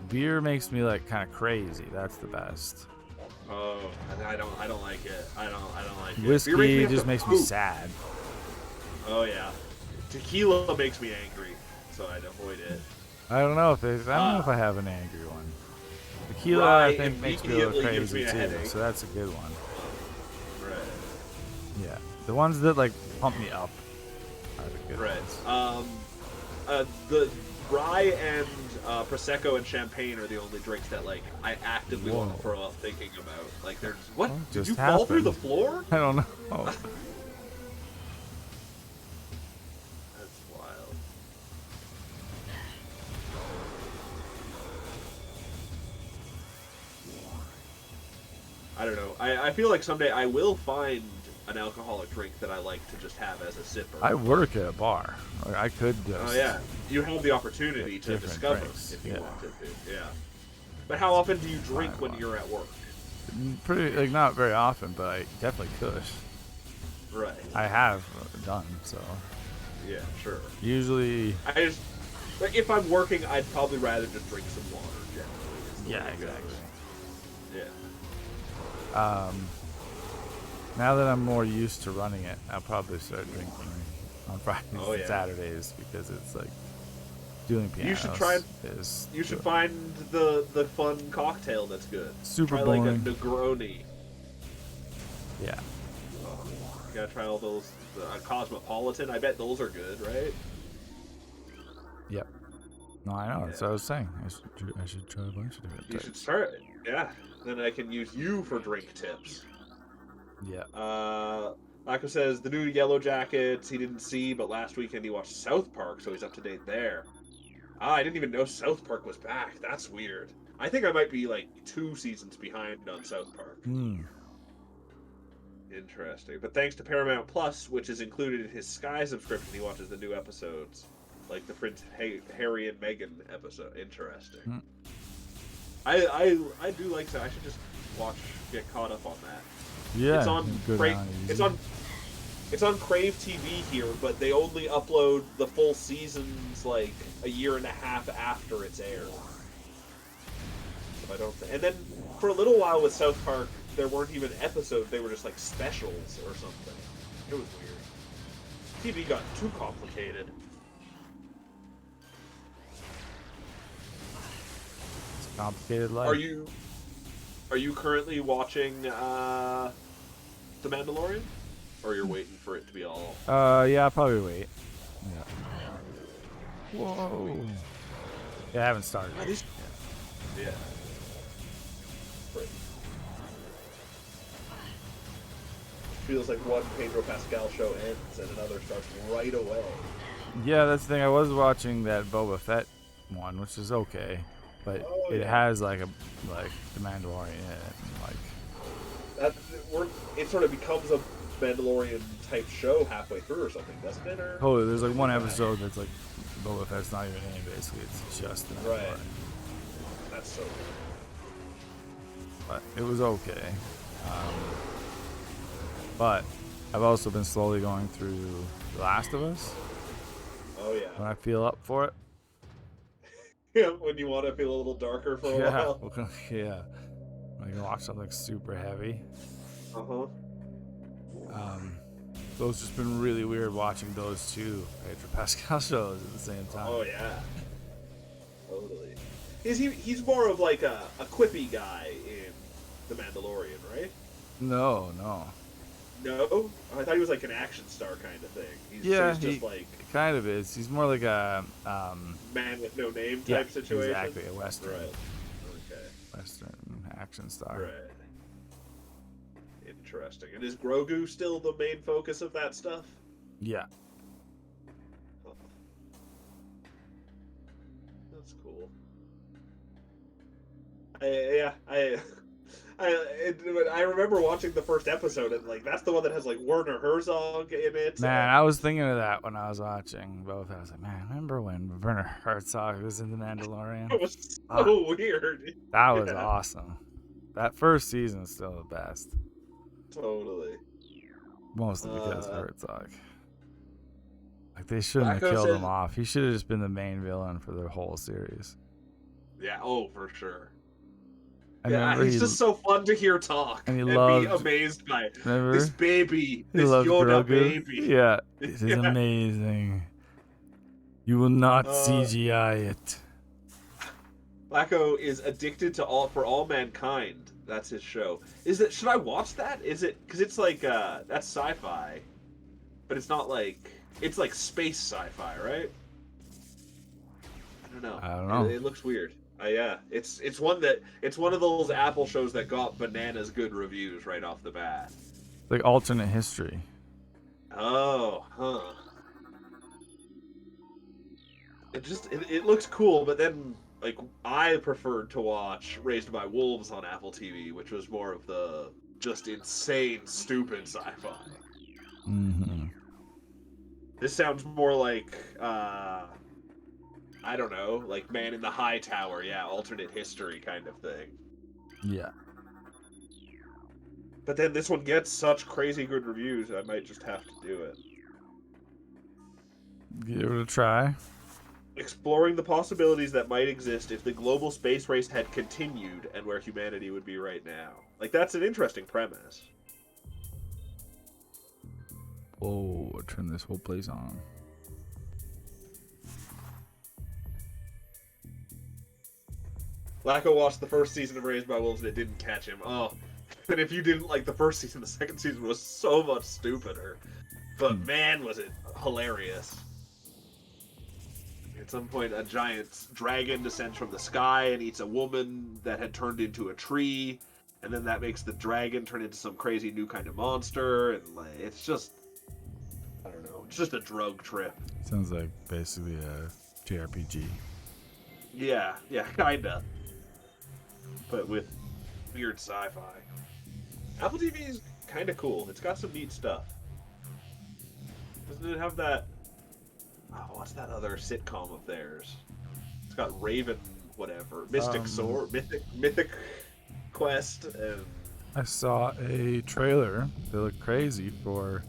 Beer makes me like kind of crazy. That's the best. Oh, I don't like it. I don't like it. Beer Whiskey me have just to makes me poop. sad. Oh yeah, tequila makes me angry, so I'd avoid it. I don't know if I have an angry one. Tequila, Rye I think, makes me a little immediately gives crazy me a too. headache. So that's a good one. Right. Yeah, the ones that like pump me up are the good ones. The rye and prosecco and champagne are the only drinks that like I actively want to throw up thinking about. Like, there's what? What Did just you fall through the happened? floor? I don't know. That's wild. I don't know. I feel like someday I will find an alcoholic drink that I like to just have as a sipper. I work at a bar. Like, I could just. Oh yeah, you have the opportunity to different discover drinks, if you yeah. wanted to. Yeah. But how often do you drink when you're at work? Pretty like not very often, but I definitely could. Right. I have done so. Yeah, sure. Usually. I just like if I'm working, I'd probably rather just drink some water. Generally. It's the Yeah, way it goes. exactly. Yeah. Now that I'm more used to running it, I'll probably start drinking on Fridays Oh, and yeah. Saturdays because it's like doing pianos. You should try. Is You should good. find the fun cocktail that's good. Super try boring. like a Negroni. Yeah. Oh, you gotta try all those. Cosmopolitan. I bet those are good, right? Yep. No, I know. Yeah. That's what I was saying. I should try a bunch of different You types. should start. Yeah. Then I can use you for drink tips. Yeah. Laco says the new Yellow Jackets he didn't see, but last weekend he watched South Park, so he's up to date there. I didn't even know South Park was back. That's weird. I think I might be like 2 seasons behind on South Park. Interesting. But thanks to Paramount Plus, which is included in his Sky subscription, he watches the new episodes. Like the Prince Harry and Meghan episode. Interesting. Hmm. I do like that. I should just get caught up on that. Yeah. It's on it's on Crave TV here, but they only upload the full seasons like a year and a half after it's aired. So I don't and then for a little while with South Park, there weren't even episodes, they were just like specials or something. It was weird. TV got too complicated. It's a complicated life. Are you currently watching The Mandalorian? Or you're waiting for it to be all... Yeah, I'll probably wait. Yeah. Whoa. Yeah, I haven't started it. Yeah. Right. Feels like one Pedro Pascal show ends and another starts right away. Yeah, that's the thing. I was watching that Boba Fett one, which is okay, but it has like the Mandalorian in it, and it sort of becomes a Mandalorian type show halfway through or something, doesn't it? Or there's like one episode that's like Boba Fett's not even in. Basically, it's just the Mandalorian. Right. That's so good. But it was okay. But I've also been slowly going through The Last of Us. Oh yeah. When I feel up for it. Yeah, when you want to feel a little darker for a while. Yeah. When I can watch something super heavy. Uh-huh. So it's just been really weird watching those two Pedro Pascal shows at the same time. Oh yeah. Totally. He's more of like a quippy guy in The Mandalorian, right? No. No? I thought he was like an action star kind of thing. He's he like kind of is. He's more like a man with no name type situation. Exactly, a Western. Right. Okay. Western action star. Right. Interesting. And is Grogu still the main focus of that stuff? Yeah. Huh. That's cool. I remember watching the first episode and like that's the one that has like Werner Herzog in it. Man, I was thinking of that when I was watching both. I was like, man, remember when Werner Herzog was in The Mandalorian? It was so weird. That was awesome. That first season is still the best. Totally. Mostly because of Herzog. Like they shouldn't have killed him off. He should have just been the main villain for the whole series. Yeah, for sure. Yeah, he's just so fun to hear talk and be amazed by it. This baby, this Yoda baby. Yeah, it is amazing. You will not CGI it. Blacko is addicted to all mankind. That's his show. Should I watch that? Is it because it's like that's sci-fi, but it's not like it's like space sci-fi, right? I don't know. It looks weird. Yeah, it's one of those Apple shows that got bananas good reviews right off the bat. Like alternate history. Oh, huh. It looks cool, but then like I preferred to watch Raised by Wolves on Apple TV, which was more of the just insane, stupid sci-fi. Mm-hmm. This sounds more like I don't know, like Man in the High Tower, alternate history kind of thing. Yeah. But then this one gets such crazy good reviews, I might just have to do it. Give it a try. Exploring the possibilities that might exist if the global space race had continued and where humanity would be right now. Like, that's an interesting premise. Oh, I'll turn this whole place on. Lacko watched the first season of Raised by Wolves and it didn't catch him. Oh, and if you didn't like the first season, the second season was so much stupider. But man, was it hilarious. At some point, a giant dragon descends from the sky and eats a woman that had turned into a tree, and then that makes the dragon turn into some crazy new kind of monster, and like, it's just, I don't know, it's just a drug trip. Sounds like basically a JRPG. Yeah, kinda. But with weird sci-fi. Apple TV's kind of cool. It's got some neat stuff. Doesn't it have that? Oh, what's that other sitcom of theirs? It's got Raven, whatever, Mystic Sword, Mythic Quest, and I saw a trailer that looked crazy for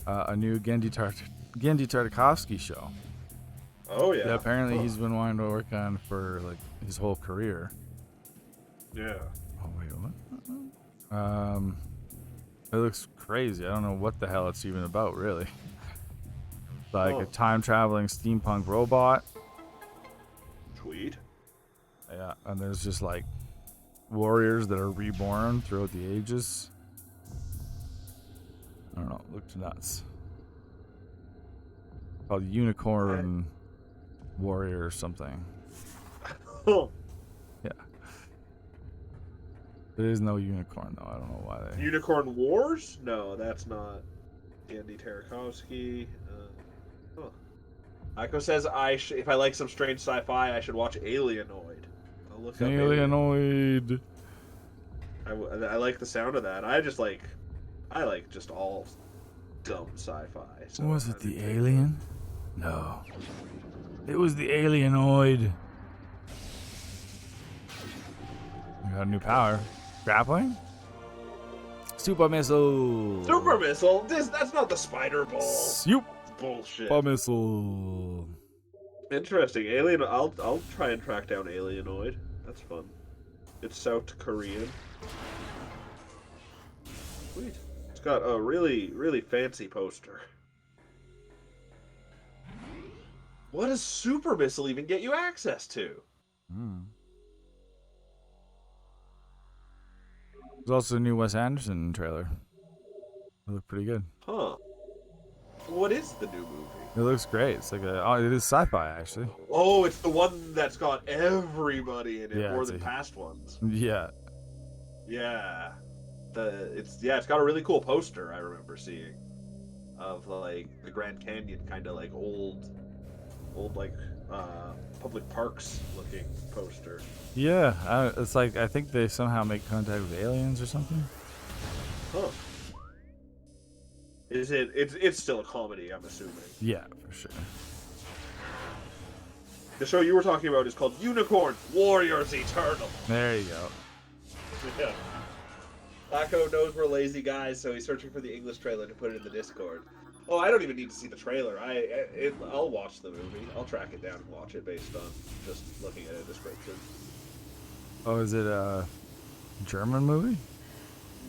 a new Gendy Tartakovsky show. Oh yeah. Yeah, apparently he's been wanting to work on for like his whole career. Yeah. Oh wait, what? It looks crazy. I don't know what the hell it's even about, really. Like a time traveling steampunk robot. Sweet. Yeah, and there's just like warriors that are reborn throughout the ages. I don't know. It looked nuts. Called Unicorn Warrior or something. Oh. Yeah. There is no unicorn though. I don't know why they. Unicorn Wars? No, that's not Andy Tartakovsky. Aiko says if I like some strange sci-fi, I should watch Alienoid. I'll look up Alienoid. I like the sound of that. I like just all dumb sci-fi. So Was it the alien? No. It was the Alienoid. We got a new power. Grappling? Super missile. Super missile? That's not the spider ball. Super Bullshit. missile. Interesting. I'll try and track down Alienoid. That's fun. It's South Korean. Sweet. It's got a really, really fancy poster. What does Super Missile even get you access to? There's also a new Wes Anderson trailer. It looked pretty good. Huh. What is the new movie? It looks great. It's like it is sci-fi actually. Oh, it's the one that's got everybody in it, Yeah, more than past ones. Yeah. Yeah. It's got a really cool poster I remember seeing of like the Grand Canyon, kind of like old like public parks looking poster. Yeah, it's like I think they somehow make contact with aliens or something. Huh. Is it? It's still a comedy, I'm assuming. Yeah, for sure. The show you were talking about is called Unicorn Warriors Eternal. There you go. Yeah. Taco knows we're lazy guys, so he's searching for the English trailer to put it in the Discord. Oh, I don't even need to see the trailer. I'll watch the movie. I'll track it down and watch it based on just looking at a description. Oh, is it a German movie?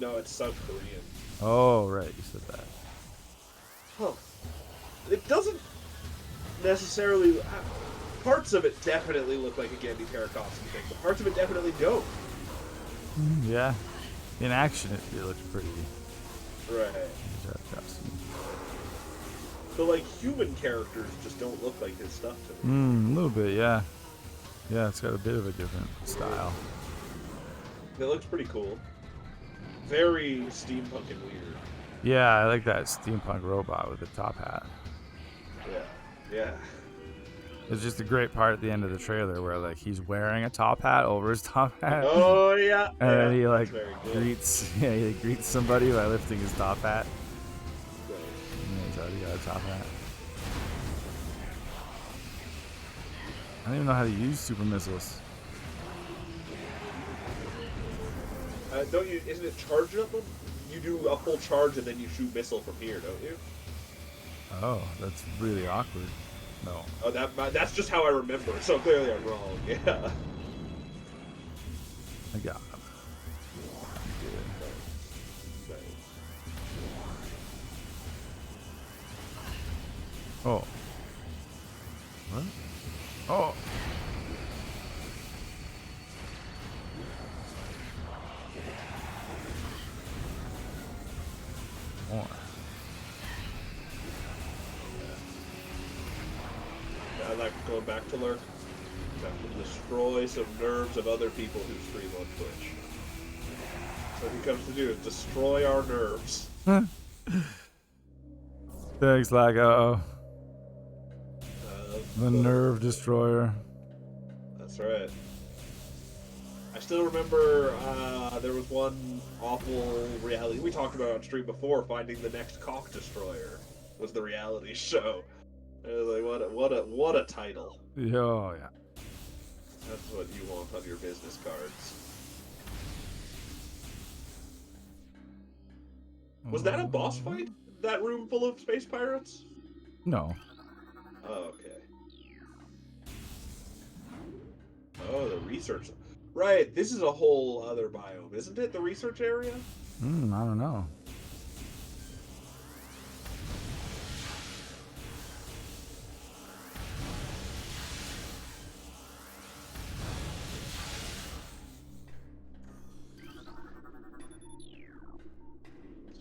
No, it's South Korean. Oh, right, you said that. Huh. It doesn't necessarily... Parts of it definitely look like a Gendy Tartakovsky thing, but parts of it definitely don't. Yeah. In action, it looks pretty. Right. Tartakovsky. So, like, human characters just don't look like his stuff to me. A little bit, yeah. Yeah, it's got a bit of a different style. It looks pretty cool. Very steampunk and weird. Yeah, I like that steampunk robot with the top hat. Yeah. It's just a great part at the end of the trailer where like he's wearing a top hat over his top hat. Oh yeah. And then he like greets greets somebody by lifting his top hat. Right. And he's already got a top hat. I don't even know how to use super missiles. Isn't it charged up? You do a full charge and then you shoot missile from here, don't you? Oh, that's really awkward. No. Oh, that's just how I remember. So clearly I'm wrong. Yeah. I got him. Oh. What? Oh. More. I like going back to lurk. Back to destroy some nerves of other people who stream on Twitch. So what he comes to do is destroy our nerves. Thanks, Lago. The nerve destroyer. That's right. I still remember there was one awful reality we talked about on stream before. Finding the next cock destroyer was the reality show. It was like what a title. Oh yeah. That's what you want on your business cards. Was that a boss fight? That room full of space pirates? No. Oh, okay. Oh, the research. Right, this is a whole other biome, isn't it? The research area? I don't know.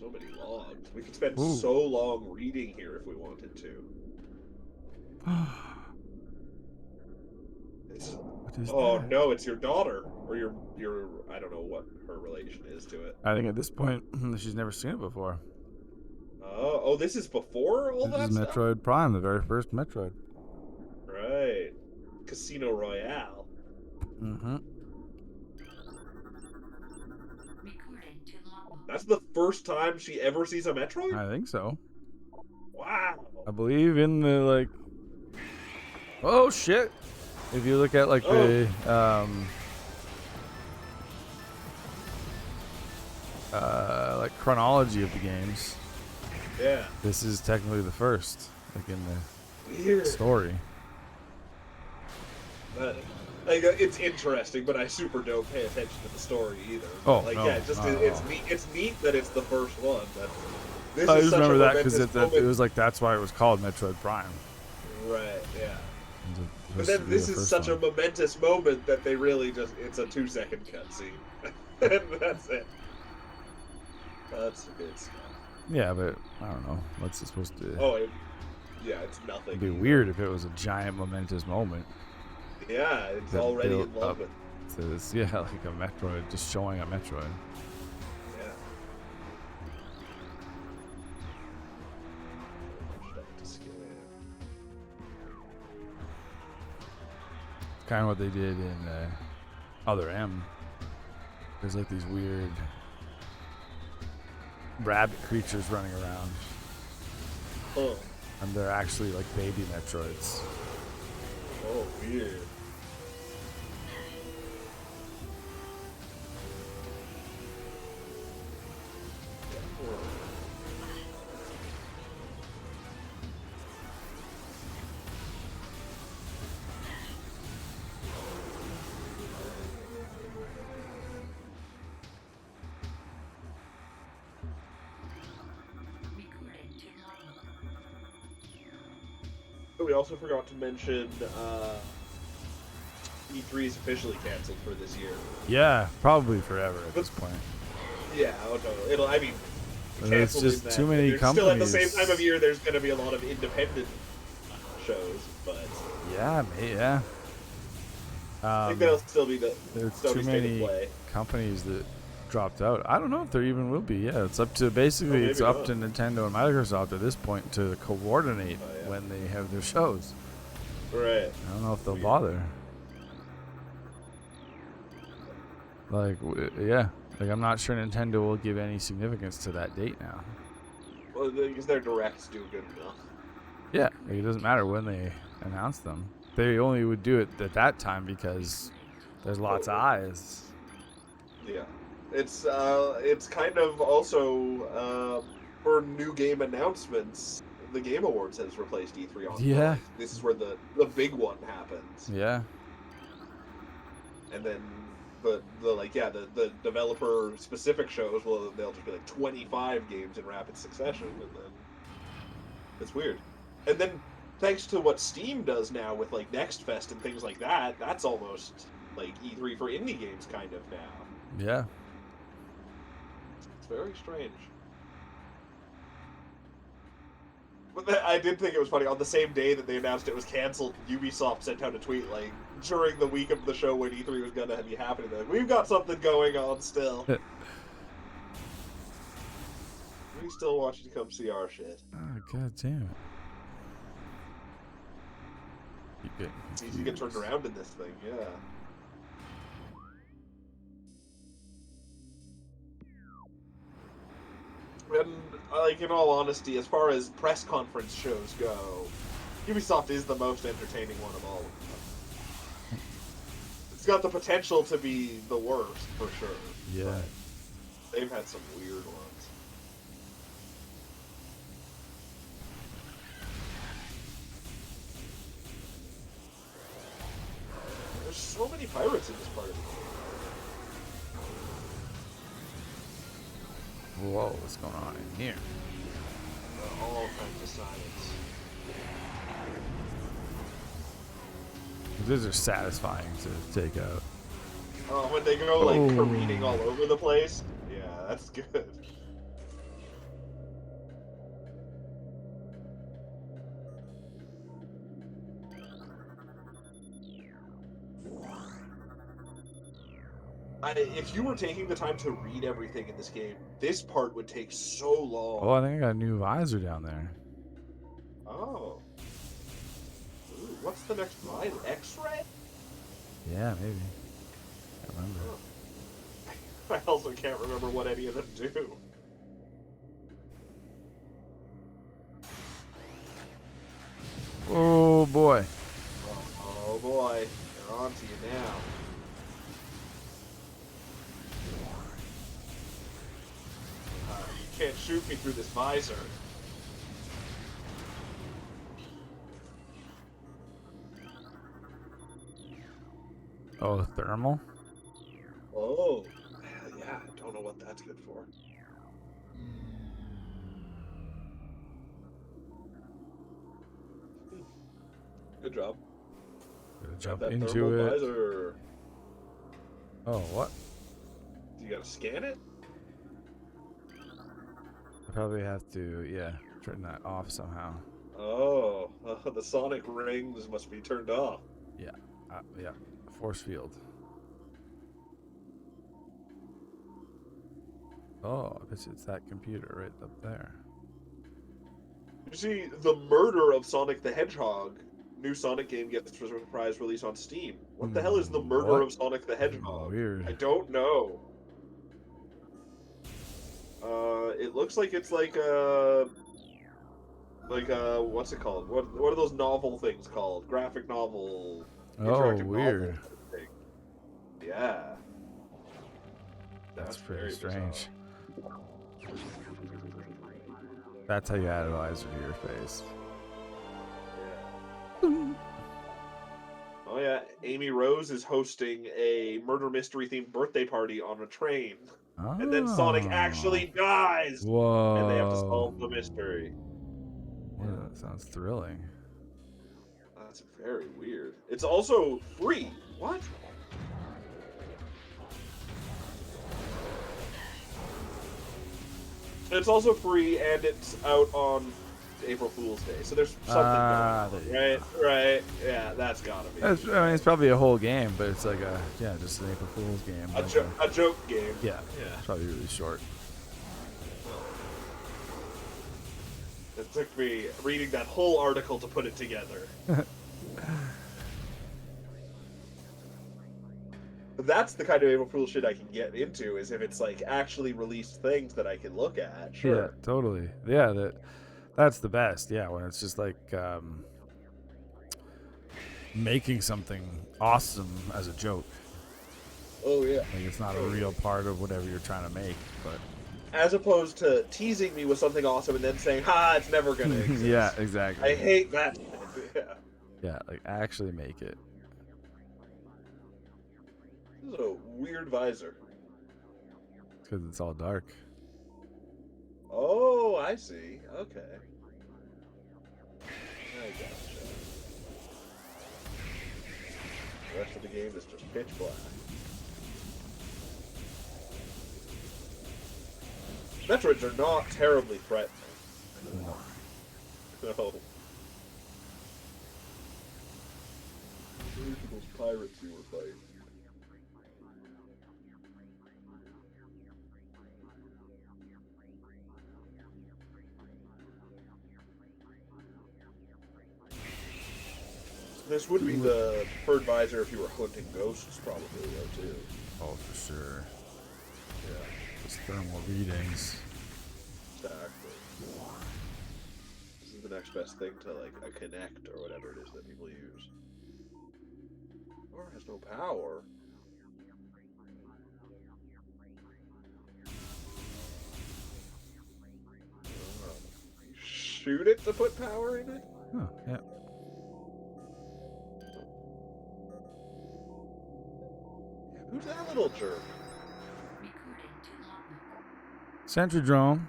So many logs. We could spend so long reading here if we wanted to. Oh that? no, it's your daughter. Or your I don't know what her relation is to it. I think at this point she's never seen it before. Oh, this is before all that This is stuff? Metroid Prime, the very first Metroid. Right. Casino Royale. Mm-hmm. That's the first time she ever sees a Metroid? I think so. Wow. I believe in the like. Oh shit! If you look at like the like chronology of the games, yeah, this is technically the first, like in the Weird. story. Like, it's interesting, but I super don't pay attention to the story either. Oh, like, no, yeah, just it's neat. It's neat that it's the first one. But this I is just such remember a that because momentous it was like that's why it was called Metroid Prime. Right. Yeah. But But then this is such a momentous moment that they really just—it's a 2-second cutscene, and that's it. That's good stuff. Yeah, but I don't know. What's it supposed to? Oh, yeah, it's nothing. It'd be weird if it was a giant momentous moment. Yeah, it's already in love with. To this, yeah, like a Metroid, just showing a Metroid. Yeah. Kind of what they did in Other M. There's like these weird rabbit creatures running around. Oh. And they're actually like baby Metroids. Oh, weird. We also forgot to mention E3 is officially canceled for this year. Yeah, probably forever at this point. Yeah, it'll. I mean, it's just too many companies. Still, at the same time of year, there's going to be a lot of independent shows, but yeah, yeah. I think there'll still be the. There's too many companies that dropped out. I don't know if there even will be. Yeah, it's up to basically it's up to Nintendo and Microsoft at this point to coordinate when they have their shows. Right. I don't know if they'll bother. Like, yeah. Like, I'm not sure Nintendo will give any significance to that date now. Well, because their directs do good enough. Yeah, like, it doesn't matter when they announce them. They only would do it at that time because there's lots of eyes. Yeah. It's kind of also for new game announcements. The Game Awards has replaced E3 on. Yeah. This is where the big one happens. Yeah. And then the developer specific shows, well, they'll just be like 25 games in rapid succession, and then it's weird. And then thanks to what Steam does now with like Next Fest and things like that, that's almost like E3 for indie games kind of now. Yeah. It's very strange. But I did think it was funny. On the same day that they announced it was canceled, Ubisoft sent out a tweet like during the week of the show when E3 was going to be happening. They're like, we've got something going on still. We still want you to come see our shit. Oh, god damn it. It's easy to get turned around in this thing, yeah. like, in all honesty, as far as press conference shows go, Ubisoft is the most entertaining one of all of them. It's got the potential to be the worst, for sure. Yeah. They've had some weird ones. There's so many pirates in this part of the game. Whoa, what's going on in here? All kinds of science. Those are satisfying to take out. Oh, when they go like careening all over the place? Yeah, that's good. If you were taking the time to read everything in this game, this part would take so long. Oh, I think I got a new visor down there. Oh. Ooh, what's the next visor? X-ray? Yeah, maybe. I remember. Oh. I also can't remember what any of them do. Oh boy. Oh boy. They're on to you now. You can't shoot me through this visor. Oh, thermal? Oh. Yeah, I don't know what that's good for. Good job. Gotta jump that into thermal it. Visor. Oh, what? You gotta scan it? I probably have to, yeah, turn that off somehow. Oh, the sonic rings must be turned off. Yeah, yeah, force field. Oh, I bet it's that computer right up there. You see, the murder of Sonic the Hedgehog. New Sonic game gets a surprise release on Steam. What the hell is the murder of Sonic the Hedgehog? Weird. I don't know. It looks like it's like a what's it called? What are those novel things called? Graphic novel. Oh, weird. Novel thing. Yeah. That's pretty very strange. bizarre. That's how you add a visor to your face. Yeah. Oh yeah, Amy Rose is hosting a murder mystery themed birthday party on a train. Oh. And then Sonic actually dies! Whoa. And they have to solve the mystery. Yeah, that sounds thrilling. That's very weird. It's also free. What? It's also free, and it's out on April Fool's Day. So there's something going on. Right? Yeah, that's gotta be. I mean, it's probably a whole game, but it's like just an April Fool's game. A joke game. Yeah. It's probably really short. It took me reading that whole article to put it together. That's the kind of April Fool's shit I can get into, is if it's like actually released things that I can look at. Sure. Yeah, totally. Yeah, that's the best. Yeah, when it's just like making something awesome as a joke. Oh yeah. Like it's not a real part of whatever you're trying to make, but as opposed to teasing me with something awesome and then saying, "Ha, it's never gonna exist." Yeah, exactly. I hate that. Yeah. Yeah, like actually make it. This is a weird visor. Because it's all dark. Oh, I see. Okay. I gotcha. The rest of the game is just pitch black. Metroids are not terribly threatening. No. No. Where are those pirates you were fighting? This would be the preferred visor if you were hunting ghosts, probably, though, too. Oh, for sure. Yeah. Just thermal readings. Exactly. This is the next best thing to like a Kinect or whatever it is that people use. Or has no power. You shoot it to put power in it? Oh, yeah. Who's that little jerk? Sentry drone.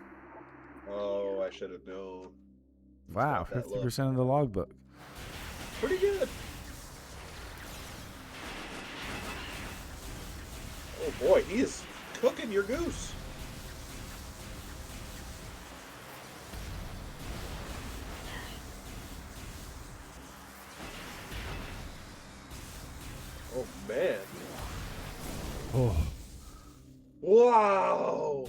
Oh, I should have known. Wow, 50% of the logbook. Pretty good. Oh boy, he is cooking your goose. Oh man. Oh. Wow.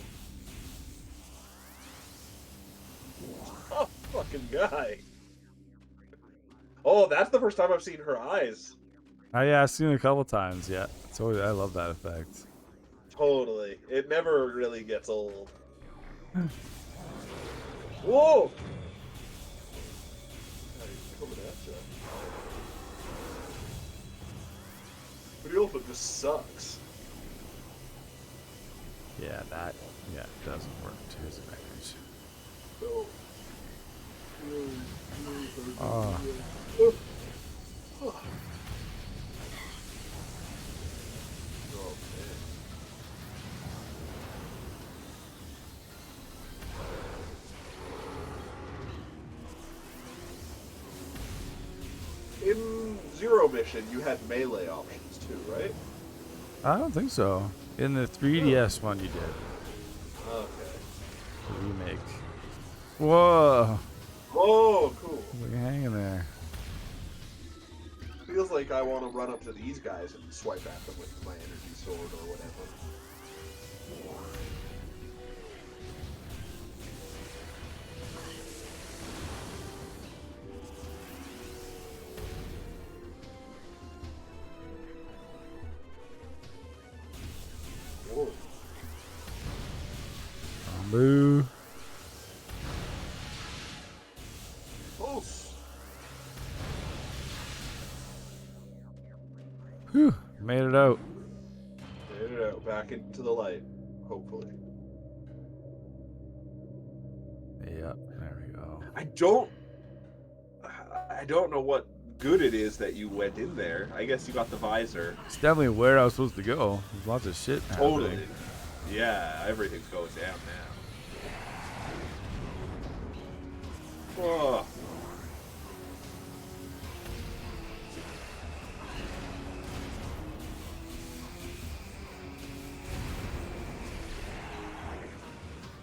Oh, fucking guy. Oh, that's the first time I've seen her eyes. Oh yeah, I've seen it a couple times. Yeah, it's always, I love that effect. Totally. It never really gets old. Whoa! Coming at you. But the elephant just sucks. Yeah, that doesn't work to his advantage. No. Oh. Oh, man. In Zero Mission, you had melee options too, right? I don't think so. In the 3DS one, you did. Okay. The remake. Whoa! Oh, cool. Look hanging there. Feels like I want to run up to these guys and swipe at them with my energy sword or whatever. Whoa. Boo. Close. Whew. Made it out. Made it out back into the light, hopefully. Yep. There we go. I don't know what good it is that you went in there. I guess you got the visor. It's definitely where I was supposed to go. There's lots of shit Totally. happening. Yeah, everything's going down now. Oh.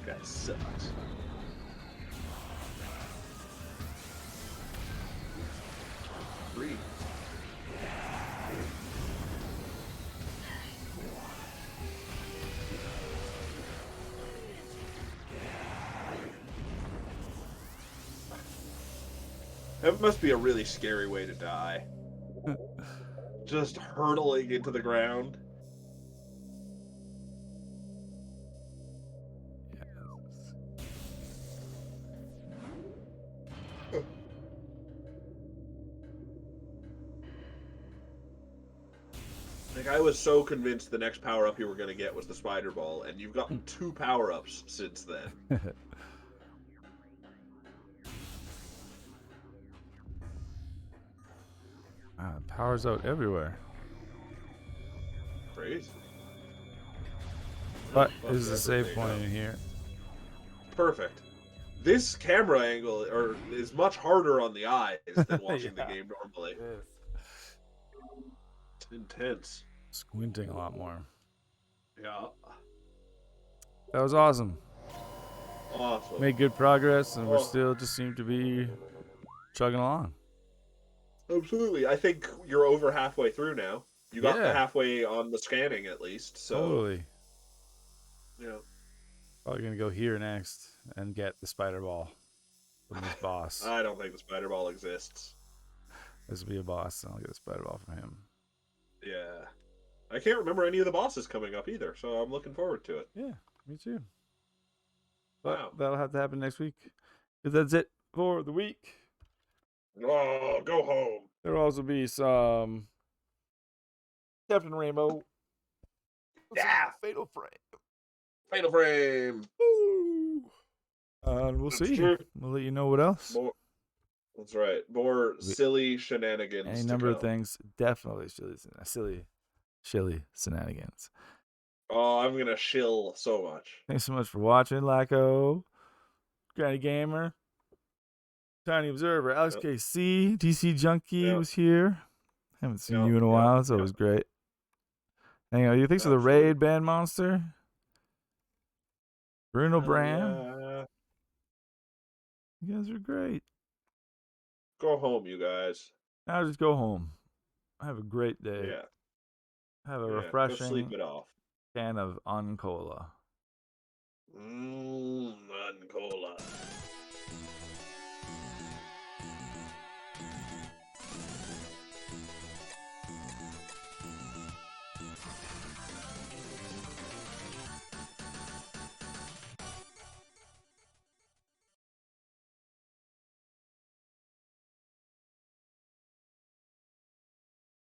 That sucks. Three. That must be a really scary way to die. Just hurtling into the ground. Like, I was so convinced the next power-up you were going to get was the spider ball, and you've gotten 2 power-ups since then. Power's out everywhere. Crazy. But this is a save point in here. Perfect. This camera angle is much harder on the eyes than watching the game normally. It's intense. Squinting a lot more. Yeah. That was awesome. Awesome. Made good progress, and we're still just seem to be chugging along. Absolutely. I think you're over halfway through now. You got the halfway on the scanning at least. So totally. Yeah. Probably gonna go here next and get the spider ball from this boss. I don't think the spider ball exists. This will be a boss, and I'll get a spider ball from him. Yeah. I can't remember any of the bosses coming up either, so I'm looking forward to it. Yeah, me too. But that'll have to happen next week. Because that's it for the week. Oh, go home. There'll also be some Captain Rainbow. Yeah. Fatal Frame. Fatal Frame. Woo. And we'll see. We'll let you know what else. That's right. More silly shenanigans. Any number of things. Definitely silly shenanigans. Oh, I'm going to shill so much. Thanks so much for watching, Lacko, Granny Gamer, Tiny Observer, Alex KC, DC Junkie was here. Haven't seen you in a while. It's always great. Hang on, you think so? The Raid Band Monster? Bruno Bram? Yeah. You guys are great. Go home, you guys. Now just go home. Have a great day. Yeah. Have a refreshing go sleep it off. Can of Uncola. Uncola.